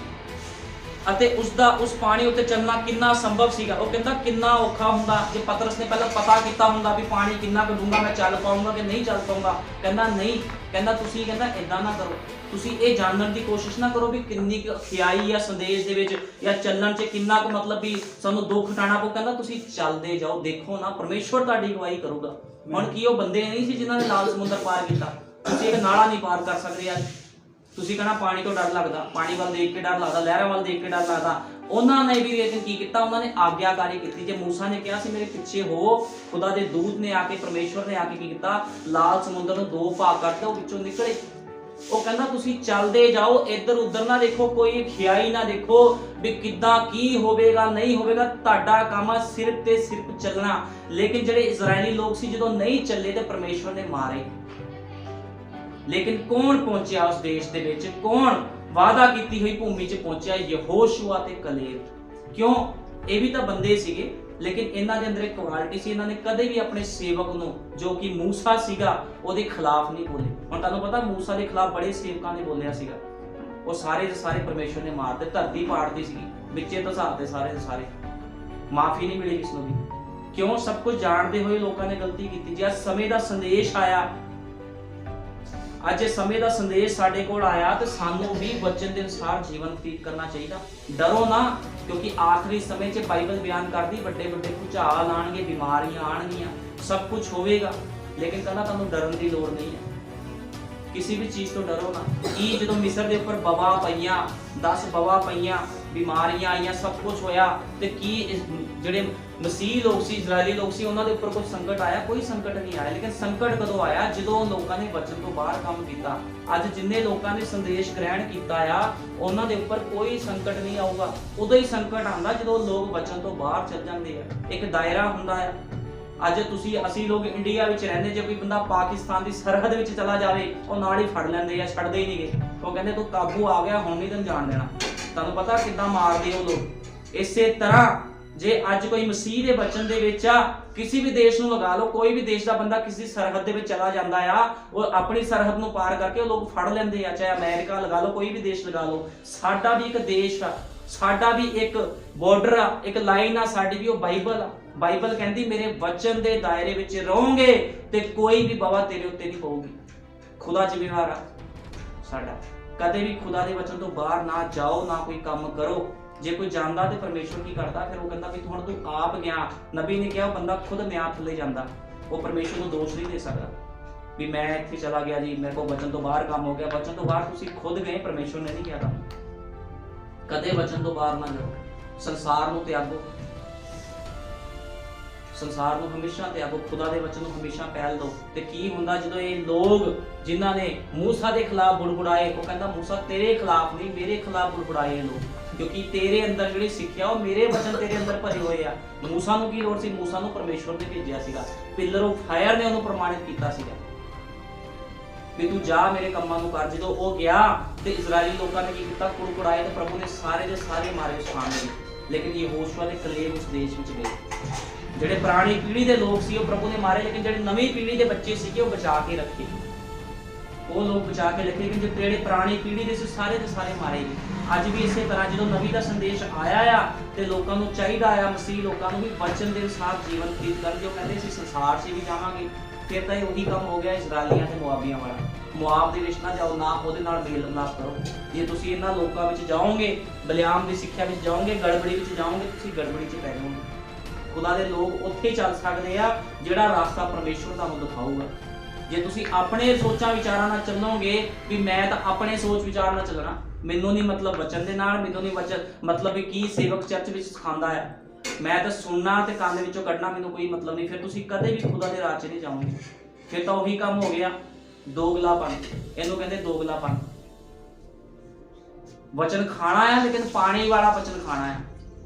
ਅਤੇ ਉਸ ਪਾਣੀ ਉੱਤੇ ਚੱਲਣਾ ਕਿੰਨਾ ਸੰਭਵ ਸੀਗਾ। ਉਹ ਕਹਿੰਦਾ ਕਿੰਨਾ ਔਖਾ ਹੁੰਦਾ ਜੇ ਪਤਰਸ ਨੇ ਪਹਿਲਾਂ ਪਤਾ ਕੀਤਾ ਹੁੰਦਾ ਵੀ ਪਾਣੀ ਕਿੰਨਾ ਕੁ ਡੂੰਘਾ, ਮੈਂ ਚੱਲ ਪਾਉਂਗਾ ਕਿ ਨਹੀਂ ਚੱਲ ਪਾਉਂਗਾ। ਕਹਿੰਦਾ ਨਹੀਂ, ਕਹਿੰਦਾ ਤੁਸੀਂ ਇਦਾਂ ਨਾ ਕਰੋ, ਤੁਸੀਂ ਇਹ ਜਾਣਨ ਦੀ ਕੋਸ਼ਿਸ਼ ਨਾ ਕਰੋ ਵੀ ਕਿੰਨੀ ਕੁ ਖਿਆਈ ਆ ਸੰਦੇਸ਼ ਦੇ ਵਿੱਚ ਜਾਂ ਚੱਲਣ 'ਚ ਕਿੰਨਾ ਕੁ ਮਤਲਬ ਵੀ ਸਾਨੂੰ ਦੁੱਖ ਉਠਾਉਣਾ ਪਊ। ਕਹਿੰਦਾ ਤੁਸੀਂ ਚੱਲਦੇ ਜਾਓ, ਦੇਖੋ ਨਾ ਪਰਮੇਸ਼ਵਰ ਤੁਹਾਡੀ ਅਗਵਾਈ ਕਰੂਗਾ। ਹੁਣ ਕੀ ਉਹ ਬੰਦੇ ਨਹੀਂ ਸੀ ਜਿਨ੍ਹਾਂ ਨੇ ਲਾਲ ਸਮੁੰਦਰ ਪਾਰ ਕੀਤਾ? ਤੁਸੀਂ ਇੱਕ ਨਾਲਾ ਨਹੀਂ ਪਾਰ ਕਰ ਸਕਦੇ ਅੱਜ। ਤੁਸੀਂ ਕਹਿਣਾ ਪਾਣੀ ਤੋਂ ਡਰ ਲੱਗਦਾ, ਪਾਣੀ ਵੱਲ ਦੇਖ ਕੇ ਡਰ ਲੱਗਦਾ, ਲਹਿਰਾਂ ਵੱਲ ਦੇਖ ਕੇ ਡਰ ਲੱਗਦਾ। ਉਹਨਾਂ ਨੇ ਵੀ ਲੇਕਿਨ ਕੀ ਕੀਤਾ, ਉਹਨਾਂ ਨੇ ਆਗਿਆਕਾਰੀ ਕੀਤੀ। ਜੇ ਮੂਸਾ ਨੇ ਕਿਹਾ ਸੀ ਮੇਰੇ ਪਿੱਛੇ ਹੋ, ਖੁਦਾ ਦੇ ਦੂਤ ਨੇ ਆ ਕੇ, ਪਰਮੇਸ਼ਵਰ ਨੇ ਆ ਕੇ ਕੀ ਕੀਤਾ, ਲਾਲ ਸਮੁੰਦਰ ਨੂੰ ਦੋ ਭਾਗ ਕਰਤਾ, ਉਹ ਵਿੱਚੋਂ ਨਿਕਲੇ। ਉਹ ਕਹਿੰਦਾ ਤੁਸੀਂ ਚੱਲਦੇ ਜਾਓ, ਇੱਧਰ ਉੱਧਰ ਨਾ ਦੇਖੋ, ਕੋਈ ਖਿਆਈ ਨਾ ਦੇਖੋ ਵੀ ਕਿੱਦਾਂ ਕੀ ਹੋਵੇਗਾ ਨਹੀਂ ਹੋਵੇਗਾ, ਤੁਹਾਡਾ ਕੰਮ ਆ ਸਿਰਫ ਤੇ ਸਿਰਫ ਚੱਲਣਾ। ਲੇਕਿਨ ਜਿਹੜੇ ਇਜ਼ਰਾਈਲੀ ਲੋਕ ਸੀ ਜਦੋਂ ਨਹੀਂ ਚੱਲੇ ਤੇ ਪਰਮੇਸ਼ਵਰ ਨੇ ਮਾਰੇ। ਲੇਕਿਨ ਕੌਣ ਪਹੁੰਚਿਆ ਉਸ ਦੇਸ਼ ਦੇ ਵਿੱਚ, ਕੌਣ ਵਾਅਦਾ ਕੀਤੀ ਹੋਈ ਭੂਮੀ 'ਚ ਪਹੁੰਚਿਆ? ਯਹੋਸ਼ੂਆ ਤੇ ਕਲੇਬ। ਕਿਉਂ? ਇਹ ਵੀ ਤਾਂ ਬੰਦੇ ਸੀਗੇ, ਲੇਕਿਨ ਇਹਨਾਂ ਦੇ ਅੰਦਰ ਇੱਕ ਕੁਆਲਿਟੀ ਸੀ, ਇਹਨਾਂ ਨੇ ਕਦੇ ਵੀ ਆਪਣੇ ਸੇਵਕ ਨੂੰ ਜੋ ਕਿ ਮੂਸਾ ਸੀਗਾ ਉਹਦੇ ਖਿਲਾਫ ਨਹੀਂ ਬੋਲੇ। ਹੁਣ ਤੁਹਾਨੂੰ ਪਤਾ ਮੂਸਾ ਦੇ ਖਿਲਾਫ ਬੜੇ ਸੇਵਕਾਂ ਨੇ ਬੋਲਿਆ ਸੀਗਾ, ਉਹ ਸਾਰੇ ਦੇ ਸਾਰੇ ਪਰਮੇਸ਼ਵਰ ਨੇ ਮਾਰਤੇ, ਧਰਤੀ ਪਾੜਦੀ ਸੀਗੀ, ਵਿੱਚੇ ਧਸਾਤੇ ਸਾਰੇ ਦੇ ਸਾਰੇ, ਮਾਫੀ ਨਹੀਂ ਮਿਲੀ ਕਿਸ ਨੂੰ ਵੀ। ਕਿਉਂ? ਸਭ ਕੁਝ ਜਾਣਦੇ ਹੋਏ ਲੋਕਾਂ ਨੇ ਗਲਤੀ ਕੀਤੀ। ਜੇ ਸਮੇਂ ਦਾ ਸੰਦੇਸ਼ ਆਇਆ, ਅੱਜ ਇਹ ਸਮੇਂ ਦਾ ਸੰਦੇਸ਼ ਸਾਡੇ ਕੋਲ ਆਇਆ ਤੇ ਸਾਨੂੰ ਵੀ ਵਚਨ ਦੇ ਅਨੁਸਾਰ ਜੀਵਨ ਬਤੀਤ ਕਰਨਾ ਚਾਹੀਦਾ। ਡਰੋ ਨਾ, ਕਿਉਂਕਿ ਆਖਰੀ ਸਮੇਂ 'ਚ ਬਾਈਬਲ ਬਿਆਨ ਕਰਦੀ ਵੱਡੇ ਵੱਡੇ ਭੁਚਾਲ ਆਣਗੇ, ਬਿਮਾਰੀਆਂ ਆਣਗੀਆਂ, ਸਭ ਕੁਝ ਹੋਵੇਗਾ। ਲੇਕਿਨ ਕਹਿੰਦਾ ਤੁਹਾਨੂੰ ਡਰਨ ਦੀ ਲੋੜ ਨਹੀਂ ਹੈ, ਕਿਸੇ ਵੀ ਚੀਜ਼ ਤੋਂ ਡਰੋ ਨਾ। ਕੀ ਜਦੋਂ ਮਿਸਰ ਦੇ ਉੱਪਰ ਬਵਾ ਪਈਆਂ, 10 ਬਵਾ ਪਈਆਂ, ਬਿਮਾਰੀਆਂ ਆਈਆਂ, ਸਭ ਕੁਝ ਹੋਇਆ, ਤੇ ਕੀ ਜਿਹੜੇ ਮਸੀਹ ਲੋਕ ਸੀ, ਇਜ਼ਰਾਈਲੀ ਲੋਕ ਸੀ, ਉਹਨਾਂ ਦੇ ਉੱਪਰ ਕੋਈ ਸੰਕਟ ਆਇਆ? ਕੋਈ ਸੰਕਟ ਨਹੀਂ ਆਇਆ। ਲੇਕਿਨ ਸੰਕਟ ਕਦੋਂ ਆਇਆ? ਜਦੋਂ ਲੋਕਾਂ ਨੇ ਵਚਨ ਤੋਂ ਬਾਹਰ ਕੰਮ ਕੀਤਾ। ਅੱਜ ਜਿੰਨੇ ਲੋਕਾਂ ਨੇ ਸੰਦੇਸ਼ ਗ੍ਰਹਿਣ ਕੀਤਾ ਆ, ਉਹਨਾਂ ਦੇ ਉੱਪਰ ਕੋਈ ਸੰਕਟ ਨਹੀਂ ਆਊਗਾ। ਉਦੋਂ ਹੀ ਸੰਕਟ ਆਉਂਦਾ ਜਦੋਂ ਲੋਕ ਵਚਨ ਤੋਂ ਬਾਹਰ ਚੱਲ ਜਾਂਦੇ ਆ। ਇੱਕ ਦਾਇਰਾ ਹੁੰਦਾ ਆ। ਅੱਜ ਅਸੀਂ ਲੋਕ ਇੰਡੀਆ ਵਿੱਚ ਰਹਿੰਦੇ, ਜੇ ਕੋਈ ਬੰਦਾ ਪਾਕਿਸਤਾਨ ਦੀ ਸਰਹੱਦ ਵਿੱਚ ਚਲਾ ਜਾਵੇ, ਉਹ ਨਾਲ ਹੀ ਫੜ ਲੈਂਦੇ ਆ, ਛੱਡਦੇ ਹੀ ਨਹੀਂਗੇ। ਉਹ ਕਹਿੰਦੇ ਤੂੰ ਕਾਬੂ ਆ ਗਿਆ, ਹੁਣ ਨਹੀਂ ਤੈਨੂੰ ਜਾਣ ਦੇਣਾ। ਤੁਹਾਨੂੰ ਪਤਾ ਕਿੱਦਾਂ ਮਾਰਦੇ ਉਹ ਲੋਕ। ਇਸੇ ਤਰ੍ਹਾਂ ਜੇ ਅੱਜ ਕੋਈ ਮਸੀਹ ਦੇ ਵਚਨ ਦੇ ਵਿੱਚ ਆ, ਕਿਸੇ ਵੀ ਦੇਸ਼ ਨੂੰ ਲਗਾ ਲਓ, ਕੋਈ ਵੀ ਦੇਸ਼ ਦਾ ਬੰਦਾ ਕਿਸੇ ਸਰਹੱਦ ਦੇ ਵਿੱਚ ਚਲਾ ਜਾਂਦਾ ਆ, ਉਹ ਆਪਣੀ ਸਰਹੱਦ ਨੂੰ ਪਾਰ ਕਰਕੇ ਉਹ ਲੋਕ ਫੜ ਲੈਂਦੇ ਆ। ਚਾਹੇ ਅਮਰੀਕਾ ਲਗਾ ਲਓ, ਕੋਈ ਵੀ ਦੇਸ਼ ਲਗਾ ਲਓ। ਸਾਡਾ ਵੀ ਇੱਕ ਦੇਸ਼ ਆ, ਸਾਡਾ ਵੀ ਇੱਕ ਬਾਰਡਰ ਆ, ਇੱਕ ਲਾਈਨ ਆ ਸਾਡੀ ਵੀ, ਉਹ ਬਾਈਬਲ ਆ। ਬਾਈਬਲ ਕਹਿੰਦੀ ਮੇਰੇ ਵਚਨ ਦੇ ਦਾਇਰੇ ਵਿੱਚ ਰਹੋਗੇ ਤੇ ਕੋਈ ਵੀ ਬਵਾ ਤੇਰੇ ਉੱਤੇ ਨਹੀਂ ਪਊਗੀ। ਖੁਦਾ ਜ਼ਿੰਮੇਵਾਰ ਆ ਸਾਡਾ। ਕਦੇ ਵੀ ਖੁਦਾ ਦੇ ਵਚਨ ਤੋਂ ਬਾਹਰ ਨਾ ਜਾਓ, ਨਾ ਕੋਈ ਕੰਮ ਕਰੋ। ਜੇ ਕੋਈ ਜਾਂਦਾ ਤੇ ਪਰਮੇਸ਼ਵਰ ਕੀ ਕਰਦਾ? ਫਿਰ ਉਹ ਕਹਿੰਦਾ ਵੀ ਹੁਣ ਤੂੰ ਆਪ ਗਿਆ। ਨਬੀ ਨੇ ਕਿਹਾ ਉਹ ਬੰਦਾ ਖੁਦ ਨਿਆਂ ਥੱਲੇ ਜਾਂਦਾ, ਉਹ ਪਰਮੇਸ਼ਵਰ ਨੂੰ ਦੋਸ਼ ਨਹੀਂ ਦੇ ਸਕਦਾ ਵੀ ਮੈਂ ਇੱਥੇ ਚਲਾ ਗਿਆ ਜੀ, ਮੇਰੇ ਕੋਲ ਵਚਨ ਤੋਂ ਬਾਹਰ ਕੰਮ ਹੋ ਗਿਆ। ਵਚਨ ਤੋਂ ਬਾਹਰ ਤੁਸੀਂ ਖੁਦ ਗਏ, ਪਰਮੇਸ਼ਵਰ ਨੇ ਨਹੀਂ ਕਿਹਾ ਤੁਹਾਨੂੰ। ਕਦੇ ਵਚਨ ਤੋਂ ਬਾਹਰ ਨਾ ਜਾਓ। ਸੰਸਾਰ ਨੂੰ ਤਿਆਗੋ, ਸੰਸਾਰ ਨੂੰ ਹਮੇਸ਼ਾ ਤਿਆਗੋ, ਖੁਦਾ ਦੇ ਵਚਨ ਨੂੰ ਹਮੇਸ਼ਾ ਪਹਿਲ ਦਿਓ। ਤੇ ਕੀ ਹੁੰਦਾ ਜਦੋਂ ਇਹ ਲੋਕ ਜਿਨ੍ਹਾਂ ਨੇ ਮੂਸਾ ਦੇ ਖਿਲਾਫ ਬੁੜਬੁੜਾਏ, ਉਹ ਕਹਿੰਦਾ ਮੂਸਾ ਤੇਰੇ ਖਿਲਾਫ ਨਹੀਂ, ਮੇਰੇ ਖਿਲਾਫ ਬੁੜਬੁੜਾਏ ਲੋਕ, ਕਿਉਂਕਿ ਤੇਰੇ ਅੰਦਰ ਜਿਹੜੀ ਸਿੱਖਿਆ ਉਹ ਮੇਰੇ ਵਚਨ ਤੇਰੇ ਅੰਦਰ ਭਰੇ ਹੋਏ ਆ। ਮੂਸਾ ਨੂੰ ਕੀ ਲੋੜ ਸੀ? ਮੂਸਾ ਨੂੰ ਪਰਮੇਸ਼ਵਰ ਨੇ ਭੇਜਿਆ ਸੀਗਾ, ਪਿਲਰ ਆਫ ਫਾਇਰ ਨੇ ਉਹਨੂੰ ਪ੍ਰਮਾਣਿਤ ਕੀਤਾ ਸੀਗਾ ਵੀ ਤੂੰ ਜਾ ਮੇਰੇ ਕੰਮਾਂ ਨੂੰ ਕਰ। ਜਦੋਂ ਉਹ ਗਿਆ ਤੇ ਇਜ਼ਰਾਈਲੀ ਲੋਕਾਂ ਨੇ ਕੀ ਕੀਤਾ? ਕੁੜਕੁੜਾਏ ਤੇ ਪ੍ਰਭੂ ਨੇ ਸਾਰੇ ਦੇ ਸਾਰੇ ਮਾਰੇ ਉਸ ਥਾਂ ਦੇ। ਲੇਕਿਨ ਯਹੋਸ਼ੂਆ ਦੇ ਕਲੇਬ ਉਸ ਦੇਸ਼ ਵਿੱਚ ਗਏ। ਜਿਹੜੇ ਪੁਰਾਣੀ ਪੀੜ੍ਹੀ ਦੇ ਲੋਕ ਸੀ ਉਹ ਪ੍ਰਭੂ ਨੇ ਮਾਰੇ, ਲੇਕਿਨ ਜਿਹੜੇ ਨਵੀਂ ਪੀੜ੍ਹੀ ਦੇ ਬੱਚੇ ਸੀਗੇ ਉਹ ਬਚਾ ਕੇ ਰੱਖੇ। ਉਹ ਲੋਕ ਬਚਾ ਕੇ ਰੱਖੇ, ਲੇਕਿਨ ਜਿਹੜੇ ਪੁਰਾਣੀ ਪੀੜ੍ਹੀ ਦੇ ਸੀ ਸਾਰੇ ਦੇ ਸਾਰੇ ਮਾਰੇ ਗਏ। ਅੱਜ ਵੀ ਇਸੇ ਤਰ੍ਹਾਂ ਜਦੋਂ ਨਵੀਂ ਦਾ ਸੰਦੇਸ਼ ਆਇਆ ਆ ਤੇ ਲੋਕਾਂ ਨੂੰ ਚਾਹੀਦਾ ਆ, ਮਸੀਹ ਲੋਕਾਂ ਨੂੰ ਵੀ ਵਚਨ ਦੇ ਅਨੁਸਾਰ ਜੀਵਨ ਬਤੀਤ ਕਰਨ। ਜੋ ਕਹਿੰਦੇ ਸੀ ਸੰਸਾਰ 'ਚ ਵੀ ਜਾਵਾਂਗੇ, ਫਿਰ ਤਾਂ ਇਹ ਉਹੀ ਕੰਮ ਹੋ ਗਿਆ ਇਜ਼ਰਾਈਲੀਆਂ ਤੇ ਮੁਆਬੀਆਂ ਵਾਲਾ। ਮੁਆਬ ਦੇ ਵਿੱਚ ਨਾ ਜਾਓ, ਨਾ ਉਹਦੇ ਨਾਲ ਮੇਲ ਮਿਲਾਪ ਕਰੋ। ਜੇ ਤੁਸੀਂ ਇਹਨਾਂ ਲੋਕਾਂ ਵਿੱਚ ਜਾਓਗੇ, ਬਲਿਆਮ ਦੀ ਸਿੱਖਿਆ ਵਿੱਚ ਜਾਓਗੇ, ਗੜਬੜੀ ਵਿੱਚ ਜਾਓਗੇ, ਤੁਸੀਂ ਗੜਬੜੀ 'ਚ ਪੈ ਜਾਓਗੇ। ਖੁਦਾ ਦੇ ਲੋਕ ਉੱਥੇ ਚੱਲ ਸਕਦੇ ਆ ਜਿਹੜਾ ਰਸਤਾ ਪਰਮੇਸ਼ਵਰ ਤੁਹਾਨੂੰ ਦਿਖਾਊਗਾ। ਜੇ ਤੁਸੀਂ ਆਪਣੇ ਸੋਚਾਂ ਵਿਚਾਰਾਂ ਨਾਲ ਚੱਲੋਗੇ ਵੀ ਮੈਂ ਤਾਂ ਆਪਣੇ ਸੋਚ ਵਿਚਾਰ ਨਾਲ ਚੱਲਣਾ, ਮੈਨੂੰ ਨਹੀਂ ਮਤਲਬ ਵਚਨ ਦੇ ਨਾਲ, ਮੈਨੂੰ ਨਹੀਂ ਵਚਨ ਮਤਲਬ ਵੀ ਕੀ ਸੇਵਕ ਚਰਚ ਵਿੱਚ ਸਿਖਾਉਂਦਾ ਆ, ਮੈਂ ਤਾਂ ਸੁਣਨਾ ਤੇ ਕੰਨ ਵਿੱਚੋਂ ਕੱਢਣਾ, ਮੈਨੂੰ ਕੋਈ ਮਤਲਬ ਨਹੀਂ। ਫਿਰ ਤੁਸੀਂ ਕਦੇ ਵੀ ਖੁਦਾ ਦੇ ਰਾਹ 'ਚ ਨਹੀਂ ਜਾਓਗੇ। ਫਿਰ ਤਾਂ ਉਹੀ ਕੰਮ ਹੋ ਗਿਆ ਦੋਗਲਾਪਨ। ਇਹਨੂੰ ਕਹਿੰਦੇ ਦੋਗਲਾਪਨ। ਵਚਨ ਖਾਣਾ ਆ ਲੇਕਿਨ ਪਾਣੀ ਵਾਲਾ ਵਚਨ ਖਾਣਾ ਆ।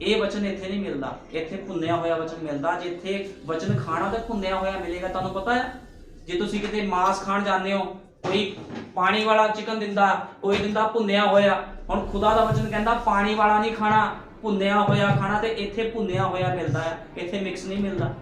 ਇਹ ਵਚਨ ਇੱਥੇ ਨਹੀਂ ਮਿਲਦਾ, ਇੱਥੇ ਭੁੰਨਿਆ ਹੋਇਆ ਵਚਨ ਮਿਲਦਾ। ਜਿੱਥੇ ਵਚਨ ਖਾਣਾ ਤੇ ਭੁੰਨਿਆ ਹੋਇਆ ਮਿਲੇਗਾ। ਤੁਹਾਨੂੰ ਪਤਾ ਹੈ ਜੇ ਤੁਸੀਂ ਕਿਤੇ ਮਾंस ਖਾਣ ਜਾਂਦੇ ਹੋ, ਕੋਈ ਪਾਣੀ ਵਾਲਾ ਚਿਕਨ ਦਿੰਦਾ, ਕੋਈ ਦਿੰਦਾ ਭੁੰਨਿਆ ਹੋਇਆ। ਹੁਣ ਖੁਦਾ ਦਾ ਵਚਨ ਕਹਿੰਦਾ ਪਾਣੀ ਵਾਲਾ ਨਹੀਂ ਖਾਣਾ, ਭੁੰਨਿਆ ਹੋਇਆ ਖਾਣਾ। ਤੇ ਇੱਥੇ ਭੁੰਨਿਆ ਹੋਇਆ ਮਿਲਦਾ ਹੈ, ਇੱਥੇ ਮਿਕਸ ਨਹੀਂ ਮਿਲਦਾ।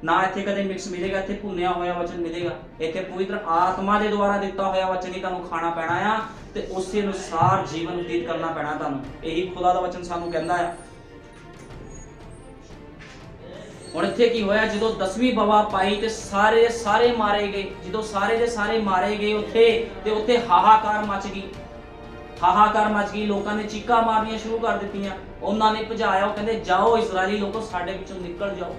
ਨਾ ਇੱਥੇ ਕਦੇ ਮਿਕਸ ਮਿਲੇਗਾ, ਇੱਥੇ ਭੁੰਨਿਆ ਹੋਇਆ ਵਚਨ ਮਿਲੇਗਾ। ਇੱਥੇ ਪਵਿੱਤਰ ਆਤਮਾ ਦੇ ਦੁਆਰਾ ਦਿੱਤਾ ਹੋਇਆ ਵਚਨ ਹੀ ਤੁਹਾਨੂੰ ਖਾਣਾ ਪੈਣਾ ਆ ਤੇ ਉਸੇ ਅਨੁਸਾਰ ਜੀਵਨ ਬਤੀਤ ਕਰਨਾ ਪੈਣਾ ਤੁਹਾਨੂੰ। ਇਹੀ ਖੁਦਾ ਦਾ ਵਚਨ ਸਾਨੂੰ ਕਹਿੰਦਾ ਆ। ਹੁਣ ਇੱਥੇ ਕੀ ਹੋਇਆ? ਜਦੋਂ 10ਵੀਂ ਬਵਾ ਪਾਈ ਤੇ ਸਾਰੇ ਮਾਰੇ ਗਏ। ਜਦੋਂ ਸਾਰੇ ਦੇ ਸਾਰੇ ਮਾਰੇ ਗਏ ਉੱਥੇ ਹਾਹਾਕਾਰ ਮਚ ਗਈ। ਹਾਹਾਕਾਰ ਮਚ ਗਈ। ਲੋਕਾਂ ਨੇ ਚੀਕਾਂ ਮਾਰਨੀਆਂ ਸ਼ੁਰੂ ਕਰ ਦਿੱਤੀਆਂ। ਉਹਨਾਂ ਨੇ ਭਜਾਇਆ। ਉਹ ਕਹਿੰਦੇ ਜਾਓ ਇਜ਼ਰਾਈਲੀ ਲੋਕੋ, ਸਾਡੇ ਵਿੱਚੋਂ ਨਿਕਲ ਜਾਓ,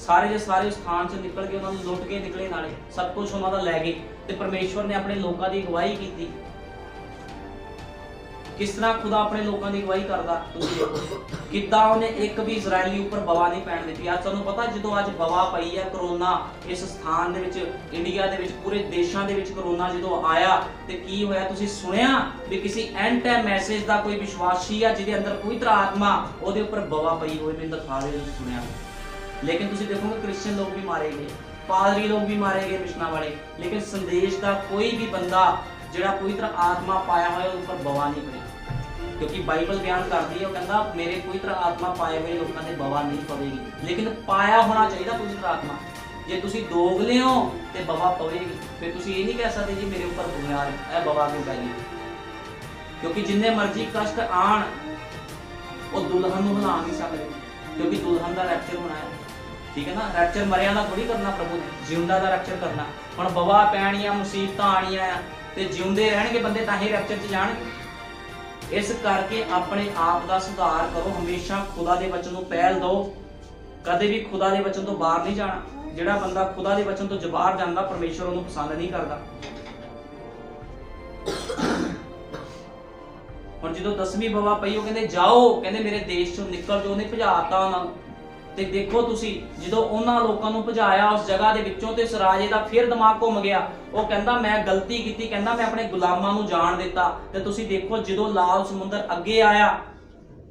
ਸਾਰੇ ਦੇ ਸਾਰੇ ਉਸ ਸਥਾਨ 'ਚ ਨਿਕਲ ਕੇ ਉਹਨਾਂ ਨੂੰ ਲੁੱਟ ਕੇ ਨਿਕਲੇ, ਨਾਲੇ ਸਭ ਕੁਝ ਉਹਨਾਂ ਦਾ ਲੈ ਗਏ ਤੇ ਪਰਮੇਸ਼ਵਰ ਨੇ ਆਪਣੇ ਲੋਕਾਂ ਦੀ ਅਗਵਾਈ ਕੀਤੀ। ਕਿਸ ਤਰ੍ਹਾਂ ਖੁਦਾ ਆਪਣੇ ਲੋਕਾਂ ਦੀ ਅਗਵਾਈ ਕਰਦਾ ਤੁਸੀਂ ਦੇਖੋ, ਕਿੱਦਾਂ ਉਹਨੇ ਇੱਕ ਵੀ ਇਜ਼ਰਾਈਲੀ ਉੱਪਰ ਬਵਾ ਨਹੀਂ ਪੈਣ ਦਿੱਤੀ। ਅੱਜ ਤੁਹਾਨੂੰ ਪਤਾ ਜਦੋਂ ਅੱਜ ਬਵਾ ਪਈ ਹੈ, ਕਰੋਨਾ ਇਸ ਸਥਾਨ ਦੇ ਵਿੱਚ, ਇੰਡੀਆ ਦੇ ਵਿੱਚ, ਪੂਰੇ ਦੇਸ਼ਾਂ ਦੇ ਵਿੱਚ ਕਰੋਨਾ ਜਦੋਂ ਆਇਆ ਤੇ ਕੀ ਹੋਇਆ ਤੁਸੀਂ ਸੁਣਿਆ ਵੀ ਕਿਸੇ ਐਂਡ ਟਾਈਮ ਮੈਸੇਜ ਦਾ ਕੋਈ ਵਿਸ਼ਵਾਸੀ ਆ ਜਿਹਦੇ ਅੰਦਰ ਪਵਿੱਤਰ ਆਤਮਾ ਉਹਦੇ ਉੱਪਰ ਬਵਾ ਪਈ ਹੋਵੇ, ਮੈਨੂੰ ਦਿਖਾ ਦਿਓ ਸੁਣਿਆ। ਲੇਕਿਨ ਤੁਸੀਂ ਦੇਖੋਗੇ ਕ੍ਰਿਸਚੀਅਨ ਲੋਕ ਵੀ ਮਾਰੇ ਗਏ, ਪਾਦਰੀ ਲੋਕ ਵੀ ਮਾਰੇ ਗਏ, ਮਿਸ਼ਨਾਂ ਵਾਲੇ, ਲੇਕਿਨ ਸੰਦੇਸ਼ ਦਾ ਕੋਈ ਵੀ ਬੰਦਾ ਜਿਹੜਾ ਪਵਿੱਤਰ ਆਤਮਾ ਪਾਇਆ ਹੋਇਆ ਉਹਦੇ ਉੱਪਰ ਬਵਾ ਨਹੀਂ ਪਈ। ਕਿਉਂਕਿ ਬਾਈਬਲ ਬਿਆਨ ਕਰਦੀ ਹੈ, ਉਹ ਕਹਿੰਦਾ ਮੇਰੇ ਪਵਿੱਤਰ ਆਤਮਾ ਪਾਏ ਹੋਏ ਲੋਕਾਂ ਤੇ ਬਵਾ ਨਹੀਂ ਪਵੇਗੀ, ਲੇਕਿਨ ਪਾਇਆ ਹੋਣਾ ਚਾਹੀਦਾ ਪਵਿੱਤਰ ਆਤਮਾ। ਜੇ ਤੁਸੀਂ ਦੋਗਲੇ ਹੋ ਤੇ ਬਵਾ ਪਵੇਗੀ। ਫਿਰ ਤੁਸੀਂ ਇਹ ਨਹੀਂ ਕਹਿ ਸਕਦੇ ਜੀ ਮੇਰੇ ਉੱਪਰ ਬੁਨਿਆਦ ਇਹ ਬਵਾ ਕਿਉਂ ਪੈ ਗਈ, ਕਿਉਂਕਿ ਜਿੰਨੇ ਮਰਜ਼ੀ ਕਸ਼ਟ ਆਣ ਉਹ ਦੁਲਹਨ ਨੂੰ ਬਣਾ ਨਹੀਂ ਸਕਦੇ, ਕਿਉਂਕਿ ਦੁਲਹਨ ਦਾ ਰੈਪਚਰ ਹੋਣਾ ਹੈ। ਠੀਕ ਹੈ ਨਾ, ਰੈਪਚਰ ਮਰਿਆਂ ਦਾ ਥੋੜੀ ਕਰਨਾ ਪ੍ਰਭੂ ਨੇ, ਜਿਉਂਦਾ ਦਾ ਰੈਪਚਰ ਕਰਨਾ। ਹੁਣ ਬਵਾ ਪੈਣੀਆਂ, ਮੁਸੀਬਤਾਂ ਆਣੀਆਂ ਆ ਤੇ ਜਿਉਂਦੇ ਰਹਿਣਗੇ ਬੰਦੇ ਤਾਂ ਹੀ ਰੈਪਚਰ 'ਚ ਜਾਣਗੇ। ਇਸ ਕਰਕੇ ਆਪਣੇ ਆਪ ਦਾ ਸੁਧਾਰ ਕਰੋ, ਹਮੇਸ਼ਾ ਖੁਦਾ ਦੇ ਵਚਨ ਨੂੰ ਪਹਿਲ ਦਿਓ, ਕਦੇ ਵੀ ਖੁਦਾ ਦੇ ਵਚਨ ਤੋਂ ਬਾਹਰ ਨਹੀਂ ਜਾਣਾ। ਜਿਹੜਾ ਬੰਦਾ ਖੁਦਾ ਦੇ ਵਚਨ ਤੋਂ ਬਾਹਰ ਜਾਂਦਾ ਪਰਮੇਸ਼ਵਰ ਉਹਨੂੰ ਪਸੰਦ ਨਹੀਂ ਕਰਦਾ। ਹੁਣ ਜਦੋਂ 10ਵੀਂ ਬਵਾ ਪਈ, ਉਹ ਕਹਿੰਦੇ ਜਾਓ, ਕਹਿੰਦੇ ਮੇਰੇ ਦੇਸ਼ ਚੋਂ ਨਿਕਲ ਜਾਓ, ਉਹਨੇ ਭਜਾਤਾ ਉਹਨਾਂ ਨੂੰ। ਤੇ ਦੇਖੋ ਤੁਸੀਂ ਜਦੋਂ ਉਹਨਾਂ ਲੋਕਾਂ ਨੂੰ ਭਜਾਇਆ ਉਸ ਜਗ੍ਹਾ ਦੇ ਵਿੱਚੋਂ ਤੇ ਉਸ ਰਾਜੇ ਦਾ ਫਿਰ ਦਿਮਾਗ ਘੁੰਮ ਗਿਆ। ਉਹ ਕਹਿੰਦਾ ਮੈਂ ਗਲਤੀ ਕੀਤੀ, ਕਹਿੰਦਾ ਮੈਂ ਆਪਣੇ ਗੁਲਾਮਾਂ ਨੂੰ ਜਾਣ ਦਿੱਤਾ। ਤੇ ਤੁਸੀਂ ਦੇਖੋ ਜਦੋਂ ਲਾਲ ਸਮੁੰਦਰ ਅੱਗੇ ਆਇਆ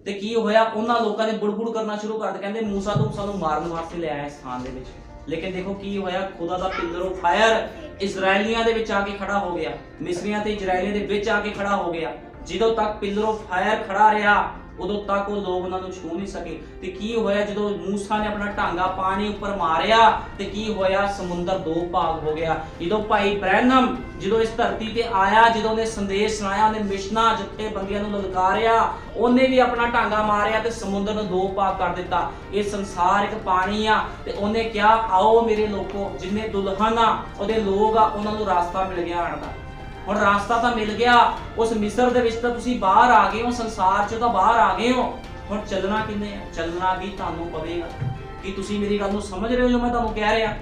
ਤੇ ਕੀ ਹੋਇਆ, ਉਹਨਾਂ ਲੋਕਾਂ ਨੇ ਬੁੜਬੁੜ ਕਰਨਾ ਸ਼ੁਰੂ ਕਰ ਦਿੱਤਾ, ਕਹਿੰਦੇ ਮੂਸਾ ਤੂੰ ਸਾਨੂੰ ਮਾਰਨ ਵਾਸਤੇ ਲਿਆਇਆ ਇਸ ਸਥਾਨ ਦੇ ਵਿੱਚ। ਲੇਕਿਨ ਦੇਖੋ ਕੀ ਹੋਇਆ, ਖੁਦਾ ਦਾ ਪਿਲਰ ਆਫ ਫਾਇਰ ਇਜ਼ਰਾਈਲੀਆਂ ਦੇ ਵਿੱਚ ਆ ਕੇ ਖੜਾ ਹੋ ਗਿਆ, ਮਿਸਰੀਆਂ ਤੇ ਇਜ਼ਰਾਈਲੀਆਂ ਦੇ ਵਿੱਚ ਆ ਕੇ ਖੜਾ ਹੋ ਗਿਆ। ਜਦੋਂ ਤੱਕ ਪਿਲਰ ਆਫ ਫਾਇਰ ਖੜਾ ਰਿਹਾ ਉਦੋਂ ਤੱਕ ਉਹ ਲੋਕ ਉਹਨਾਂ ਨੂੰ ਛੂ ਨਹੀਂ ਸਕੇ। ਤੇ ਕੀ ਹੋਇਆ, ਜਦੋਂ ਮੂਸਾ ਨੇ ਆਪਣਾ ਟਾਂਗਾ ਪਾਣੀ ਉੱਪਰ ਮਾਰਿਆ ਤੇ ਕੀ ਹੋਇਆ, ਸਮੁੰਦਰ ਦੋ ਭਾਗ ਹੋ ਗਿਆ। ਜਦੋਂ ਭਾਈ ਬ੍ਰੈਨਮ ਜਦੋਂ ਇਸ ਧਰਤੀ ਤੇ ਆਇਆ, ਜਦੋਂ ਉਹਨੇ ਸੰਦੇਸ਼ ਸੁਣਾਇਆ, ਉਹਨੇ ਮਿਸ਼ਨਾਂ ਜਥੇਬੰਦੀਆਂ ਨੂੰ ਲਲਕਾਰਿਆ, ਉਹਨੇ ਵੀ ਆਪਣਾ ਟਾਂਗਾ ਮਾਰਿਆ ਤੇ ਸਮੁੰਦਰ ਨੂੰ ਦੋ ਭਾਗ ਕਰ ਦਿੱਤਾ। ਇਹ ਸੰਸਾਰ ਇੱਕ ਪਾਣੀ ਆ ਤੇ ਉਹਨੇ ਕਿਹਾ ਆਓ ਮੇਰੇ ਲੋਕੋ, ਜਿੰਨੇ ਦੁਲਹਨ ਆ ਉਹਦੇ ਲੋਕ ਆ, ਉਹਨਾਂ ਨੂੰ ਰਾਸਤਾ ਮਿਲ ਗਿਆ ਆਉਣ ਦਾ। ਹੁਣ ਰਾਸਤਾ ਤਾਂ ਮਿਲ ਗਿਆ, ਉਸ ਮਿਸਰ ਦੇ ਵਿੱਚ ਤਾਂ ਤੁਸੀਂ ਬਾਹਰ ਆ ਗਏ ਹੋ, ਸੰਸਾਰ ਚੋਂ ਤਾਂ ਬਾਹਰ ਆ ਗਏ ਹੋ। ਹੁਣ ਚੱਲਣਾ ਕਿੰਨੇ ਆ? ਚੱਲਣਾ ਵੀ ਤੁਹਾਨੂੰ ਪਵੇਗਾ। ਕੀ ਤੁਸੀਂ ਮੇਰੀ ਗੱਲ ਨੂੰ ਸਮਝ ਰਹੇ ਹੋ ਜੋ ਮੈਂ ਤੁਹਾਨੂੰ ਕਹਿ ਰਿਹਾ?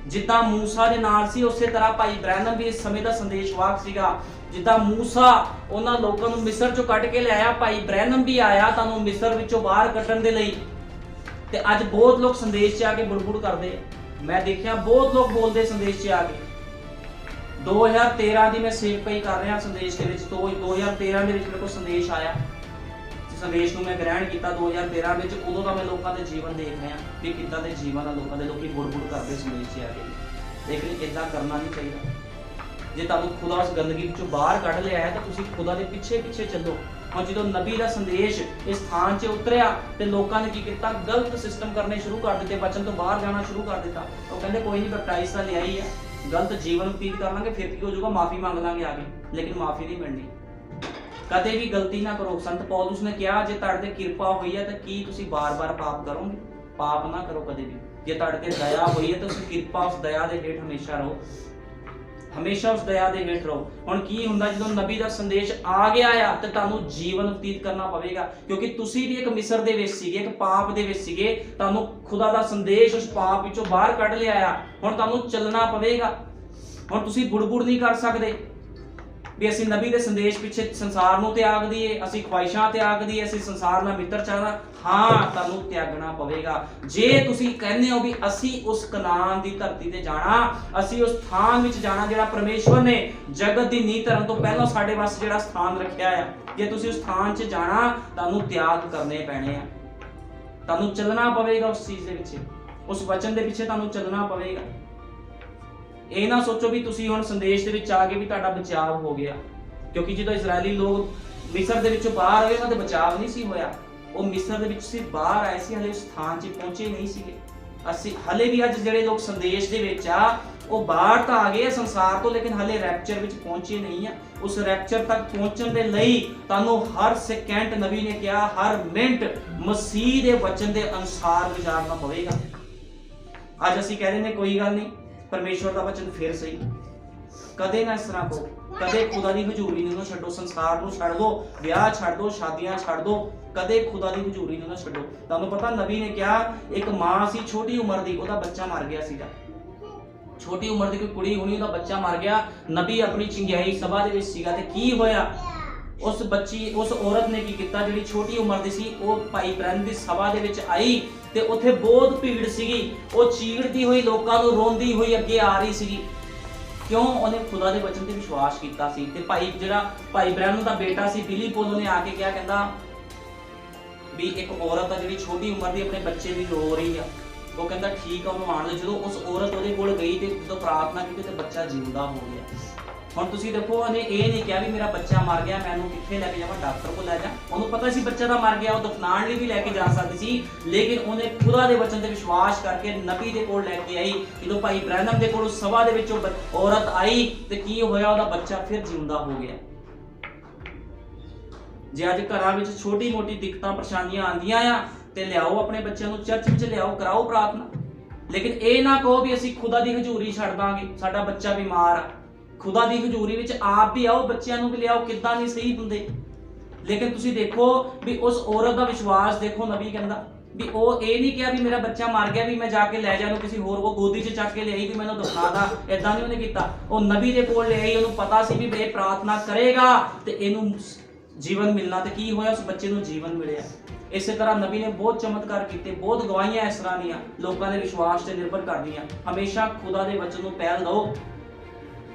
ਜਿੱਦਾਂ ਮੂਸਾ ਦੇ ਨਾਲ ਸੀ ਉਸੇ ਤਰ੍ਹਾਂ ਭਾਈ ਬ੍ਰੈਨਮ ਵੀ ਇਸ ਸਮੇਂ ਦਾ ਸੰਦੇਸ਼ਵਾਹਕ ਸੀਗਾ। ਜਿੱਦਾਂ ਮੂਸਾ ਉਹਨਾਂ ਲੋਕਾਂ ਨੂੰ ਮਿਸਰ ਚੋਂ ਕੱਢ ਕੇ ਲਿਆਇਆ, ਭਾਈ ਬ੍ਰੈਨਮ ਵੀ ਆਇਆ ਤੁਹਾਨੂੰ ਮਿਸਰ ਵਿੱਚੋਂ ਬਾਹਰ ਕੱਢਣ ਦੇ ਲਈ। ਤੇ ਅੱਜ ਬਹੁਤ ਲੋਕ ਸੰਦੇਸ਼ 'ਚ ਆ ਕੇ ਬੁੜਬੁੜ ਕਰਦੇ ਆ। ਮੈਂ ਦੇਖਿਆ ਬਹੁਤ ਲੋਕ ਬੋਲਦੇ ਸੰਦੇਸ਼ 'ਚ ਆ ਕੇ। 2013 ਦੀ ਮੈਂ ਸੇਵਕਾਈ ਕਰ ਰਿਹਾ ਸੰਦੇਸ਼ ਦੇ ਵਿੱਚ, 2013 ਦੇ ਵਿੱਚ ਮੇਰੇ ਕੋਲ ਸੰਦੇਸ਼ ਆਇਆ, ਸੰਦੇਸ਼ ਨੂੰ ਮੈਂ ਗ੍ਰਹਿਣ ਕੀਤਾ 2013 ਵਿੱਚ। ਉਦੋਂ ਦਾ ਮੈਂ ਲੋਕਾਂ ਦੇ ਜੀਵਨ ਦੇਖ ਰਿਹਾ ਕਿ ਕਿੱਦਾਂ ਦੇ ਜੀਵਨ ਆ ਲੋਕਾਂ ਦੇ, ਲੋਕੀ ਬੁੜਬੁੜ ਕਰਦੇ ਸੰਦੇਸ਼ 'ਚ ਆ ਕੇ। ਲੇਕਿਨ ਇਦਾਂ ਕਰਨਾ ਨਹੀਂ ਚਾਹੀਦਾ। ਜੇ ਤੁਹਾਨੂੰ ਖੁਦਾ ਉਸ ਗੰਦਗੀ ਵਿੱਚੋਂ ਬਾਹਰ ਕੱਢ ਲਿਆ ਹੈ ਤਾਂ ਤੁਸੀਂ ਖੁਦਾ ਦੇ ਪਿੱਛੇ ਪਿੱਛੇ ਚੱਲੋ। ਹੁਣ ਜਦੋਂ ਨਬੀ ਦਾ ਸੰਦੇਸ਼ ਇਸ ਥਾਂ 'ਚ ਉਤਰਿਆ ਤੇ ਲੋਕਾਂ ਨੇ ਕੀ ਕੀਤਾ, ਗਲਤ ਸਿਸਟਮ ਕਰਨੇ ਸ਼ੁਰੂ ਕਰ ਦਿੱਤੇ, ਬਚਨ ਤੋਂ ਬਾਹਰ ਜਾਣਾ ਸ਼ੁਰੂ ਕਰ ਦਿੱਤਾ। ਉਹ ਕਹਿੰਦੇ ਕੋਈ ਨਹੀਂ, ਬੈਪਟਾਈਜ਼ ਤਾਂ ਲਿਆਈ ਹੈ, ਗਲਤ ਜੀਵਨ ਬਤੀਤ ਕਰ ਲਾਂਗੇ, ਫਿਰ ਕੀ ਹੋ ਜਾਊਗਾ, ਮਾਫੀ ਮੰਗ ਲਾਂਗੇ ਆ ਕੇ। ਲੇਕਿਨ ਮਾਫੀ ਨਹੀਂ ਮਿਲਣੀ। ਕਦੇ ਵੀ ਗਲਤੀ ਨਾ ਕਰੋ। ਸੰਤ ਪੌਲੁਸ ਨੇ ਕਿਹਾ ਜੇ ਤੁਹਾਡੇ ਤੇ ਕਿਰਪਾ ਹੋਈ ਹੈ ਤਾਂ ਕੀ ਤੁਸੀਂ ਬਾਰ-ਬਾਰ ਪਾਪ ਕਰੋਗੇ? ਪਾਪ ਨਾ ਕਰੋ ਕਦੇ ਵੀ। ਜੇ ਤੁਹਾਡੇ ਤੇ ਦਇਆ ਹੋਈ ਹੈ ਤਾਂ ਤੁਸੀਂ ਕਿਰਪਾ ਉਸ ਦਇਆ ਦੇ ਹੇਠ ਹਮੇਸ਼ਾ ਰਹੋ, ਹਮੇਸ਼ਾ ਉਸ ਦਇਆ ਦੇ ਹੇਠ ਰਹੋ। ਹੁਣ ਕੀ ਹੁੰਦਾ, ਜਦੋਂ ਨਬੀ ਦਾ ਸੰਦੇਸ਼ ਆ ਗਿਆ ਆ ਤੇ ਤੁਹਾਨੂੰ ਜੀਵਨ ਬਤੀਤ ਕਰਨਾ ਪਵੇਗਾ, ਕਿਉਂਕਿ ਤੁਸੀਂ ਵੀ ਇੱਕ ਮਿਸਰ ਦੇ ਵਿੱਚ ਸੀਗੇ, ਇੱਕ ਪਾਪ ਦੇ ਵਿੱਚ ਸੀਗੇ। ਤੁਹਾਨੂੰ ਖੁਦਾ ਦਾ ਸੰਦੇਸ਼ ਉਸ ਪਾਪ ਵਿੱਚੋਂ ਬਾਹਰ ਕੱਢ ਲਿਆ ਆ। ਹੁਣ ਤੁਹਾਨੂੰ ਚੱਲਣਾ ਪਵੇਗਾ। ਹੁਣ ਤੁਸੀਂ ਬੁੜਬੁੜ ਨਹੀਂ ਕਰ ਸਕਦੇ ਵੀ ਅਸੀਂ ਨਬੀ ਦੇ ਸੰਦੇਸ਼ ਪਿੱਛੇ ਸੰਸਾਰ ਨੂੰ ਤਿਆਗ ਦਈਏ, ਅਸੀਂ ਖਵਾਇਸ਼ਾਂ ਤਿਆਗ ਦਈਏ, ਅਸੀਂ ਸੰਸਾਰ ਨਾਲ ਮਿੱਤਰ ਚਾਹਣਾ। ਹਾਂ, ਤੁਹਾਨੂੰ ਤਿਆਗਣਾ ਪਵੇਗਾ। ਜੇ ਤੁਸੀਂ ਕਹਿੰਦੇ ਹੋ ਵੀ ਅਸੀਂ ਉਸ ਕਨਾਨ ਦੀ ਧਰਤੀ ਤੇ ਜਾਣਾ, ਅਸੀਂ ਉਸ ਸਥਾਨ ਵਿੱਚ ਜਾਣਾ ਜਿਹੜਾ ਪਰਮੇਸ਼ਵਰ ਨੇ ਜਗਤ ਦੀ ਨੀਂਹ ਧਰਨ ਤੋਂ ਪਹਿਲਾਂ ਸਾਡੇ ਵਾਸਤੇ ਜਿਹੜਾ ਸਥਾਨ ਰੱਖਿਆ ਆ, ਜੇ ਤੁਸੀਂ ਉਸ ਸਥਾਨ 'ਚ ਜਾਣਾ ਤੁਹਾਨੂੰ ਤਿਆਗ ਕਰਨੇ ਪੈਣੇ ਆ। ਤੁਹਾਨੂੰ ਚੱਲਣਾ ਪਵੇਗਾ ਉਸ ਚੀਜ਼ ਦੇ ਪਿੱਛੇ, ਉਸ ਵਚਨ ਦੇ ਪਿੱਛੇ ਤੁਹਾਨੂੰ ਚੱਲਣਾ ਪਵੇਗਾ। ਇਹ ਨਾ ਸੋਚੋ ਵੀ ਤੁਸੀਂ ਹੁਣ ਸੰਦੇਸ਼ ਦੇ ਵਿੱਚ ਆ ਕੇ ਵੀ ਤੁਹਾਡਾ ਬਚਾਅ ਹੋ ਗਿਆ, ਕਿਉਂਕਿ ਜਦੋਂ ਇਜ਼ਰਾਈਲੀ ਲੋਕ ਮਿਸਰ ਦੇ ਵਿੱਚੋਂ ਬਾਹਰ ਆਏ ਉਹਨਾਂ ਦਾ ਬਚਾਅ ਨਹੀਂ ਸੀ ਹੋਇਆ। ਉਹ ਮਿਸਰ ਦੇ ਵਿੱਚ ਸੀ, ਬਾਹਰ ਆਏ ਸੀ, ਹਲੇ ਉਸ ਸਥਾਨ 'ਚ ਪਹੁੰਚੇ ਨਹੀਂ ਸੀਗੇ। ਅਸੀਂ ਹਲੇ ਵੀ ਅੱਜ ਜਿਹੜੇ ਲੋਕ ਸੰਦੇਸ਼ ਦੇ ਵਿੱਚ ਆ ਉਹ ਬਾਹਰ ਤਾਂ ਆ ਗਏ ਸੰਸਾਰ ਤੋਂ, ਲੇਕਿਨ ਹਲੇ ਰੈਪਚਰ ਵਿੱਚ ਪਹੁੰਚੇ ਨਹੀਂ ਆ। ਉਸ ਰੈਪਚਰ ਤੱਕ ਪਹੁੰਚਣ ਦੇ ਲਈ ਤੁਹਾਨੂੰ ਹਰ ਸੈਕਿੰਡ, ਨਬੀ ਨੇ ਕਿਹਾ ਹਰ ਮਿੰਟ ਮਸੀਹ ਦੇ ਵਚਨ ਦੇ ਅਨੁਸਾਰ ਗੁਜ਼ਾਰਨਾ ਪਵੇਗਾ। ਅੱਜ ਅਸੀਂ ਕਹਿ ਰਹੇ ਨੇ ਕੋਈ ਗੱਲ ਨਹੀਂ, ਪਰਮੇਸ਼ਵਰ ਦਾ ਵਚਨ ਫਿਰ ਸਹੀ, कदे ना इस तरह को, कदे खुदा दी हजूरी नूं ना छड्डो। संसार नूं छड्ड दो, ब्याह छड्ड दो, शादियां छड्ड दो, कदे खुदा दी हजूरी नूं ना छड्डो। तुहानूं पता नबी ने कहा, एक मां सी छोटी उम्र दी, ओहदा बच्चा मर गया सीगा। छोटी उम्र दी कोई कुड़ी होनी, ओहदा बच्चा मर गया। नबी अपनी चिंगाई सभा दे विच सीगा ते की होया, उस बच्ची उस औरत ने की कीता जिहड़ी छोटी उम्र दी सी, ਉਹ ਭਾਈ ਬ੍ਰੈਨ ਦੀ ਸਭਾ ਦੇ ਵਿੱਚ ਆਈ ਤੇ ਉੱਥੇ ਬਹੁਤ ਭੀੜ ਸੀਗੀ। ਉਹ ਚੀੜਦੀ ਹੋਈ ਲੋਕਾਂ ਨੂੰ ਰੋਂਦੀ ਹੋਈ ਅੱਗੇ ਆ ਰਹੀ ਸੀਗੀ। ਕਿਉਂ? ਉਹਨੇ ਖੁਦਾ ਦੇ ਵਚਨ ਤੇ ਵਿਸ਼ਵਾਸ ਕੀਤਾ ਸੀ। ਤੇ ਭਾਈ ਬ੍ਰੈਨ ਦਾ ਬੇਟਾ ਸੀ ਬਿਲੀ ਪੋਲੋ ਨੇ ਆ ਕੇ ਕਿਹਾ, ਕਹਿੰਦਾ ਵੀ ਇੱਕ ਔਰਤ ਆ ਜਿਹੜੀ ਛੋਟੀ ਉਮਰ ਦੀ ਆਪਣੇ ਬੱਚੇ ਦੀ ਰੋ ਰਹੀ ਆ। ਉਹ ਕਹਿੰਦਾ ਠੀਕ ਆ, ਉਹਨੂੰ ਆਣ ਦੇ। ਜਦੋਂ ਉਸ ਔਰਤ ਉਹਦੇ ਕੋਲ ਗਈ ਤੇ ਜਦੋਂ ਪ੍ਰਾਰਥਨਾ ਕੀਤੀ ਤੇ ਬੱਚਾ ਜਿੰਦਾ ਹੋ ਗਿਆ। ਹੁਣ ਤੁਸੀਂ ਦੇਖੋ, ਉਹਨੇ ਇਹ ਨਹੀਂ ਕਿਹਾ ਵੀ ਮੇਰਾ ਬੱਚਾ ਮਰ ਗਿਆ, ਮੈਂ ਉਹਨੂੰ ਕਿੱਥੇ ਲੈ ਕੇ ਜਾਵਾਂ, ਡਾਕਟਰ ਕੋਲ ਲੈ ਜਾ। ਉਹਨੂੰ ਪਤਾ ਸੀ ਬੱਚਾ ਤਾਂ ਮਰ ਗਿਆ, ਉਹ ਦਫਨਾਉਣ ਲਈ ਵੀ ਲੈ ਕੇ ਜਾ ਸਕਦੀ ਸੀ, ਲੇਕਿਨ ਉਹਨੇ ਖੁਦਾ ਦੇ ਵਚਨ ਤੇ ਵਿਸ਼ਵਾਸ ਕਰਕੇ ਨਬੀ ਦੇ ਕੋਲ ਲੈ ਕੇ ਆਈ। ਜਦੋਂ ਭਾਈ ਬ੍ਰੈਨਮ ਦੇ ਕੋਲ ਸਭਾ ਦੇ ਵਿੱਚੋਂ ਔਰਤ ਆਈ ਤੇ ਕੀ ਹੋਇਆ, ਉਹਦਾ ਬੱਚਾ ਫਿਰ ਜਿਉਂਦਾ ਹੋ ਗਿਆ। ਜੇ ਅੱਜ ਘਰਾਂ ਵਿੱਚ ਛੋਟੀ ਮੋਟੀ ਦਿੱਕਤਾਂ ਪਰੇਸ਼ਾਨੀਆਂ ਆਉਂਦੀਆਂ ਆ ਤੇ ਲਿਆਓ ਆਪਣੇ ਬੱਚਿਆਂ ਨੂੰ ਚਰਚ ਵਿੱਚ, ਲਿਆਓ, ਕਰਾਓ ਪ੍ਰਾਰਥਨਾ। ਲੇਕਿਨ ਇਹ ਨਾ ਕਹੋ ਵੀ ਅਸੀਂ ਖੁਦਾ ਦੀ ਹਜ਼ੂਰੀ ਛੱਡ ਦਾਂਗੇ, ਸਾਡਾ ਬੱਚਾ ਬਿਮਾਰ ਆ। ਖੁਦਾ ਦੀ ਹਜ਼ੂਰੀ ਵਿੱਚ ਆਪ ਵੀ ਆਓ, ਬੱਚਿਆਂ ਨੂੰ ਵੀ ਲਿਆਓ। ਕਿੱਦਾਂ ਨਹੀਂ ਸਹੀ ਹੁੰਦੇ। ਲੇਕਿਨ ਤੁਸੀਂ ਦੇਖੋ ਵੀ ਉਸ ਔਰਤ ਦਾ ਵਿਸ਼ਵਾਸ ਦੇਖੋ। ਨਬੀ ਕਹਿੰਦਾ ਵੀ ਉਹ ਇਹ ਨਹੀਂ ਕਿਹਾ ਵੀ ਮੇਰਾ ਬੱਚਾ ਮਰ ਗਿਆ ਵੀ ਮੈਂ ਜਾ ਕੇ ਲੈ ਜਾ ਨੂੰ ਕਿਸੇ ਹੋਰ ਕੋ ਗੋਦੀ 'ਚ ਚੱਕ ਕੇ ਲਿਆਈ ਵੀ ਮੈਨੂੰ ਦਫਨਾ ਦਾ। ਏਦਾਂ ਨਹੀਂ ਉਹਨੇ ਕੀਤਾ। ਉਹ ਨਬੀ ਦੇ ਕੋਲ ਲਿਆਈ, ਉਹਨੂੰ ਪਤਾ ਸੀ ਵੀ ਇਹ ਪ੍ਰਾਰਥਨਾ ਕਰੇਗਾ ਤੇ ਇਹਨੂੰ ਜੀਵਨ ਮਿਲਣਾ। ਤੇ ਕੀ ਹੋਇਆ, ਉਸ ਬੱਚੇ ਨੂੰ ਜੀਵਨ ਮਿਲਿਆ। ਇਸੇ ਤਰ੍ਹਾਂ ਨਬੀ ਨੇ ਬਹੁਤ ਚਮਤਕਾਰ ਕੀਤੇ, ਬਹੁਤ ਗਵਾਹੀਆਂ ਇਸ ਤਰ੍ਹਾਂ ਦੀਆਂ ਲੋਕਾਂ ਦੇ ਵਿਸ਼ਵਾਸ ਤੇ ਨਿਰਭਰ ਕਰਦੀਆਂ। ਹਮੇਸ਼ਾ ਖੁਦਾ ਦੇ ਵਚਨ ਨੂੰ ਪਹਿਲ ਦਿਓ,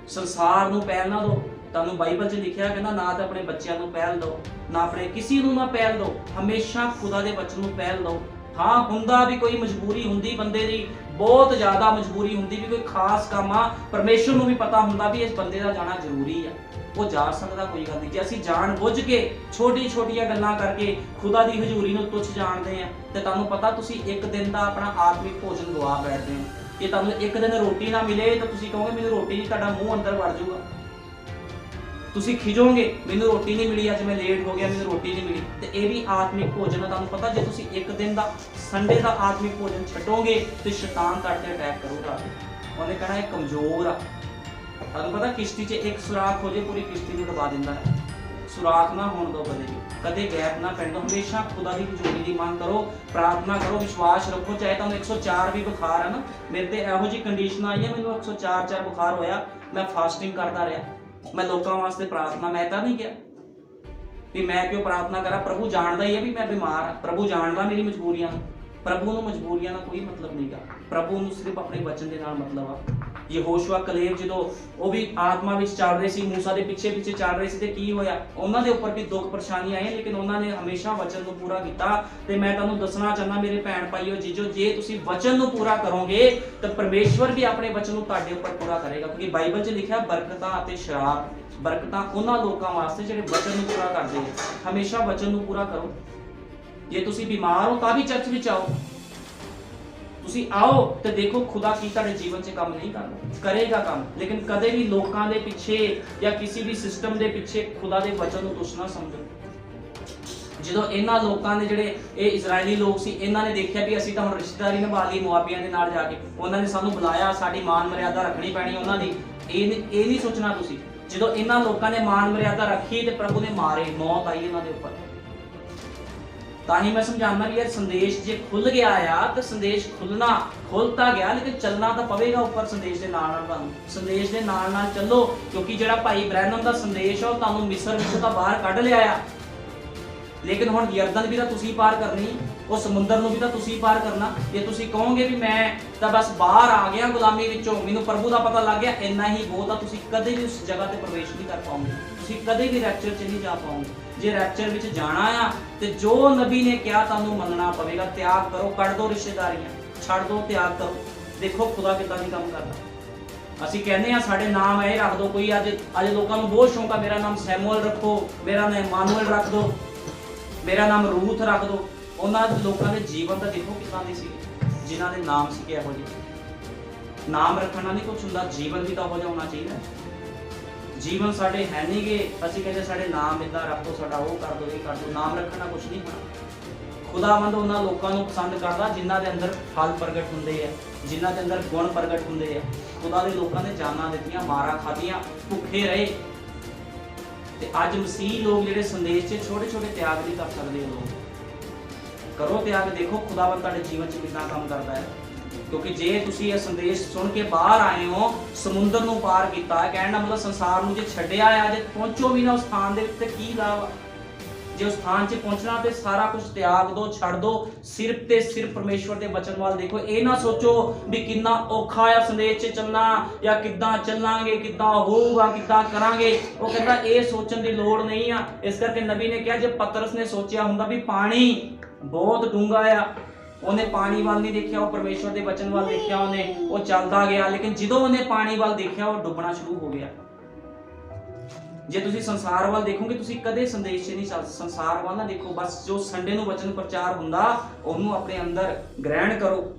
ਸੰਸਾਰ ਨੂੰ ਪਹਿਲ ਨਾ ਦਿਓ। ਤੁਹਾਨੂੰ ਬਾਈਬਲ 'ਚ ਲਿਖਿਆ, ਕਹਿੰਦਾ ਨਾ ਤਾਂ ਆਪਣੇ ਬੱਚਿਆਂ ਨੂੰ ਪਹਿਲ ਦਿਓ, ਨਾ ਆਪਣੇ ਕਿਸੇ ਨੂੰ ਨਾ ਪਹਿਲ ਦਿਓ, ਹਮੇਸ਼ਾ ਖੁਦਾ ਦੇ ਵਚਨ ਨੂੰ ਪਹਿਲ ਦਿਓ। ਹਾਂ, ਹੁੰਦਾ ਵੀ ਕੋਈ ਮਜਬੂਰੀ ਹੁੰਦੀ ਬੰਦੇ ਦੀ, ਬਹੁਤ ਜ਼ਿਆਦਾ ਮਜਬੂਰੀ ਹੁੰਦੀ ਵੀ ਕੋਈ ਖਾਸ ਕੰਮ ਆ, ਪਰਮੇਸ਼ਰ ਨੂੰ ਵੀ ਪਤਾ ਹੁੰਦਾ ਵੀ ਇਸ ਬੰਦੇ ਦਾ ਜਾਣਾ ਜ਼ਰੂਰੀ ਆ, ਉਹ ਜਾ ਸਕਦਾ, ਕੋਈ ਗੱਲ ਨਹੀਂ। ਜੇ ਅਸੀਂ ਜਾਣ ਬੁੱਝ ਕੇ ਛੋਟੀਆਂ ਗੱਲਾਂ ਕਰਕੇ ਖੁਦਾ ਦੀ ਹਜ਼ੂਰੀ ਨੂੰ ਤੁੱਛ ਜਾਣਦੇ ਆ ਤੇ ਤੁਹਾਨੂੰ ਪਤਾ ਤੁਸੀਂ ਇੱਕ ਦਿਨ ਦਾ ਆਪਣਾ ਆਤਮਿਕ ਭੋਜਨ ਗਵਾ ਬੈਠਦੇ ਹੋ। ਜੇ ਤੁਹਾਨੂੰ ਇੱਕ ਦਿਨ ਰੋਟੀ ਨਾ ਮਿਲੇ ਤਾਂ ਤੁਸੀਂ ਕਹੋਗੇ ਮੈਨੂੰ ਰੋਟੀ ਨਹੀਂ, ਤੁਹਾਡਾ ਮੂੰਹ ਅੰਦਰ ਵੜ ਜਾਊਗਾ। ਤੁਸੀਂ ਖਿਜੋਗੇ, ਮੈਨੂੰ ਰੋਟੀ ਨਹੀਂ ਮਿਲੀ, ਅੱਜ ਮੈਂ ਲੇਟ ਹੋ ਗਿਆ, ਮੈਨੂੰ ਰੋਟੀ ਨਹੀਂ ਮਿਲੀ। ਤੇ ਇਹ ਵੀ ਆਤਮਿਕ ਭੋਜਨ ਆ। ਤੁਹਾਨੂੰ ਪਤਾ ਜੇ ਤੁਸੀਂ ਇੱਕ ਦਿਨ ਦਾ ਸੰਡੇ ਦਾ ਆਤਮਿਕ ਭੋਜਨ ਛੱਡੋਗੇ ਤੇ ਸ਼ੈਤਾਨ ਤੁਹਾਡੇ ਤੇ ਅਟੈਕ ਕਰੂਗਾ। ਉਹਨੇ ਕਹਿਣਾ ਇਹ ਕਮਜ਼ੋਰ ਆ। ਤੁਹਾਨੂੰ ਪਤਾ ਕਿਸ਼ਤੀ 'ਚ ਇੱਕ ਸੁਰਾਖ ਹੋ ਜੇ ਪੂਰੀ ਕਿਸ਼ਤੀ ਨੂੰ ਡੁਬਾ ਦਿੰਦਾ ਹੈ। ਸੁਰਾਖ ਨਾ ਹੋਣ ਦਿਓ ਕਦੇ ਵੀ, ਕਦੇ ਗੈਪ ਨਾ ਪੈਣ ਦਿਓ। ਹਮੇਸ਼ਾ ਖੁਦਾ ਦੀ ਹਜ਼ੂਰੀ ਦੀ ਮੰਗ ਕਰੋ, ਪ੍ਰਾਰਥਨਾ ਕਰੋ, ਵਿਸ਼ਵਾਸ ਰੱਖੋ। ਚਾਹੇ ਤੁਹਾਨੂੰ 104 ਵੀ ਬੁਖਾਰ ਹੈ ਨਾ, ਮੇਰੇ ਤੇ ਇਹੋ ਜਿਹੀ ਕੰਡੀਸ਼ਨ ਆਈ ਹੈ, ਮੈਨੂੰ 104 ਬੁਖਾਰ ਹੋਇਆ, ਮੈਂ ਫਾਸਟਿੰਗ ਕਰਦਾ ਰਿਹਾ, ਮੈਂ ਲੋਕਾਂ ਵਾਸਤੇ ਪ੍ਰਾਰਥਨਾ, ਮੈਂ ਤਾਂ ਨਹੀਂ ਕਿਹਾ ਵੀ ਮੈਂ ਕਿਉਂ ਪ੍ਰਾਰਥਨਾ ਕਰਾਂ। ਪ੍ਰਭੂ ਜਾਣਦਾ ਹੀ ਹੈ ਵੀ ਮੈਂ ਬਿਮਾਰ ਹਾਂ, ਪ੍ਰਭੂ ਜਾਣਦਾ ਮੇਰੀ ਮਜਬੂਰੀਆਂ ਨੂੰ। ਪ੍ਰਭੂ ਨੂੰ ਮਜਬੂਰੀਆਂ ਨਾਲ ਕੋਈ ਮਤਲਬ ਨਹੀਂਗਾ, ਪ੍ਰਭੂ ਨੂੰ ਸਿਰਫ ਆਪਣੇ ਵਚਨ ਦੇ ਨਾਲ ਮਤਲਬ ਆ। ਯਹੋਸ਼ੂਆ ਕਲੇਬ ਜਦੋਂ ਉਹ ਵੀ ਆਤਮਾ ਵਿੱਚ ਚੱਲ ਰਹੇ ਸੀ, ਮੂਸਾ ਦੇ ਪਿੱਛੇ ਚੱਲ ਰਹੇ ਸੀ ਤੇ ਕੀ ਹੋਇਆ, ਉਹਨਾਂ ਦੇ ਉੱਪਰ ਵੀ ਦੁੱਖ ਪਰੇਸ਼ਾਨੀ ਆਈ, ਲੇਕਿਨ ਉਹਨਾਂ ਨੇ ਹਮੇਸ਼ਾ ਵਚਨ ਨੂੰ ਪੂਰਾ ਕੀਤਾ। ਤੇ ਮੈਂ ਤੁਹਾਨੂੰ ਦੱਸਣਾ ਚਾਹੁੰਦਾ ਮੇਰੇ ਭੈਣ ਭਾਈਓ ਜੀਜੋ, ਜੇ ਤੁਸੀਂ ਵਚਨ ਨੂੰ ਪੂਰਾ ਕਰੋਗੇ ਤਾਂ ਪਰਮੇਸ਼ਵਰ ਵੀ ਆਪਣੇ ਵਚਨ ਨੂੰ ਤੁਹਾਡੇ ਉੱਪਰ ਪੂਰਾ ਕਰੇਗਾ। ਕਿਉਂਕਿ ਬਾਈਬਲ 'ਚ ਲਿਖਿਆ ਬਰਕਤਾਂ ਅਤੇ ਸ਼ਰਾਬ। ਬਰਕਤਾਂ ਉਹਨਾਂ ਲੋਕਾਂ ਵਾਸਤੇ ਜਿਹੜੇ ਵਚਨ ਨੂੰ ਪੂਰਾ ਕਰਦੇ ਨੇ। ਹਮੇਸ਼ਾ ਵਚਨ ਨੂੰ ਪੂਰਾ ਕਰੋ। ਜੇ ਤੁਸੀਂ ਬਿਮਾਰ ਹੋ ਤਾਂ ਵੀ ਚਰਚ ਵਿੱਚ ਆਓ, ਤੁਸੀਂ ਆਓ ਤੇ ਦੇਖੋ ਖੁਦਾ ਕੀ ਤੁਹਾਡੇ ਜੀਵਨ 'ਚ ਕੰਮ ਨਹੀਂ ਕਰੇਗਾ ਕੰਮ। ਲੇਕਿਨ ਕਦੇ ਵੀ ਲੋਕਾਂ ਦੇ ਪਿੱਛੇ ਜਾਂ ਕਿਸੇ ਵੀ ਸਿਸਟਮ ਦੇ ਪਿੱਛੇ ਖੁਦਾ ਦੇ ਵਚਨ ਨੂੰ ਤੁੱਛ ਨਾ ਸਮਝੋ। ਜਦੋਂ ਇਹਨਾਂ ਲੋਕਾਂ ਦੇ ਜਿਹੜੇ ਇਹ ਇਜ਼ਰਾਈਲੀ ਲੋਕ ਸੀ, ਇਹਨਾਂ ਨੇ ਦੇਖਿਆ ਵੀ ਅਸੀਂ ਤਾਂ ਹੁਣ ਰਿਸ਼ਤੇਦਾਰੀ ਨਿਭਾ ਲਈ ਮੁਆਬੀਆਂ ਦੇ ਨਾਲ ਜਾ ਕੇ, ਉਹਨਾਂ ਨੇ ਸਾਨੂੰ ਬੁਲਾਇਆ, ਸਾਡੀ ਮਾਨ ਮਰਿਆਦਾ ਰੱਖਣੀ ਪੈਣੀ ਉਹਨਾਂ ਦੀ। ਇਹ ਨਹੀਂ ਸੋਚਣਾ ਤੁਸੀਂ। ਜਦੋਂ ਇਹਨਾਂ ਲੋਕਾਂ ਨੇ ਮਾਨ ਮਰਿਆਦਾ ਰੱਖੀ ਤੇ ਪ੍ਰਭੂ ਨੇ ਮਾਰੇ, ਮੌਤ ਆਈ ਇਹਨਾਂ ਦੇ ਉੱਪਰ। ਤਾਂ ਹੀ ਮੈਂ ਸਮਝਾਉਣਾ ਵੀ ਇਹ ਸੰਦੇਸ਼ ਜੇ ਖੁੱਲ ਗਿਆ ਆ ਤਾਂ ਸੰਦੇਸ਼ ਖੁੱਲ ਤਾਂ ਗਿਆ, ਲੇਕਿਨ ਚੱਲਣਾ ਤਾਂ ਪਵੇਗਾ ਉੱਪਰ ਸੰਦੇਸ਼ ਦੇ ਨਾਲ ਨਾਲ। ਤੁਹਾਨੂੰ ਸੰਦੇਸ਼ ਦੇ ਨਾਲ ਨਾਲ ਚੱਲੋ, ਕਿਉਂਕਿ ਜਿਹੜਾ ਭਾਈ ਬ੍ਰੈਨਮ ਦਾ ਸੰਦੇਸ਼ ਆ ਉਹ ਤੁਹਾਨੂੰ ਮਿਸਰ ਵਿੱਚੋਂ ਤਾਂ ਬਾਹਰ ਕੱਢ ਲਿਆ ਆ, ਲੇਕਿਨ ਹੁਣ ਯਰਦਨ ਵੀ ਤਾਂ ਤੁਸੀਂ ਪਾਰ ਕਰਨੀ, ਉਹ ਸਮੁੰਦਰ ਨੂੰ ਵੀ ਤਾਂ ਤੁਸੀਂ ਪਾਰ ਕਰਨਾ। ਜੇ ਤੁਸੀਂ ਕਹੋਗੇ ਵੀ ਮੈਂ ਤਾਂ ਬਸ ਬਾਹਰ ਆ ਗਿਆ ਗੁਲਾਮੀ ਵਿੱਚੋਂ, ਮੈਨੂੰ ਪ੍ਰਭੂ ਦਾ ਪਤਾ ਲੱਗ ਗਿਆ, ਇੰਨਾ ਹੀ ਬਹੁਤ ਆ, ਤੁਸੀਂ ਕਦੇ ਵੀ ਉਸ ਜਗ੍ਹਾ ਤੇ ਪ੍ਰਵੇਸ਼ ਨਹੀਂ ਕਰ ਪਾਓਗੇ, ਤੁਸੀਂ ਕਦੇ ਵੀ ਰੈਪਚਰ 'ਚ ਨਹੀਂ ਜਾ ਪਾਓਗੇ। ਜੇ ਰੈਪਚਰ ਵਿੱਚ ਜਾਣਾ ਆ ਤੇ ਜੋ ਨਬੀ ਨੇ ਕਿਹਾ ਤੁਹਾਨੂੰ ਮੰਨਣਾ ਪਵੇਗਾ। ਤਿਆਗ ਕਰੋ, ਕੱਢ ਦਿਓ ਰਿਸ਼ਤੇਦਾਰੀਆਂ, ਛੱਡ ਦਿਓ, ਤਿਆਗ ਕਰੋ। ਦੇਖੋ ਖੁਦਾ ਕਿੱਦਾਂ ਦੀ ਕੰਮ ਕਰਦਾ। ਅਸੀਂ ਕਹਿੰਦੇ ਆ ਸਾਡੇ ਨਾਮ ਇਹ ਰੱਖ ਦਿਓ, ਕੋਈ ਅੱਜ ਲੋਕਾਂ ਨੂੰ ਬਹੁਤ ਸ਼ੌਂਕ ਆ, ਮੇਰਾ ਨਾਮ ਸੈਮੂਅਲ ਰੱਖੋ, ਮੇਰਾ ਨਾਮ ਇਮਾਨੂਅਲ ਰੱਖ ਦਿਓ, ਮੇਰਾ ਨਾਮ ਰੂਥ ਰੱਖ ਦਿਓ। ਉਹਨਾਂ ਦੇ ਲੋਕਾਂ ਦੇ ਜੀਵਨ ਤਾਂ ਦੇਖੋ ਕਿੱਦਾਂ ਦੀ ਸੀ, ਜਿਨ੍ਹਾਂ ਦੇ ਨਾਮ ਸੀ ਕਿ ਇਹੋ ਜਿਹੇ। ਨਾਮ ਰੱਖਣਾ ਨਹੀਂ ਕੁਛ ਹੁੰਦਾ, ਜੀਵਨ ਵੀ ਤਾਂ ਹੋ ਜਾਣਾ ਚਾਹੀਦਾ। ਜੀਵਨ ਸਾਡੇ ਹੈ ਨਹੀਂਗੇ, ਅਸੀਂ ਕਹਿੰਦੇ ਸਾਡੇ ਨਾਮ ਇੱਦਾਂ ਰੱਖ ਦਿਓ, ਸਾਡਾ ਉਹ ਕਰ ਦਿਓ, ਇਹ ਕਰ ਦਿਓ। ਨਾਮ ਰੱਖਣਾ ਕੁਛ ਨਹੀਂ ਹੋਣਾ। ਖੁਦਾਵੰਦ ਉਹਨਾਂ ਲੋਕਾਂ ਨੂੰ ਪਸੰਦ ਕਰਦਾ ਜਿਨ੍ਹਾਂ ਦੇ ਅੰਦਰ ਫਲ ਪ੍ਰਗਟ ਹੁੰਦੇ ਆ, ਜਿਨ੍ਹਾਂ ਦੇ ਅੰਦਰ ਗੁਣ ਪ੍ਰਗਟ ਹੁੰਦੇ ਆ। ਖੁਦਾ ਦੇ ਲੋਕਾਂ ਨੇ ਜਾਨਾਂ ਦਿੱਤੀਆਂ, ਮਾਰਾਂ ਖਾਧੀਆਂ, ਭੁੱਖੇ ਰਹੇ। ਤੇ ਅੱਜ ਮਸੀਹ ਲੋਕ ਜਿਹੜੇ ਸੰਦੇਸ਼ 'ਚ ਛੋਟੇ ਛੋਟੇ ਤਿਆਗ ਨਹੀਂ ਕਰ ਸਕਦੇ, ਉਹ ਲੋਕ ਕਰੋ ਤਿਆਗ। ਦੇਖੋ ਖੁਦਾਵੰਦ ਤੁਹਾਡੇ ਜੀਵਨ 'ਚ ਕਿੰਨਾ ਕੰਮ ਕਰਦਾ ਹੈ। ਕਿਉਂਕਿ ਜੇ ਤੁਸੀਂ ਇਹ ਸੰਦੇਸ਼ ਸੁਣ ਕੇ ਬਾਹਰ ਆਏ ਹੋ, ਸਮੁੰਦਰ ਨੂੰ ਪਾਰ ਕੀਤਾ, ਕਹਿਣ ਦਾ ਮਤਲਬ ਸੰਸਾਰ ਨੂੰ ਜੇ ਛੱਡਿਆ ਆ, ਜੇ ਪਹੁੰਚੋ ਵੀ ਨਾ ਉਸ ਸਥਾਨ ਦੇ ਉੱਤੇ, ਕੀ ਲਾਭ? ਜੇ ਉਸ ਸਥਾਨ 'ਚ ਪਹੁੰਚਣਾ ਤੇ ਸਾਰਾ ਕੁਝ ਤਿਆਗ ਦੋ, ਛੱਡ ਦੋ, ਸਿਰਫ ਤੇ ਸਿਰਫ ਪਰਮੇਸ਼ਵਰ ਦੇ ਵਚਨ ਵੱਲ ਦੇਖੋ। ਇਹ ਨਾ ਸੋਚੋ ਵੀ ਕਿੰਨਾ ਔਖਾ ਆ ਸੰਦੇਸ਼ 'ਚ ਚੱਲਣਾ, ਜਾਂ ਕਿੱਦਾਂ ਚੱਲਾਂਗੇ, ਕਿੱਦਾਂ ਹੋਊਗਾ, ਕਿੱਦਾਂ ਕਰਾਂਗੇ। ਉਹ ਕਹਿੰਦਾ ਇਹ ਸੋਚਣ ਦੀ ਲੋੜ ਨਹੀਂ ਆ। ਇਸ ਕਰਕੇ ਨਬੀ ਨੇ ਕਿਹਾ, ਜੇ ਪਤਰਸ ਨੇ ਸੋਚਿਆ ਹੁੰਦਾ ਵੀ ਪਾਣੀ ਬਹੁਤ ਡੂੰਘਾ ਆ, ਉਹਨੇ ਪਾਣੀ ਵੱਲ ਨਹੀਂ ਦੇਖਿਆ, ਉਹ ਪਰਮੇਸ਼ਵਰ ਦੇ ਵਚਨ ਵੱਲ ਦੇਖਿਆ, ਉਹਨੇ ਉਹ ਚੱਲਦਾ ਗਿਆ। ਲੇਕਿਨ ਜਦੋਂ ਉਹਨੇ ਪਾਣੀ ਵੱਲ ਦੇਖਿਆ, ਉਹ ਡੁੱਬਣਾ ਸ਼ੁਰੂ ਹੋ ਗਿਆ। ਜੇ ਤੁਸੀਂ ਸੰਸਾਰ ਵੱਲ ਦੇਖੋਗੇ, ਤੁਸੀਂ ਕਦੇ ਸੰਦੇਸ਼ 'ਚ ਨਹੀਂ ਚੱਲ। ਸੰਸਾਰ ਵੱਲ ਨਾ ਦੇਖੋ, ਬਸ ਜੋ ਸੰਡੇ ਨੂੰ ਵਚਨ ਪ੍ਰਚਾਰ ਹੁੰਦਾ ਉਹਨੂੰ ਆਪਣੇ ਅੰਦਰ ਗ੍ਰਹਿਣ ਕਰੋ।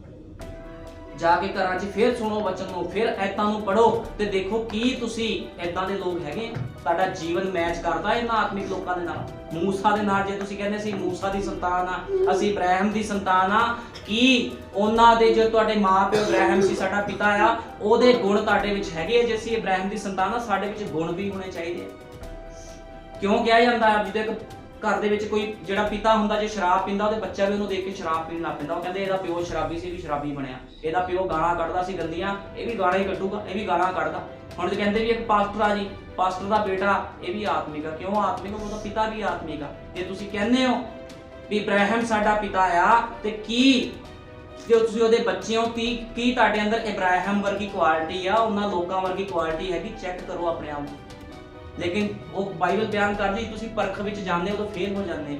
ਜਾ ਕੇ ਘਰਾਂ 'ਚ ਫਿਰ ਸੁਣੋ ਵਚਨ ਨੂੰ, ਫਿਰ ਐਤਾਂ ਨੂੰ ਪੜੋ ਤੇ ਦੇਖੋ ਕੀ ਤੁਸੀਂ ਐਦਾਂ ਦੇ ਲੋਕ ਹੈਗੇ। ਤੁਹਾਡਾ ਜੀਵਨ ਮੈਚ ਕਰਦਾ ਇਹਨਾਂ ਆਤਮਿਕ ਲੋਕਾਂ ਦੇ ਨਾਲ। ਮੂਸਾ ਦੇ ਨਾਲ ਜੇ ਤੁਸੀਂ ਕਹਿੰਦੇ ਸੀ ਮੂਸਾ ਦੀ ਸੰਤਾਨ ਆ, ਅਸੀਂ ਇਬਰਾਹਿਮ ਦੀ ਸੰਤਾਨ ਆ, ਕੀ ਉਹਨਾਂ ਦੇ ਜੋ ਤੁਹਾਡੇ ਮਾਪੇ ਇਬਰਾਹਿਮ ਸੀ ਸਾਡਾ ਪਿਤਾ ਆ, ਉਹਦੇ ਗੁਣ ਤੁਹਾਡੇ ਵਿੱਚ ਹੈਗੇ ਆ? ਜੇ ਅਸੀਂ ਇਬਰਾਹਿਮ ਦੀ ਸੰਤਾਨ ਆ, ਸਾਡੇ ਵਿੱਚ ਗੁਣ ਵੀ ਹੋਣੇ ਚਾਹੀਦੇ। ਕਿਉਂ ਕਿਹਾ ਜਾਂਦਾ ਹੈ, ਜਿਹਦੇ ਘਰ ਦੇ ਵਿੱਚ ਕੋਈ ਜਿਹੜਾ ਪਿਤਾ ਹੁੰਦਾ, ਜੇ ਸ਼ਰਾਬ ਪੀਂਦਾ, ਉਹਦੇ ਬੱਚਾ ਵੀ ਉਹਨੂੰ ਦੇਖ ਕੇ ਸ਼ਰਾਬ ਪੀਣ ਲੱਗ ਪੈਂਦਾ। ਉਹ ਕਹਿੰਦੇ ਇਹਦਾ ਪਿਓ ਸ਼ਰਾਬੀ ਸੀ, ਵੀ ਸ਼ਰਾਬੀ ਬਣਿਆ। ਇਹਦਾ ਪਿਓ ਗਾਲਾਂ ਕੱਢਦਾ ਸੀ ਗੰਦੀਆਂ, ਇਹ ਵੀ ਗਾਲਾਂ ਹੀ ਕੱਢੂਗਾ, ਇਹ ਵੀ ਗਾਲਾਂ ਕੱਢਦਾ। ਹੁਣ ਜੇ ਕਹਿੰਦੇ ਵੀ ਇੱਕ ਪਾਸਟਰ ਆ ਜੀ, ਪਾਸਟਰ ਦਾ ਬੇਟਾ, ਇਹ ਵੀ ਆਤਮਿਕ ਆ। ਕਿਉਂ ਆਤਮਿਕ? ਉਹਦਾ ਪਿਤਾ ਵੀ ਆਤਮਿਕ ਆ। ਜੇ ਤੁਸੀਂ ਕਹਿੰਦੇ ਹੋ ਵੀ ਇਬਰਾਹਿਮ ਸਾਡਾ ਪਿਤਾ ਆ, ਤੇ ਕੀ ਜੇ ਤੁਸੀਂ ਉਹਦੇ ਬੱਚੇ ਹੋ, ਕੀ ਤੁਹਾਡੇ ਅੰਦਰ ਇਬਰਾਹਿਮ ਵਰਗੀ ਕੁਆਲਿਟੀ ਆ, ਉਹਨਾਂ ਲੋਕਾਂ ਵਰਗੀ ਕੁਆਲਿਟੀ ਹੈਗੀ? ਚੈੱਕ ਕਰੋ ਆਪਣੇ ਆਪ ਨੂੰ। ਲੇਕਿਨ ਉਹ ਬਾਈਬਲ ਬਿਆਨ ਕਰਦੀ, ਤੁਸੀਂ ਪਰਖ ਵਿੱਚ ਜਾਂਦੇ ਹੋ ਤਾਂ ਫੇਲ ਹੋ ਜਾਂਦੇ।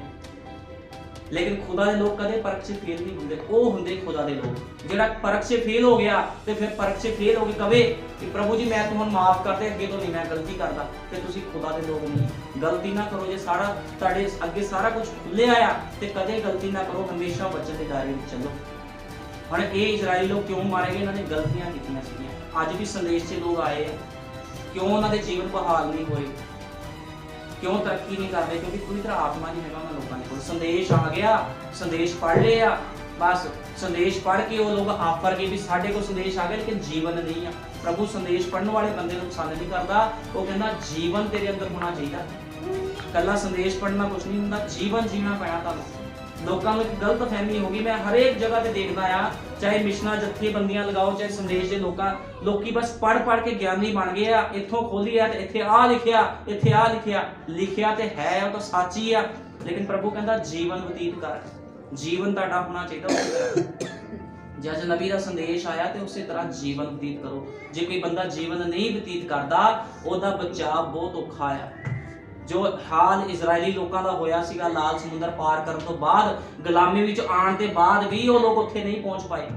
ਲੇਕਿਨ ਖੁਦਾ ਦੇ ਲੋਕ ਕਦੇ ਪਰਖ 'ਚ ਫੇਲ ਨਹੀਂ ਹੁੰਦੇ। ਉਹ ਹੁੰਦੇ ਖੁਦਾ ਦੇ ਲੋਕ। ਜਿਹੜਾ ਪਰਖ 'ਚ ਫੇਲ ਹੋ ਗਿਆ ਤੇ ਫਿਰ ਪਰਖ 'ਚ ਫੇਲ ਹੋ ਕੇ ਕਵੇ ਕਿ ਪ੍ਰਭੂ ਜੀ ਮੈਂ ਤੁਹਾਨੂੰ ਮਾਫ ਕਰ ਦੇ, ਅੱਗੇ ਤੋਂ ਨਹੀਂ ਮੈਂ ਗਲਤੀ ਕਰਦਾ, ਤੇ ਤੁਸੀਂ ਖੁਦਾ ਦੇ ਲੋਕ ਨਹੀਂ। ਗਲਤੀ ਨਾ ਕਰੋ। ਜੇ ਸਾਰਾ ਤੁਹਾਡੇ ਅੱਗੇ ਸਾਰਾ ਕੁਝ ਖੁੱਲਿਆ ਆ ਤੇ ਕਦੇ ਗਲਤੀ ਨਾ ਕਰੋ। ਹਮੇਸ਼ਾ ਵਚਨ ਦੇ ਦਾਇਰੇ ਵਿੱਚ ਚੱਲੋ। ਹੁਣ ਇਹ ਇਜ਼ਰਾਈਲੀ ਲੋਕ ਕਿਉਂ ਮਾਰੇ ਗਏ? ਇਹਨਾਂ ਨੇ ਗਲਤੀਆਂ ਕੀਤੀਆਂ ਸੀਗੀਆਂ। ਅੱਜ ਵੀ ਸੰਦੇਸ਼ 'ਚ ਲੋਕ ਆਏ ਆ, ਕਿਉਂ ਉਹਨਾਂ ਦੇ ਜੀਵਨ ਬਹਾਲ ਨਹੀਂ ਹੋਏ? ਕਿਉਂ ਤਰੱਕੀ ਨਹੀਂ ਕਰਦੇ? ਕਿਉਂਕਿ ਪੂਰੀ ਤਰ੍ਹਾਂ ਆਤਮਾ ਨਹੀਂ ਹੈਗਾ ਉਹਨਾਂ ਲੋਕਾਂ ਦੇ ਕੋਲ। ਸੰਦੇਸ਼ ਆ ਗਿਆ, ਸੰਦੇਸ਼ ਪੜ੍ਹ ਲਿਆ, ਬਸ ਸੰਦੇਸ਼ ਪੜ੍ਹ ਕੇ ਉਹ ਲੋਕ ਆਫਰ ਗਏ ਵੀ ਸਾਡੇ ਕੋਲ ਸੰਦੇਸ਼ ਆ ਗਿਆ, ਲੇਕਿਨ ਜੀਵਨ ਨਹੀਂ ਆ। ਪ੍ਰਭੂ ਸੰਦੇਸ਼ ਪੜ੍ਹਨ ਵਾਲੇ ਬੰਦੇ ਨੂੰ ਪਸੰਦ ਨਹੀਂ ਕਰਦਾ। ਉਹ ਕਹਿੰਦਾ ਜੀਵਨ ਤੇਰੇ ਅੰਦਰ ਹੋਣਾ ਚਾਹੀਦਾ। ਕੱਲਾ ਸੰਦੇਸ਼ ਪੜ੍ਹਨਾ ਕੁਝ ਨਹੀਂ ਹੁੰਦਾ, ਜੀਵਨ ਜੀਣਾ ਪੈਣਾ ਤੁਹਾਨੂੰ। ਲੋਕਾਂ ਨੂੰ ਇੱਕ ਗਲਤ ਫਹਿਮੀ ਹੋ ਗਈ। ਮੈਂ ਹਰੇਕ ਜਗ੍ਹਾ ਤੇ ਦੇਖਦਾ ਆ, ਚਾਹੇ ਮਿਸ਼ਨਾਂ ਜਥੇਬੰਦੀਆਂ ਲਗਾਓ, ਚਾਹੇ ਸੰਦੇਸ਼ ਦੇ ਲੋਕੀ ਬਸ ਪੜ੍ਹ ਕੇ ਗਿਆਨੀ ਬਣ ਗਏ ਆ। ਇੱਥੋਂ ਖੋਲੀ ਆ ਤੇ ਇੱਥੇ ਆ ਲਿਖਿਆ, ਇੱਥੇ ਆ ਲਿਖਿਆ ਤੇ ਹੈ ਉਹ ਤਾਂ ਸੱਚ ਹੀ ਆ। ਲੇਕਿਨ ਪ੍ਰਭੂ ਕਹਿੰਦਾ ਜੀਵਨ ਬਤੀਤ ਕਰ। ਜੀਵਨ ਤੁਹਾਡਾ ਹੋਣਾ ਚਾਹੀਦਾ। ਜੇ ਅੱਜ ਨਬੀ ਦਾ ਸੰਦੇਸ਼ ਆਇਆ ਤੇ ਉਸੇ ਤਰ੍ਹਾਂ ਜੀਵਨ ਬਤੀਤ ਕਰੋ। ਜੇ ਕੋਈ ਬੰਦਾ ਜੀਵਨ ਨਹੀਂ ਬਤੀਤ ਕਰਦਾ, ਉਹਦਾ ਬਚਾਅ ਬਹੁਤ ਔਖਾ ਆ। ਜੋ ਹਾਲ ਇਜ਼ਰਾਈਲੀ ਲੋਕਾਂ ਦਾ ਹੋਇਆ ਸੀਗਾ ਲਾਲ ਸਮੁੰਦਰ ਪਾਰ ਕਰਨ ਤੋਂ ਬਾਅਦ, ਗੁਲਾਮੀ ਵਿੱਚ ਆਉਣ ਦੇ ਬਾਅਦ ਵੀ ਉਹ ਲੋਕ ਉੱਥੇ ਨਹੀਂ ਪਹੁੰਚ ਪਾਏ।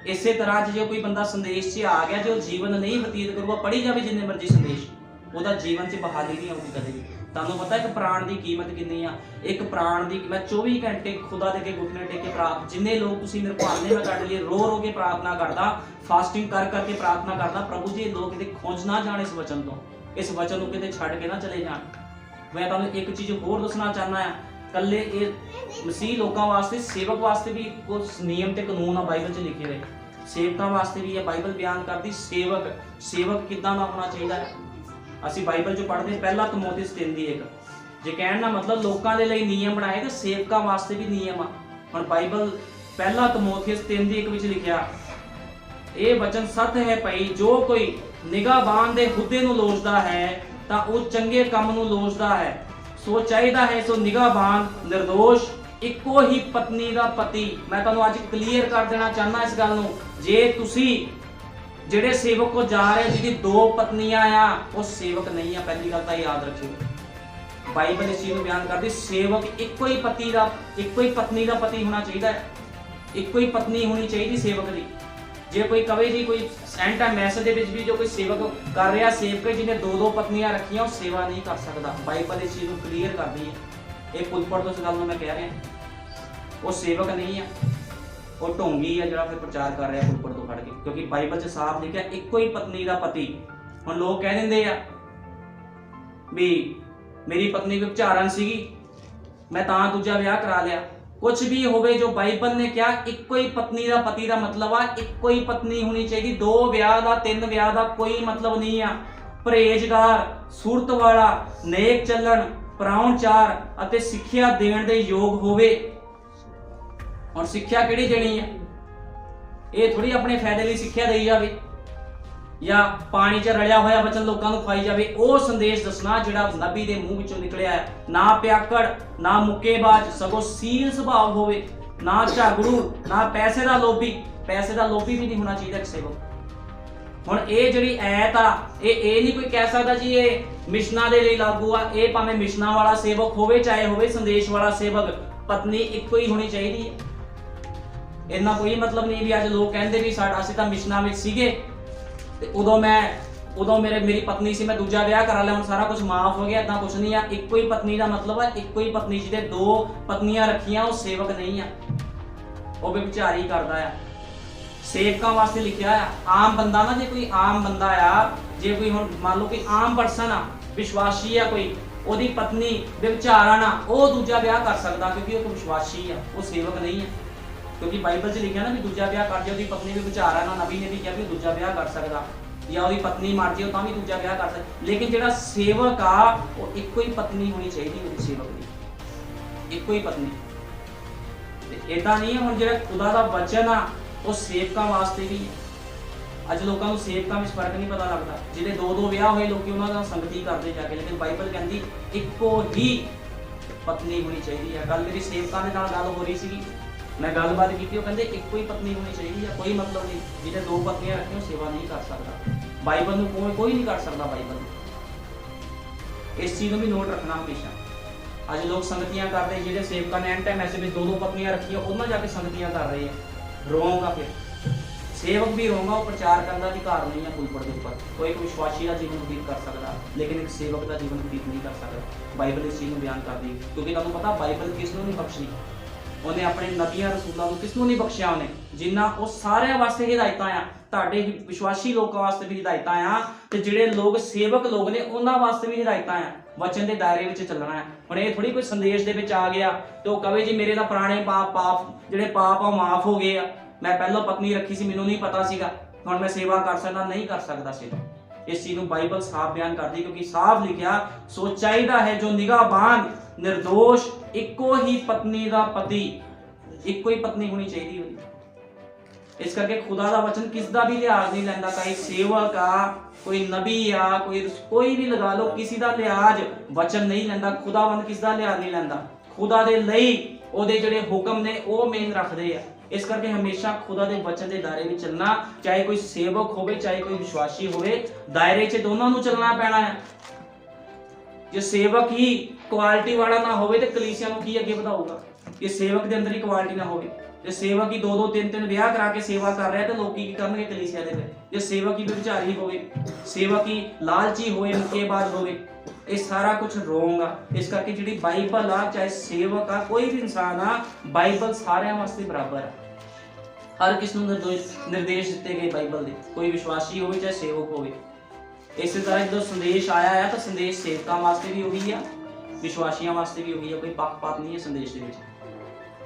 ਇਸੇ ਤਰ੍ਹਾਂ ਜੇ ਕੋਈ ਬੰਦਾ ਸੰਦੇਸ਼ 'ਚ ਆ ਗਿਆ, ਜੇ ਉਹ ਜੀਵਨ ਨਹੀਂ ਬਤੀਤ ਕਰੂਗਾ, ਪੜ੍ਹੀ ਜਾਵੇ ਜਿੰਨੇ ਮਰਜ਼ੀ ਸੰਦੇਸ਼, ਉਹਦਾ ਜੀਵਨ 'ਚ ਬਹਾਲੀ ਨਹੀਂ ਆਊਗੀ ਕਦੇ ਵੀ। ਤੁਹਾਨੂੰ ਪਤਾ ਇੱਕ ਪ੍ਰਾਣ ਦੀ ਕੀਮਤ ਕਿੰਨੀ ਆ? ਇੱਕ ਪ੍ਰਾਣ ਦੀ ਮੈਂ 24 ਘੰਟੇ ਖੁਦਾ ਦੇ ਅੱਗੇ ਘੁਟਨੇ ਟੇਕ ਕੇ ਪ੍ਰਾਰਥਨਾ, ਜਿੰਨੇ ਲੋਕ ਤੁਸੀਂ ਮੇਰੇ ਕੋਲ ਆਉਂਦੇ, ਮੈਂ ਤੁਹਾਡੇ ਲਈ ਰੋ ਕੇ ਪ੍ਰਾਰਥਨਾ ਕਰਦਾ, ਫਾਸਟਿੰਗ ਕਰਕੇ ਪ੍ਰਾਰਥਨਾ ਕਰਦਾ, ਪ੍ਰਭੂ ਜੀ ਲੋਕ ਕਿਤੇ ਖੁੰਝ ਨਾ ਜਾਣ ਇਸ ਵਚਨ ਤੋਂ, ਇਸ ਵਚਨ ਨੂੰ ਕਿਤੇ ਛੱਡ ਕੇ ਨਾ ਚਲੇ ਜਾਣ। ਮੈਂ ਤੁਹਾਨੂੰ ਇੱਕ ਚੀਜ਼ ਹੋਰ ਦੱਸਣਾ ਚਾਹੁੰਦਾ ਆ, ਕੱਲੇ ਇਹ ਮਸੀਹ ਲੋਕਾਂ ਵਾਸਤੇ, ਸੇਵਕ ਵਾਸਤੇ ਵੀ ਕੁਝ ਨਿਯਮ ਤੇ ਕਾਨੂੰਨ ਆ ਬਾਈਬਲ 'ਚ ਲਿਖੇ ਹੋਏ। ਸੇਵਕਾਂ ਵਾਸਤੇ ਵੀ ਇਹ ਬਾਈਬਲ ਬਿਆਨ ਕਰਦੀ ਸੇਵਕ ਕਿੱਦਾਂ ਦਾ ਹੋਣਾ ਚਾਹੀਦਾ ਹੈ। ਅਸੀਂ ਬਾਈਬਲ 'ਚ ਪੜ੍ਹਦੇ ਪਹਿਲਾ ਤਮੋਥੀਉਸ 3:1। ਜੇ ਕਹਿਣ ਦਾ ਮਤਲਬ ਲੋਕਾਂ ਦੇ ਲਈ ਨਿਯਮ ਬਣਾਏ ਤੇ ਸੇਵਕਾਂ ਵਾਸਤੇ ਵੀ ਨਿਯਮ ਆ। ਹੁਣ ਬਾਈਬਲ ਪਹਿਲਾ ਤਮੋਥੀਉਸ 3:1 ਵਿੱਚ ਲਿਖਿਆ, ਇਹ ਵਚਨ ਸੱਤ ਹੈ ਭਈ, ਜੋ ਕੋਈ ਨਿਗਾਹਬਾਨ ਦੇ ਹੁੱਦੇ ਨੂੰ ਲੋਚਦਾ ਹੈ ਤਾਂ ਉਹ ਚੰਗੇ ਕੰਮ ਨੂੰ ਲੋਚਦਾ ਹੈ। ਸੋ ਚਾਹੀਦਾ ਹੈ ਸੋ ਨਿਗਾਹਬਾਨ ਨਿਰਦੋਸ਼ ਇੱਕੋ ਹੀ ਪਤਨੀ ਦਾ ਪਤੀ। ਮੈਂ ਤੁਹਾਨੂੰ ਅੱਜ ਕਲੀਅਰ ਕਰ ਦੇਣਾ ਚਾਹੁੰਦਾ ਇਸ ਗੱਲ ਨੂੰ, ਜੇ ਤੁਸੀਂ ਜਿਹੜੇ ਸੇਵਕ ਕੋ ਜਾ ਰਹੇ ਜਿਹਦੀ 2 ਪਤਨੀਆਂ ਆ, ਉਹ ਸੇਵਕ ਨਹੀਂ ਆ। ਪਹਿਲੀ ਗੱਲ ਤਾਂ ਯਾਦ ਰੱਖਿਓ। ਬਾਈਬਲ ਇਸ ਚੀਜ਼ ਨੂੰ ਬਿਆਨ ਕਰਦੀ, ਸੇਵਕ ਇੱਕੋ ਹੀ ਪਤਨੀ ਦਾ ਪਤੀ ਹੋਣਾ ਚਾਹੀਦਾ ਹੈ। ਇੱਕੋ ਹੀ ਪਤਨੀ ਹੋਣੀ ਚਾਹੀਦੀ ਸੇਵਕ ਦੀ। ਜੇ ਕੋਈ ਕਵੇ ਜੀ, ਕੋਈ ਐਂਡ ਟਾਈਮ ਮੈਸੇਜ ਦੇ ਵਿੱਚ ਵੀ ਜੋ ਕੋਈ ਸੇਵਕ ਕਰ ਰਿਹਾ, ਸੇਵਕ ਜਿਹਨੇ 2 ਪਤਨੀਆਂ ਰੱਖੀਆਂ, ਉਹ ਸੇਵਾ ਨਹੀਂ ਕਰ ਸਕਦਾ। ਬਾਈਬਲ ਇਸ ਚੀਜ਼ ਨੂੰ ਕਲੀਅਰ ਕਰਦੀ ਹੈ। ਇਹ ਪੁਲਪੜ ਤੋਂ ਇਸ ਗੱਲ ਨੂੰ ਮੈਂ ਕਹਿ ਰਿਹਾ, ਉਹ ਸੇਵਕ ਨਹੀਂ ਆ, ਉਹ ਢੋਂਗੀ ਆ ਜਿਹੜਾ ਫਿਰ ਪ੍ਰਚਾਰ ਕਰ ਰਿਹਾ ਪੁਲਪੜ ਤੋਂ ਖੜ ਕੇ। ਕਿਉਂਕਿ ਬਾਈਬਲ 'ਚ ਸਾਫ਼ ਲਿਖਿਆ ਇੱਕੋ ਹੀ ਪਤਨੀ ਦਾ ਪਤੀ। ਹੁਣ ਲੋਕ ਕਹਿ ਦਿੰਦੇ ਆ ਵੀ ਮੇਰੀ ਪਤਨੀ ਵਿਚਾਰਨ ਸੀਗੀ, ਮੈਂ ਤਾਂ ਦੂਜਾ ਵਿਆਹ ਕਰਾ ਲਿਆ। ਕੁਝ ਵੀ ਹੋਵੇ ਜੋ ਬਾਈਬਲ ਨੇ ਕਿਹਾ, ਇੱਕੋ ਹੀ ਪਤਨੀ ਦਾ ਪਤੀ ਦਾ ਮਤਲਬ ਆ ਇੱਕੋ ਹੀ ਪਤਨੀ ਹੋਣੀ ਚਾਹੀਦੀ। 2 ਵਿਆਹ ਦਾ 3 ਵਿਆਹ ਦਾ ਕੋਈ ਮਤਲਬ ਨਹੀਂ ਆ। ਪਰਹੇਜ਼ਗਾਰ, ਸੁਰਤ ਵਾਲਾ, ਨੇਕ ਚੱਲਣ, ਪ੍ਰਾਹੁਣਚਾਰ ਅਤੇ ਸਿੱਖਿਆ ਦੇਣ ਦੇ ਯੋਗ ਹੋਵੇ। ਹੁਣ ਸਿੱਖਿਆ ਕਿਹੜੀ ਦੇਣੀ ਹੈ? ਇਹ ਥੋੜੀ ਆਪਣੇ ਫਾਇਦੇ ਲਈ ਸਿੱਖਿਆ ਦੇਈ ਜਾਵੇ ਜਾਂ ਪਾਣੀ 'ਚ ਰਲਿਆ ਹੋਇਆ ਵਚਨ ਲੋਕਾਂ ਨੂੰ ਖਾਈ ਜਾਵੇ। ਉਹ ਸੰਦੇਸ਼ ਦੱਸਣਾ ਜਿਹੜਾ ਨਬੀ ਦੇ ਮੂੰਹ ਵਿੱਚੋਂ ਨਿਕਲਿਆ ਹੈ। ਨਾ ਪਿਆਕੜ, ਨਾ ਮੁੱਕੇਬਾਜ਼, ਸਗੋਂ ਸੀਲ ਸੁਭਾਅ ਹੋਵੇ, ਨਾ ਝਗੜੂ, ਨਾ ਪੈਸੇ ਦਾ ਲੋਭੀ। ਪੈਸੇ ਦਾ ਲੋਭੀ ਵੀ ਨਹੀਂ ਹੋਣਾ ਚਾਹੀਦਾ ਕਿਸੇ ਕੋਲ। ਹੁਣ ਇਹ ਜਿਹੜੀ ਐਤ ਆ, ਇਹ ਨਹੀਂ ਕੋਈ ਕਹਿ ਸਕਦਾ ਜੀ ਇਹ ਮਿਸ਼ਨਾਂ ਦੇ ਲਈ ਲਾਗੂ ਆ। ਇਹ ਭਾਵੇਂ ਮਿਸ਼ਨਾਂ ਵਾਲਾ ਸੇਵਕ ਹੋਵੇ ਚਾਹੇ ਹੋਵੇ ਸੰਦੇਸ਼ ਵਾਲਾ ਸੇਵਕ, ਪਤਨੀ ਇੱਕੋ ਹੀ ਹੋਣੀ ਚਾਹੀਦੀ ਹੈ। ਇੰਨਾ ਕੋਈ ਮਤਲਬ ਨਹੀਂ ਵੀ ਅੱਜ ਲੋਕ ਕਹਿੰਦੇ ਵੀ ਅਸੀਂ ਤਾਂ ਮਿਸ਼ਨਾਂ ਵਿੱਚ ਸੀਗੇ ਤੇ ਉਦੋਂ ਮੇਰੀ ਪਤਨੀ ਸੀ, ਮੈਂ ਦੂਜਾ ਵਿਆਹ ਕਰਾ ਲਿਆ, ਹੁਣ ਸਾਰਾ ਕੁਝ ਮਾਫ ਹੋ ਗਿਆ। ਏਦਾਂ ਕੁਝ ਨਹੀਂ ਆ। ਇੱਕੋ ਹੀ ਪਤਨੀ ਦਾ ਮਤਲਬ ਆ ਇੱਕੋ ਹੀ ਪਤਨੀ। ਜਿਹਦੇ 2 ਪਤਨੀਆਂ ਰੱਖੀਆਂ ਉਹ ਸੇਵਕ ਨਹੀਂ ਆ, ਉਹ ਵਿਚਾਰੀ ਕਰਦਾ ਆ। ਸੇਵਕਾਂ ਵਾਸਤੇ ਲਿਖਿਆ ਆ। ਆਮ ਬੰਦਾ ਨਾ, ਜੇ ਕੋਈ ਆਮ ਬੰਦਾ ਆ, ਜੇ ਕੋਈ ਹੁਣ ਮੰਨ ਲਓ ਕਿ ਆਮ ਪਰਸਨ ਆ, ਵਿਸ਼ਵਾਸੀ ਆ, ਕੋਈ ਉਹਦੀ ਪਤਨੀ ਵਿਚਾਰਾ ਨਾ, ਉਹ ਦੂਜਾ ਵਿਆਹ ਕਰ ਸਕਦਾ ਕਿਉਂਕਿ ਉਹ ਵਿਸ਼ਵਾਸੀ ਆ, ਉਹ ਸੇਵਕ ਨਹੀਂ ਆ। ਕਿਉਂਕਿ ਬਾਈਬਲ 'ਚ ਲਿਖਿਆ ਨਾ ਵੀ ਦੂਜਾ ਵਿਆਹ ਕਰ ਜੇ ਉਹਦੀ ਪਤਨੀ ਵੀ ਵਿਚਾਰਾ ਨਾ। ਨਬੀ ਨੇ ਵੀ ਕਿਹਾ ਵੀ ਦੂਜਾ ਵਿਆਹ ਕਰ ਸਕਦਾ, ਜਾਂ ਉਹਦੀ ਪਤਨੀ ਮਰ ਜੇ ਤਾਂ ਵੀ ਦੂਜਾ ਵਿਆਹ ਕਰ ਸਕਦਾ। ਲੇਕਿਨ ਜਿਹੜਾ ਸੇਵਕ ਆ ਉਹ ਇੱਕੋ ਹੀ ਪਤਨੀ ਹੋਣੀ ਚਾਹੀਦੀ ਉਹਦੀ ਸੇਵਕ ਦੀ, ਇੱਕੋ ਹੀ ਪਤਨੀ। ਤੇ ਏਦਾਂ ਨਹੀਂ ਹੁਣ ਜਿਹੜਾ ਖੁਦਾ ਦਾ ਵਚਨ ਆ ਉਹ ਸੇਵਕਾਂ ਵਾਸਤੇ ਵੀ ਹੈ। ਅੱਜ ਲੋਕਾਂ ਨੂੰ ਸੇਵਕਾਂ ਵਿੱਚ ਫਰਕ ਨਹੀਂ ਪਤਾ ਲੱਗਦਾ। ਜਿਹਦੇ 2 ਵਿਆਹ ਹੋਏ ਲੋਕੀ ਉਹਨਾਂ ਨਾਲ ਸੰਗਤੀ ਕਰਦੇ ਜਾ ਕੇ, ਲੇਕਿਨ ਬਾਈਬਲ ਕਹਿੰਦੀ ਇੱਕੋ ਹੀ ਪਤਨੀ ਹੋਣੀ ਚਾਹੀਦੀ ਹੈ। ਕੱਲ ਮੇਰੀ ਸੇਵਕਾਂ ਦੇ ਨਾਲ ਗੱਲ ਹੋ ਰਹੀ ਸੀਗੀ, ਮੈਂ ਗੱਲਬਾਤ ਕੀਤੀ, ਉਹ ਕਹਿੰਦੇ ਇੱਕੋ ਹੀ ਪਤਨੀ ਹੋਣੀ ਚਾਹੀਦੀ ਹੈ। ਕੋਈ ਮਤਲਬ ਨਹੀਂ ਜਿਹਦੇ 2 ਪਤਨੀਆਂ ਰੱਖੀਆਂ ਉਹ ਸੇਵਾ ਨਹੀਂ ਕਰ ਸਕਦਾ। ਬਾਈਬਲ ਨੂੰ ਕੋਈ ਨਹੀਂ ਕਰ ਸਕਦਾ। ਬਾਈਬਲ ਨੂੰ ਇਸ ਚੀਜ਼ ਨੂੰ ਵੀ ਨੋਟ ਰੱਖਣਾ ਹਮੇਸ਼ਾ। ਅੱਜ ਲੋਕ ਸੰਗਤੀਆਂ ਕਰਦੇ, ਜਿਹੜੇ ਸੇਵਕਾਂ ਨੇ ਐਂਡ ਟਾਈਮ ਐਸੇ ਵਿੱਚ 2 ਪਤਨੀਆਂ ਰੱਖੀਆਂ, ਉਹਨਾਂ ਜਾ ਕੇ ਸੰਗਤੀਆਂ ਕਰ ਰਹੇ ਆ। ਰੋਂਗ ਆ। ਫਿਰ ਸੇਵਕ ਵੀ ਰੋਂਗ ਆ। ਉਹ ਪ੍ਰਚਾਰ ਕਰਨ ਦਾ ਅਧਿਕਾਰ ਨਹੀਂ ਆ ਪੁਲਪਟ ਦੇ ਉੱਪਰ। ਕੋਈ ਵਿਸ਼ਵਾਸੀ ਦਾ ਜੀਵਨ ਬਤੀਤ ਕਰ ਸਕਦਾ, ਲੇਕਿਨ ਇੱਕ ਸੇਵਕ ਦਾ ਜੀਵਨ ਬਤੀਤ ਨਹੀਂ ਕਰ ਸਕਦਾ। ਬਾਈਬਲ ਇਸ ਚੀਜ਼ ਨੂੰ ਬਿਆਨ ਕਰਦੀ, ਕਿਉਂਕਿ ਤੁਹਾਨੂੰ ਪਤਾ ਬਾਈਬਲ ਕਿਸ ਨੂੰ ਨਹੀਂ ਬਖਸ਼ੀ। ਉਹਨੇ ਆਪਣੇ ਨਬੀਆਂ ਰਸੂਲਾਂ ਨੂੰ ਕਿਸ ਨੂੰ ਨਹੀਂ ਬਖਸ਼ਿਆ ਉਹਨੇ, ਜਿੰਨਾ ਉਹ ਸਾਰਿਆਂ ਵਾਸਤੇ ਹਿਦਾਇਤਾਂ ਆ। ਤੁਹਾਡੇ ਵਿਸ਼ਵਾਸੀ ਲੋਕਾਂ ਵਾਸਤੇ ਵੀ ਹਿਦਾਇਤਾਂ ਆ, ਤੇ ਜਿਹੜੇ ਲੋਕ ਸੇਵਕ ਲੋਕ ਨੇ ਉਹਨਾਂ ਵਾਸਤੇ ਵੀ ਹਿਦਾਇਤਾਂ ਆ। ਵਚਨ ਦੇ ਦਾਇਰੇ ਵਿੱਚ ਚੱਲਣਾ ਹੈ। ਹੁਣ ਇਹ ਥੋੜੀ ਕੋਈ ਸੰਦੇਸ਼ ਦੇ ਵਿੱਚ ਆ ਗਿਆ ਤੇ ਉਹ ਕਵੇ ਜੀ ਮੇਰੇ ਤਾਂ ਪੁਰਾਣੇ ਪਾਪ ਜਿਹੜੇ ਪਾਪ ਆ ਮਾਫ ਹੋ ਗਏ ਆ, ਮੈਂ ਪਹਿਲਾਂ ਪਤਨੀ ਰੱਖੀ ਸੀ, ਮੈਨੂੰ ਨਹੀਂ ਪਤਾ ਸੀਗਾ, ਹੁਣ ਮੈਂ ਸੇਵਾ ਕਰ ਸਕਦਾ, ਨਹੀਂ ਕਰ ਸਕਦਾ ਸੇਵਾ। ਇਸ ਚੀਜ਼ ਨੂੰ ਬਾਈਬਲ ਸਾਫ਼ ਬਿਆਨ ਕਰਦੀ, ਕਿਉਂਕਿ ਸਾਫ਼ ਲਿਖਿਆ ਸੋ ਚਾਹੀਦਾ ਹੈ ਜੋ ਨਿਗਾਹਬਾਨ ਨਿਰਦੋਸ਼ ਇੱਕੋ ਹੀ ਪਤਨੀ ਦਾ ਪਤੀ, ਇੱਕੋ ਹੀ ਪਤਨੀ ਹੋਣੀ ਚਾਹੀਦੀ ਉਹਦੀ। ਇਸ ਕਰਕੇ ਖੁਦਾ ਦਾ ਵਚਨ ਕਿਸ ਦਾ ਵੀ ਲਿਹਾਜ਼ ਨਹੀਂ ਲੈਂਦਾ। ਕੋਈ ਸੇਵਕ ਆ, ਕੋਈ ਨਬੀ ਆ, ਕੋਈ ਵੀ ਲਗਾ ਲਓ, ਕਿਸੇ ਦਾ ਲਿਹਾਜ਼ ਵਚਨ ਨਹੀਂ ਲੈਂਦਾ। ਖੁਦਾਵੰਦ ਕਿਸ ਦਾ ਲਿਹਾਜ਼ ਨਹੀਂ ਲੈਂਦਾ। ਖੁਦਾ ਦੇ ਲਈ ਉਹਦੇ ਜਿਹੜੇ ਹੁਕਮ ਨੇ ਉਹ ਮੇਨ ਰੱਖਦੇ ਆ। ਇਸ ਕਰਕੇ ਹਮੇਸ਼ਾ ਖੁਦਾ ਦੇ ਵਚਨ ਦੇ ਦਾਇਰੇ ਵਿੱਚ ਚੱਲਣਾ, ਚਾਹੇ ਕੋਈ ਸੇਵਕ ਹੋਵੇ ਚਾਹੇ ਕੋਈ ਵਿਸ਼ਵਾਸੀ ਹੋਵੇ, ਦਾਇਰੇ 'ਚ ਦੋਨਾਂ ਨੂੰ ਚੱਲਣਾ ਪੈਣਾ ਹੈ। ਜੇ ਸੇਵਕ ਹੀ ਕੁਆਲਿਟੀ ਵਾਲਾ ਨਾ ਹੋਵੇ ਤੇ ਕਲੀਸਿਆ ਨੂੰ ਕੀ ਅੱਗੇ ਵਧਾਊਗਾ? ਜੇ ਸੇਵਕ ਦੇ ਅੰਦਰ ਹੀ ਕੁਆਲਿਟੀ ਨਾ ਹੋਵੇ, ਜੇ ਸੇਵਕ ਹੀ 2-2 3-3 ਵਿਆਹ ਕਰਾ ਕੇ ਸੇਵਾ ਕਰ ਰਿਹਾ ਤੇ ਲੋਕੀ ਕੀ ਕਰਨਗੇ ਕਲੀਸਿਆ ਦੇ ਵਿੱਚ? ਜੇ ਸੇਵਕ ਹੀ ਵਿਚਾਰੀ ਹੋਵੇ, ਸੇਵਕ ਹੀ ਲਾਲਚੀ ਹੋਵੇ, ਮੁੱਕੇਬਾਜ਼ ਹੋਵੇ, ਇਹ ਸਾਰਾ ਕੁਝ ਰੋਂਗ ਆ। ਇਸ ਕਰਕੇ ਜਿਹੜੀ ਬਾਈਬਲ ਆ, ਚਾਹੇ ਸੇਵਕ ਆ, ਕੋਈ ਵੀ ਇਨਸਾਨ ਆ, ਬਾਈਬਲ ਸਾਰਿਆਂ ਵਾਸਤੇ ਬਰਾਬਰ ਆ। ਹਰ ਕਿਸ ਨੂੰ ਨਿਰਦੇਸ਼ ਦਿੱਤੇ ਗਏ ਬਾਈਬਲ ਦੇ, ਕੋਈ ਵਿਸ਼ਵਾਸੀ ਹੋਵੇ ਚਾਹੇ ਸੇਵਕ ਹੋਵੇ। ਇਸੇ ਤਰ੍ਹਾਂ ਜਦੋਂ ਸੰਦੇਸ਼ ਆਇਆ ਆ ਤਾਂ ਸੰਦੇਸ਼ ਸੇਵਕਾਂ ਵਾਸਤੇ ਵੀ ਉਹੀ ਆ, ਵਿਸ਼ਵਾਸੀਆਂ ਵਾਸਤੇ ਵੀ ਉਹੀ ਆ। ਕੋਈ ਪੱਖਪਾਤ ਨਹੀਂ ਹੈ ਸੰਦੇਸ਼ ਦੇ ਵਿੱਚ,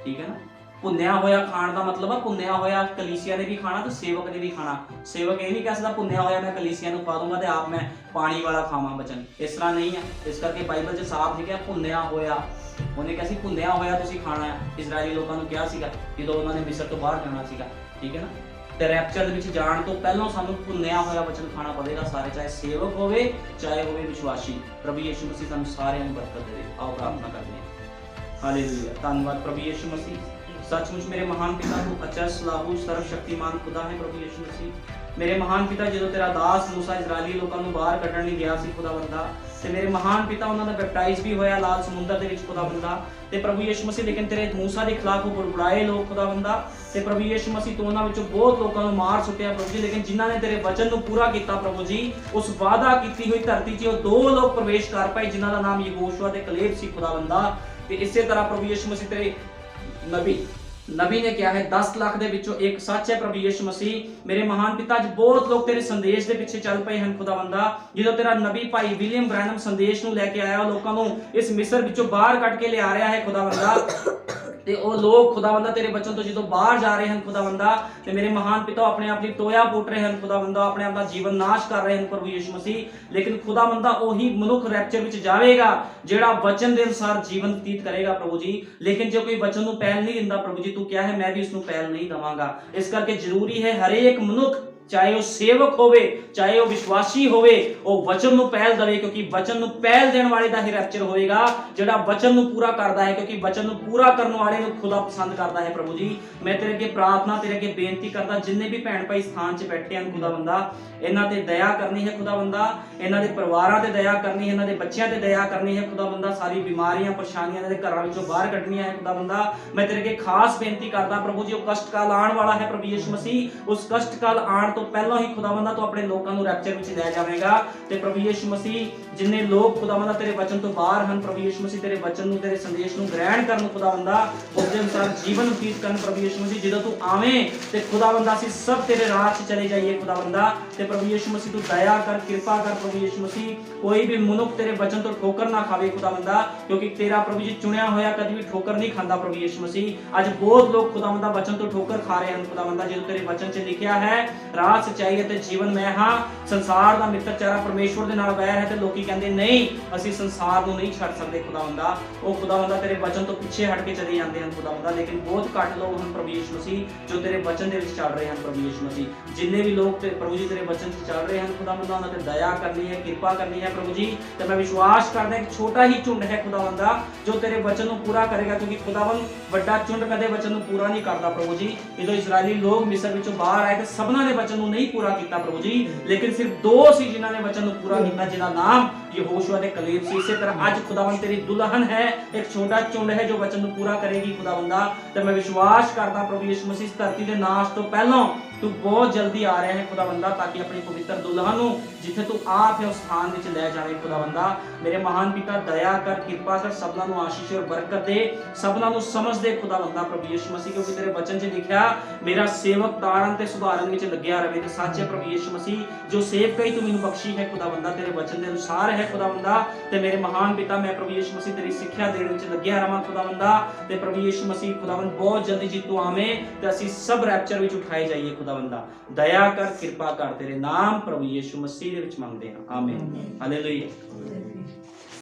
ਠੀਕ ਹੈ ਨਾ। ਭੁੰਨਿਆ ਹੋਇਆ ਖਾਣ ਦਾ ਮਤਲਬ ਆ ਭੁੰਨਿਆ ਹੋਇਆ ਕਲੀਸਿਆ ਨੇ ਵੀ ਖਾਣਾ ਤੇ ਸੇਵਕ ਨੇ ਵੀ ਖਾਣਾ। ਸੇਵਕ ਇਹ ਨਹੀਂ ਕਹਿ ਸਕਦਾ ਭੁੰਨਿਆ ਹੋਇਆ ਮੈਂ ਕਲੀਸਿਆ ਨੂੰ ਪਾ ਦੂੰਗਾ ਤੇ ਆਪ ਮੈਂ ਪਾਣੀ ਵਾਲਾ ਖਾਵਾਂ ਬਚਨ, ਇਸ ਤਰ੍ਹਾਂ ਨਹੀਂ ਆ। ਇਸ ਕਰਕੇ ਬਾਈਬਲ 'ਚ ਸਾਫ਼ ਲਿਖਿਆ ਭੁੰਨਿਆ ਹੋਇਆ। ਉਹਨੇ ਕਿਹਾ ਸੀ ਭੁੰਨਿਆ ਹੋਇਆ ਤੁਸੀਂ ਖਾਣਾ ਹੈ। ਇਜ਼ਰਾਈਲੀ ਲੋਕਾਂ ਨੂੰ ਕਿਹਾ ਸੀਗਾ ਜਦੋਂ ਉਹਨਾਂ ਨੇ ਮਿਸਰ ਤੋਂ ਬਾਹਰ ਜਾਣਾ ਸੀਗਾ, ਠੀਕ ਹੈ ਨਾ। ਤੇ ਰੈਪਚਰ ਦੇ ਵਿੱਚ ਜਾਣ ਤੋਂ ਪਹਿਲਾਂ ਸਾਨੂੰ ਭੁੰਨਿਆ ਹੋਇਆ ਵਚਨ ਖਾਣਾ ਪਵੇਗਾ ਸਾਰੇ, ਚਾਹੇ ਸੇਵਕ ਹੋਵੇ ਚਾਹੇ ਹੋਵੇ ਵਿਸ਼ਵਾਸੀ। ਪ੍ਰਭੂ ਯਿਸੂ ਮਸੀਹ ਸਾਨੂੰ ਸਾਰਿਆਂ ਨੂੰ ਬਰਕਤ ਦੇਵੇ। ਆਓ ਪ੍ਰਾਰਥਨਾ ਕਰਦੇ ਹਾਂ। ਹਾਲੇਲੂਇਆ। ਧੰਨਵਾਦ ਪ੍ਰਭੂ ਯਿਸੂ ਮਸੀਹ, सचमुच मेरे महान पिता तू अचर सलाहू सर्वशक्तिमान खुदा है। प्रभु यीशु मसीह मेरे महान पिता जो तेरा दास मूसा इजरायली लोगों को बाहर कढ़ण लई गया सी खुदा बंदा, ते मेरे महान पिता उन्होंने बैप्टाइज भी होया लाल समुद्र दे विच खुदा बंदा, ते प्रभु यीशु मसीह लेकिन तेरे मूसा के खिलाफ वो बुड़बुड़ाए लोग खुदा बंदा, ते प्रभु यीशु मसीह तू उन्हां विचों बहुत लोगों को मार सुट्टिया प्रभु जी, लेकिन जिन्हां ने तेरे वचन नूं पूरा किया प्रभु जी, उस वादा की हुई धरती 'च 2 लोग प्रवेश कर पाए जिन्हां दा नाम यहोशुआ ते कलेब सी खुदा बंदा। ते इसे तरह प्रभु यीशु मसीह तेरे नबी ने क्या है 10 लाख दे विचों एक सच है प्रभु यीशु मसीह। मेरे महान पिता ज बहुत लोग तेरे संदेश दे पिछे चल पए हैं खुदा बंदा। जो तेरा नबी भाई विलियम ब्रैनम संदेश नूं लैके आया लोगों नूं इस मिस्र विचों बाहर कट के ले आ रहा है खुदा बंदा। ਤੇ ਉਹ ਲੋਕ ਖੁਦਾਵੰਦਾ ਤੇਰੇ ਬਚਨ ਤੋਂ ਜਦੋਂ ਬਾਹਰ ਜਾ ਰਹੇ ਹਨ ਖੁਦਾਵੰਦਾ, ਤੇ ਮੇਰੇ ਮਹਾਨ ਪਿਤਾ ਆਪਣੇ ਆਪ ਲਈ ਟੋਇਆ ਪੁੱਟ ਰਹੇ ਹਨ ਖੁਦਾਵੰਦਾ, ਆਪਣੇ ਆਪ ਦਾ ਜੀਵਨ ਨਾਸ਼ ਕਰ ਰਹੇ ਹਨ ਪ੍ਰਭੂ ਯਿਸੂ ਮਸੀਹ। ਲੇਕਿਨ ਖੁਦਾਵੰਦਾ ਉਹੀ ਮਨੁੱਖ ਰੈਪਚਰ ਵਿੱਚ ਜਾਵੇਗਾ ਜਿਹੜਾ ਵਚਨ ਦੇ ਅਨੁਸਾਰ ਜੀਵਨ ਬਤੀਤ ਕਰੇਗਾ ਪ੍ਰਭੂ ਜੀ। ਲੇਕਿਨ ਜੇ ਕੋਈ ਵਚਨ ਨੂੰ ਪਹਿਲ ਨਹੀਂ ਦਿੰਦਾ ਪ੍ਰਭੂ ਜੀ, ਤੂੰ ਕਿਹਾ ਹੈ ਮੈਂ ਵੀ ਇਸ ਨੂੰ ਪਹਿਲ ਨਹੀਂ ਦਵਾਂਗਾ। ਇਸ ਕਰਕੇ ਜ਼ਰੂਰੀ ਹੈ ਹਰੇਕ ਮਨੁੱਖ, ਚਾਹੇ ਉਹ ਸੇਵਕ ਹੋਵੇ ਚਾਹੇ ਉਹ ਵਿਸ਼ਵਾਸੀ ਹੋਵੇ, ਉਹ ਵਚਨ ਨੂੰ ਪਹਿਲ ਦੇਵੇ, ਕਿਉਂਕਿ ਵਚਨ ਨੂੰ ਪਹਿਲ ਦੇਣ ਵਾਲੇ ਦਾ ਹੀ ਰੈਪਚਰ ਹੋਏਗਾ, ਜਿਹੜਾ ਵਚਨ ਨੂੰ ਪੂਰਾ ਕਰਦਾ ਹੈ, ਕਿਉਂਕਿ ਵਚਨ ਨੂੰ ਪੂਰਾ ਕਰਨ ਵਾਲੇ ਨੂੰ ਖੁਦਾ ਪਸੰਦ ਕਰਦਾ ਹੈ ਪ੍ਰਭੂ ਜੀ। ਮੈਂ ਤੇਰੇ ਅੱਗੇ ਪ੍ਰਾਰਥਨਾ, ਤੇਰੇ ਅੱਗੇ ਬੇਨਤੀ ਕਰਦਾ, ਜਿੰਨੇ ਵੀ ਭੈਣ ਭਾਈ ਸਥਾਨ 'ਚ ਬੈਠੇ ਹਨ ਖੁਦਾਵੰਦਾ, ਇਹਨਾਂ ਤੇ ਦਇਆ ਕਰਨੀ ਹੈ ਖੁਦਾਵੰਦਾ, ਇਹਨਾਂ ਦੇ ਪਰਿਵਾਰਾਂ ਤੇ ਦਇਆ ਕਰਨੀ ਹੈ, ਇਹਨਾਂ ਦੇ ਬੱਚਿਆਂ ਤੇ ਦਇਆ ਕਰਨੀ ਹੈ ਖੁਦਾਵੰਦਾ, ਸਾਰੀ ਬਿਮਾਰੀਆਂ ਪਰੇਸ਼ਾਨੀਆਂ ਇਹਨਾਂ ਦੇ ਘਰਾਂ ਵਿੱਚੋਂ ਬਾਹਰ ਕੱਢਣੀਆਂ ਹੈ ਖੁਦਾਵੰਦਾ। ਮੈਂ ਤੇਰੇ ਅੱਗੇ ਖਾਸ ਬੇਨਤੀ ਕਰਦਾ ਪ੍ਰਭੂ ਜੀ, ਉਹ ਕਸ਼ਟ ਕਾਲ ਆਉਣ ਵਾਲਾ ਹੈ ਪ੍ਰਭੂ ਯਿਸੂ ਮਸੀਹ, ਉਸ ਕਸ਼ਟ ਕਾਲ ਆਉਣ ਤੋਂ ਪਹਿਲਾਂ ਹੀ ਖੁਦਾਵੰਦਾ ਤੂੰ ਆਪਣੇ ਲੋਕਾਂ ਨੂੰ ਰੈਪਚਰ ਵਿੱਚ ਲੈ ਜਾਵੇਂਗਾ। ਤੇ ਪ੍ਰਭੂ ਯਿਸੂ ਮਸੀਹ ਜਿੰਨੇ ਲੋਕ ਖੁਦਾਵੰਦਾ ਤੇਰੇ ਵਚਨ ਤੋਂ ਬਾਹਰ ਹਨ ਪ੍ਰਭੂ ਯਿਸੂ ਮਸੀਹ, ਤੇਰੇ ਵਚਨ ਨੂੰ, ਤੇਰੇ ਸੰਦੇਸ਼ ਨੂੰ ਗ੍ਰਹਿਣ ਕਰਨ ਖੁਦਾਵੰਦਾ, ਉਸ ਦੇ ਅਨੁਸਾਰ ਜੀਵਨ ਬਤੀਤ ਕਰਨ ਪ੍ਰਭੂ ਯਿਸੂ ਮਸੀਹ। ਜਦੋਂ ਤੂੰ ਆਵੇਂ ਤੇ ਖੁਦਾਵੰਦਾ ਅਸੀਂ ਸਭ ਤੇਰੇ ਰਾਹ 'ਚ ਚਲੇ ਜਾਈਏ ਖੁਦਾਵੰਦਾ। ਤੇ ਪ੍ਰਭੂ ਯਿਸੂ ਮਸੀਹ ਤੂੰ ਦਇਆ ਕਰ, ਕਿਰਪਾ ਕਰ ਪ੍ਰਭੂ ਯਿਸੂ ਮਸੀਹ, ਕੋਈ ਵੀ ਮਨੁੱਖ ਤੇਰੇ ਵਚਨ ਤੋਂ ਠੋਕਰ ਨਾ ਖਾਵੇ ਖੁਦਾਵੰਦਾ, ਕਿਉਂਕਿ ਤੇਰਾ ਪ੍ਰਭੂ ਜੀ ਚੁਣਿਆ ਹੋਇਆ ਕਦੀ ਵੀ ਠੋਕਰ ਨਹੀਂ ਖਾਂਦਾ ਪ੍ਰਭੂ ਯਿਸੂ ਮਸੀਹ। ਅੱਜ ਬਹੁਤ ਲੋਕ ਖੁਦਾਵੰਦਾ ਵਚਨ ਤੋਂ ਠੋਕਰ ਖਾ ਰਹੇ ਹਨ ਖੁਦਾਵੰਦਾ, ਜਦੋਂ ਤੇਰੇ ਵਚਨ 'ਚ ਲਿਖਿਆ ਹੈ ਰਾਹ ਸੱਚਾਈ ਅਤੇ ਜੀਵਨ ਮੈਂ ਹਾਂ, ਸੰਸਾਰ ਦਾ ਮਿੱਤਰ ਚਾਰਾ ਪਰਮੇਸ਼ਵਰ ਦੇ ਨਾਲ ਵੈਰ ਹੈ, ਤੇ ਲੋਕੀ ਕਹਿੰਦੇ ਨਹੀਂ ਅਸੀਂ ਸੰਸਾਰ ਨੂੰ ਨਹੀਂ ਛੱਡ ਸਕਦੇ ਖੁਦਾਵੰਦਾ। ਉਹ ਖੁਦਾਵੰਦਾ ਤੇਰੇ ਵਚਨ ਤੋਂ ਪਿੱਛੇ ਹਟ ਕੇ ਚਲੇ ਜਾਂਦੇ ਹਨ ਖੁਦਾਵੰਦਾ, ਲੇਕਿਨ ਬਹੁਤ ਘੱਟ ਲੋਕ ਹਨ ਪ੍ਰਭੂ ਯਿਸੂ ਮਸੀਹ ਜੋ ਤੇਰੇ ਵਚਨ ਦੇ ਵਿੱਚ ਚੱਲ ਰਹੇ ਹਨ ਪ੍ਰਭੂ ਯਿਸੂ ਮਸੀਹ। ਜਿੰਨੇ ਵੀ ਲੋਕ ਤੇ ਪ੍ਰਭੂ ਜੀ ਤੇਰੇ ਵਚਨ 'ਚ ਚੱਲ ਰਹੇ ਹਨ ਖੁਦਾਵੰਦਾ, ਉਹਨਾਂ ਤੇ ਦਇਆ ਕਰਨੀ ਹੈ, ਕਿਰਪਾ ਕਰਨੀ ਹੈ ਪ੍ਰਭੂ ਜੀ। ਤੇ ਮੈਂ ਵਿਸ਼ਵਾਸ ਕਰਦਾ ਕਿ ਛੋਟਾ ਹੀ ਝੁੰਡ ਹੈ ਖੁਦਾਵੰਦਾ ਜੋ ਤੇਰੇ ਵਚਨ ਨੂੰ ਪੂਰਾ ਕਰੇਗਾ, ਕਿਉਂਕਿ ਖੁਦਾਵੰਦ ਵੱਡਾ ਝੁੰਡ ਕਦੇ ਵਚਨ ਨੂੰ ਪੂਰਾ ਨਹੀਂ ਕਰਦਾ ਪ੍ਰਭੂ ਜੀ। ਜਦੋਂ ਇਸਰਾਇਲੀ ਲੋਕ ਮਿਸਰ ਵਿੱਚੋਂ ਬਾਹਰ ਆਏ ਤੇ ਸਭਨਾਂ ਨੇ ਵਚਨ ਨੂੰ ਨਹੀਂ ਪੂਰਾ ਕੀਤਾ ਪ੍ਰਭੂ ਜੀ, ਲੇਕਿਨ ਸਿਰਫ 2 ਸੀ ਜਿਨ੍ਹਾਂ ਨੇ ਵਚਨ ਨੂੰ ਪੂਰਾ ਕੀਤਾ, ਜਿਹਦਾ ਨਾਮ ਯਹੋਸ਼ੂਆ ਤੇ ਕਲੇਬ ਸੀ। ਇਸੇ ਤਰ੍ਹਾਂ ਅੱਜ ਖੁਦਾਵੰਦ ਤੇਰੀ ਦੁਲਹਨ ਹੈ, ਇੱਕ ਛੋਟਾ ਝੁੰਡ ਹੈ ਜੋ ਵਚਨ ਨੂੰ ਪੂਰਾ ਕਰੇਗੀ ਖੁਦਾਵੰਦਾ। ਤੇ ਮੈਂ ਵਿਸ਼ਵਾਸ ਕਰਦਾ ਪ੍ਰਭੂ ਯਿਸੂ ਮਸੀਹ ਧਰਤੀ ਦੇ ਨਾਸ਼ ਤੋਂ ਪਹਿਲਾਂ ਤੂੰ ਬਹੁਤ ਜਲਦੀ ਆ ਰਿਹਾ ਹੈ ਖੁਦਾਵੰਦਾ, ਤਾਂ ਕਿ ਆਪਣੀ ਪਵਿੱਤਰ ਦੁਲਹਨ ਨੂੰ ਜਿੱਥੇ ਤੂੰ ਆਪ ਹੈ ਉਸ ਸਥਾਨ ਵਿੱਚ ਲੈ ਜਾਵੇਂ ਖੁਦਾਵੰਦਾ। ਮੇਰੇ ਮਹਾਨ ਪਿਤਾ ਦਇਆ ਕਰ, ਕਿਰਪਾ ਕਰ, ਸਭਨਾਂ ਨੂੰ ਆਸ਼ੀਸ਼ ਔਰ ਬਰਕਤ ਦੇ, ਸਭਨਾਂ ਨੂੰ ਸਮਝ ਦੇ ਖੁਦਾਵੰਦਾ ਪ੍ਰਭੂ ਯਿਸੂ ਮਸੀਹ, ਕਿਉਂਕਿ ਤੇਰੇ ਵਚਨ 'ਚ ਲਿਖਿਆ ਮੇਰਾ ਸੇਵਕ ਤਾਰਨ ਤੇ ਸੁਧਾਰਨ ਵਿੱਚ ਲੱਗਿਆ ਰਹੇ। ਤੇ ਸੱਚ ਹੈ ਪ੍ਰਭੂ ਯਿਸੂ ਮਸੀਹ, ਜੋ ਸੇਵਕਾਈ ਤੂੰ ਮੈਨੂੰ ਬਖਸ਼ੀ ਹੈ ਖੁਦਾਵੰਦਾ ਤੇਰੇ ਵਚਨ ਦੇ ਅਨੁਸਾਰ ਹੈ ਖੁਦਾਵੰਦਾ। ਤੇ ਮੇਰੇ ਮਹਾਨ ਪਿਤਾ ਮੈਂ ਪ੍ਰਭੂ ਯਿਸੂ ਮਸੀਹ ਤੇਰੀ ਸਿੱਖਿਆ ਦੇਣ ਵਿੱਚ ਲੱਗਿਆ ਰਵਾਂ ਖੁਦਾਵੰਦਾ। ਤੇ ਪ੍ਰਭੂ ਯਿਸੂ ਮਸੀਹ ਖੁਦਾਵੰਦ ਬਹੁਤ ਜਲਦੀ ਜੀ ਤੂੰ ਆਵੇਂ ਤੇ ਅਸੀਂ ਸਭ ਰੈਪਚਰ ਵਿੱਚ ਉਠਾਏ ਜਾਈਏ ਖੁਦਾਵੰਦਾ। ਦਇਆ ਕਰ, ਕਿਰਪਾ ਕਰ, ਤੇਰੇ ਨਾਮ ਪ੍ਰਭੂ ਯਿਸੂ ਮਸੀਹ ਦੇ ਵਿੱਚ ਮੰਗਦੇ ਹਾਂ, ਆਮੀਨ, ਹਾਲੇਲੂਇਆ।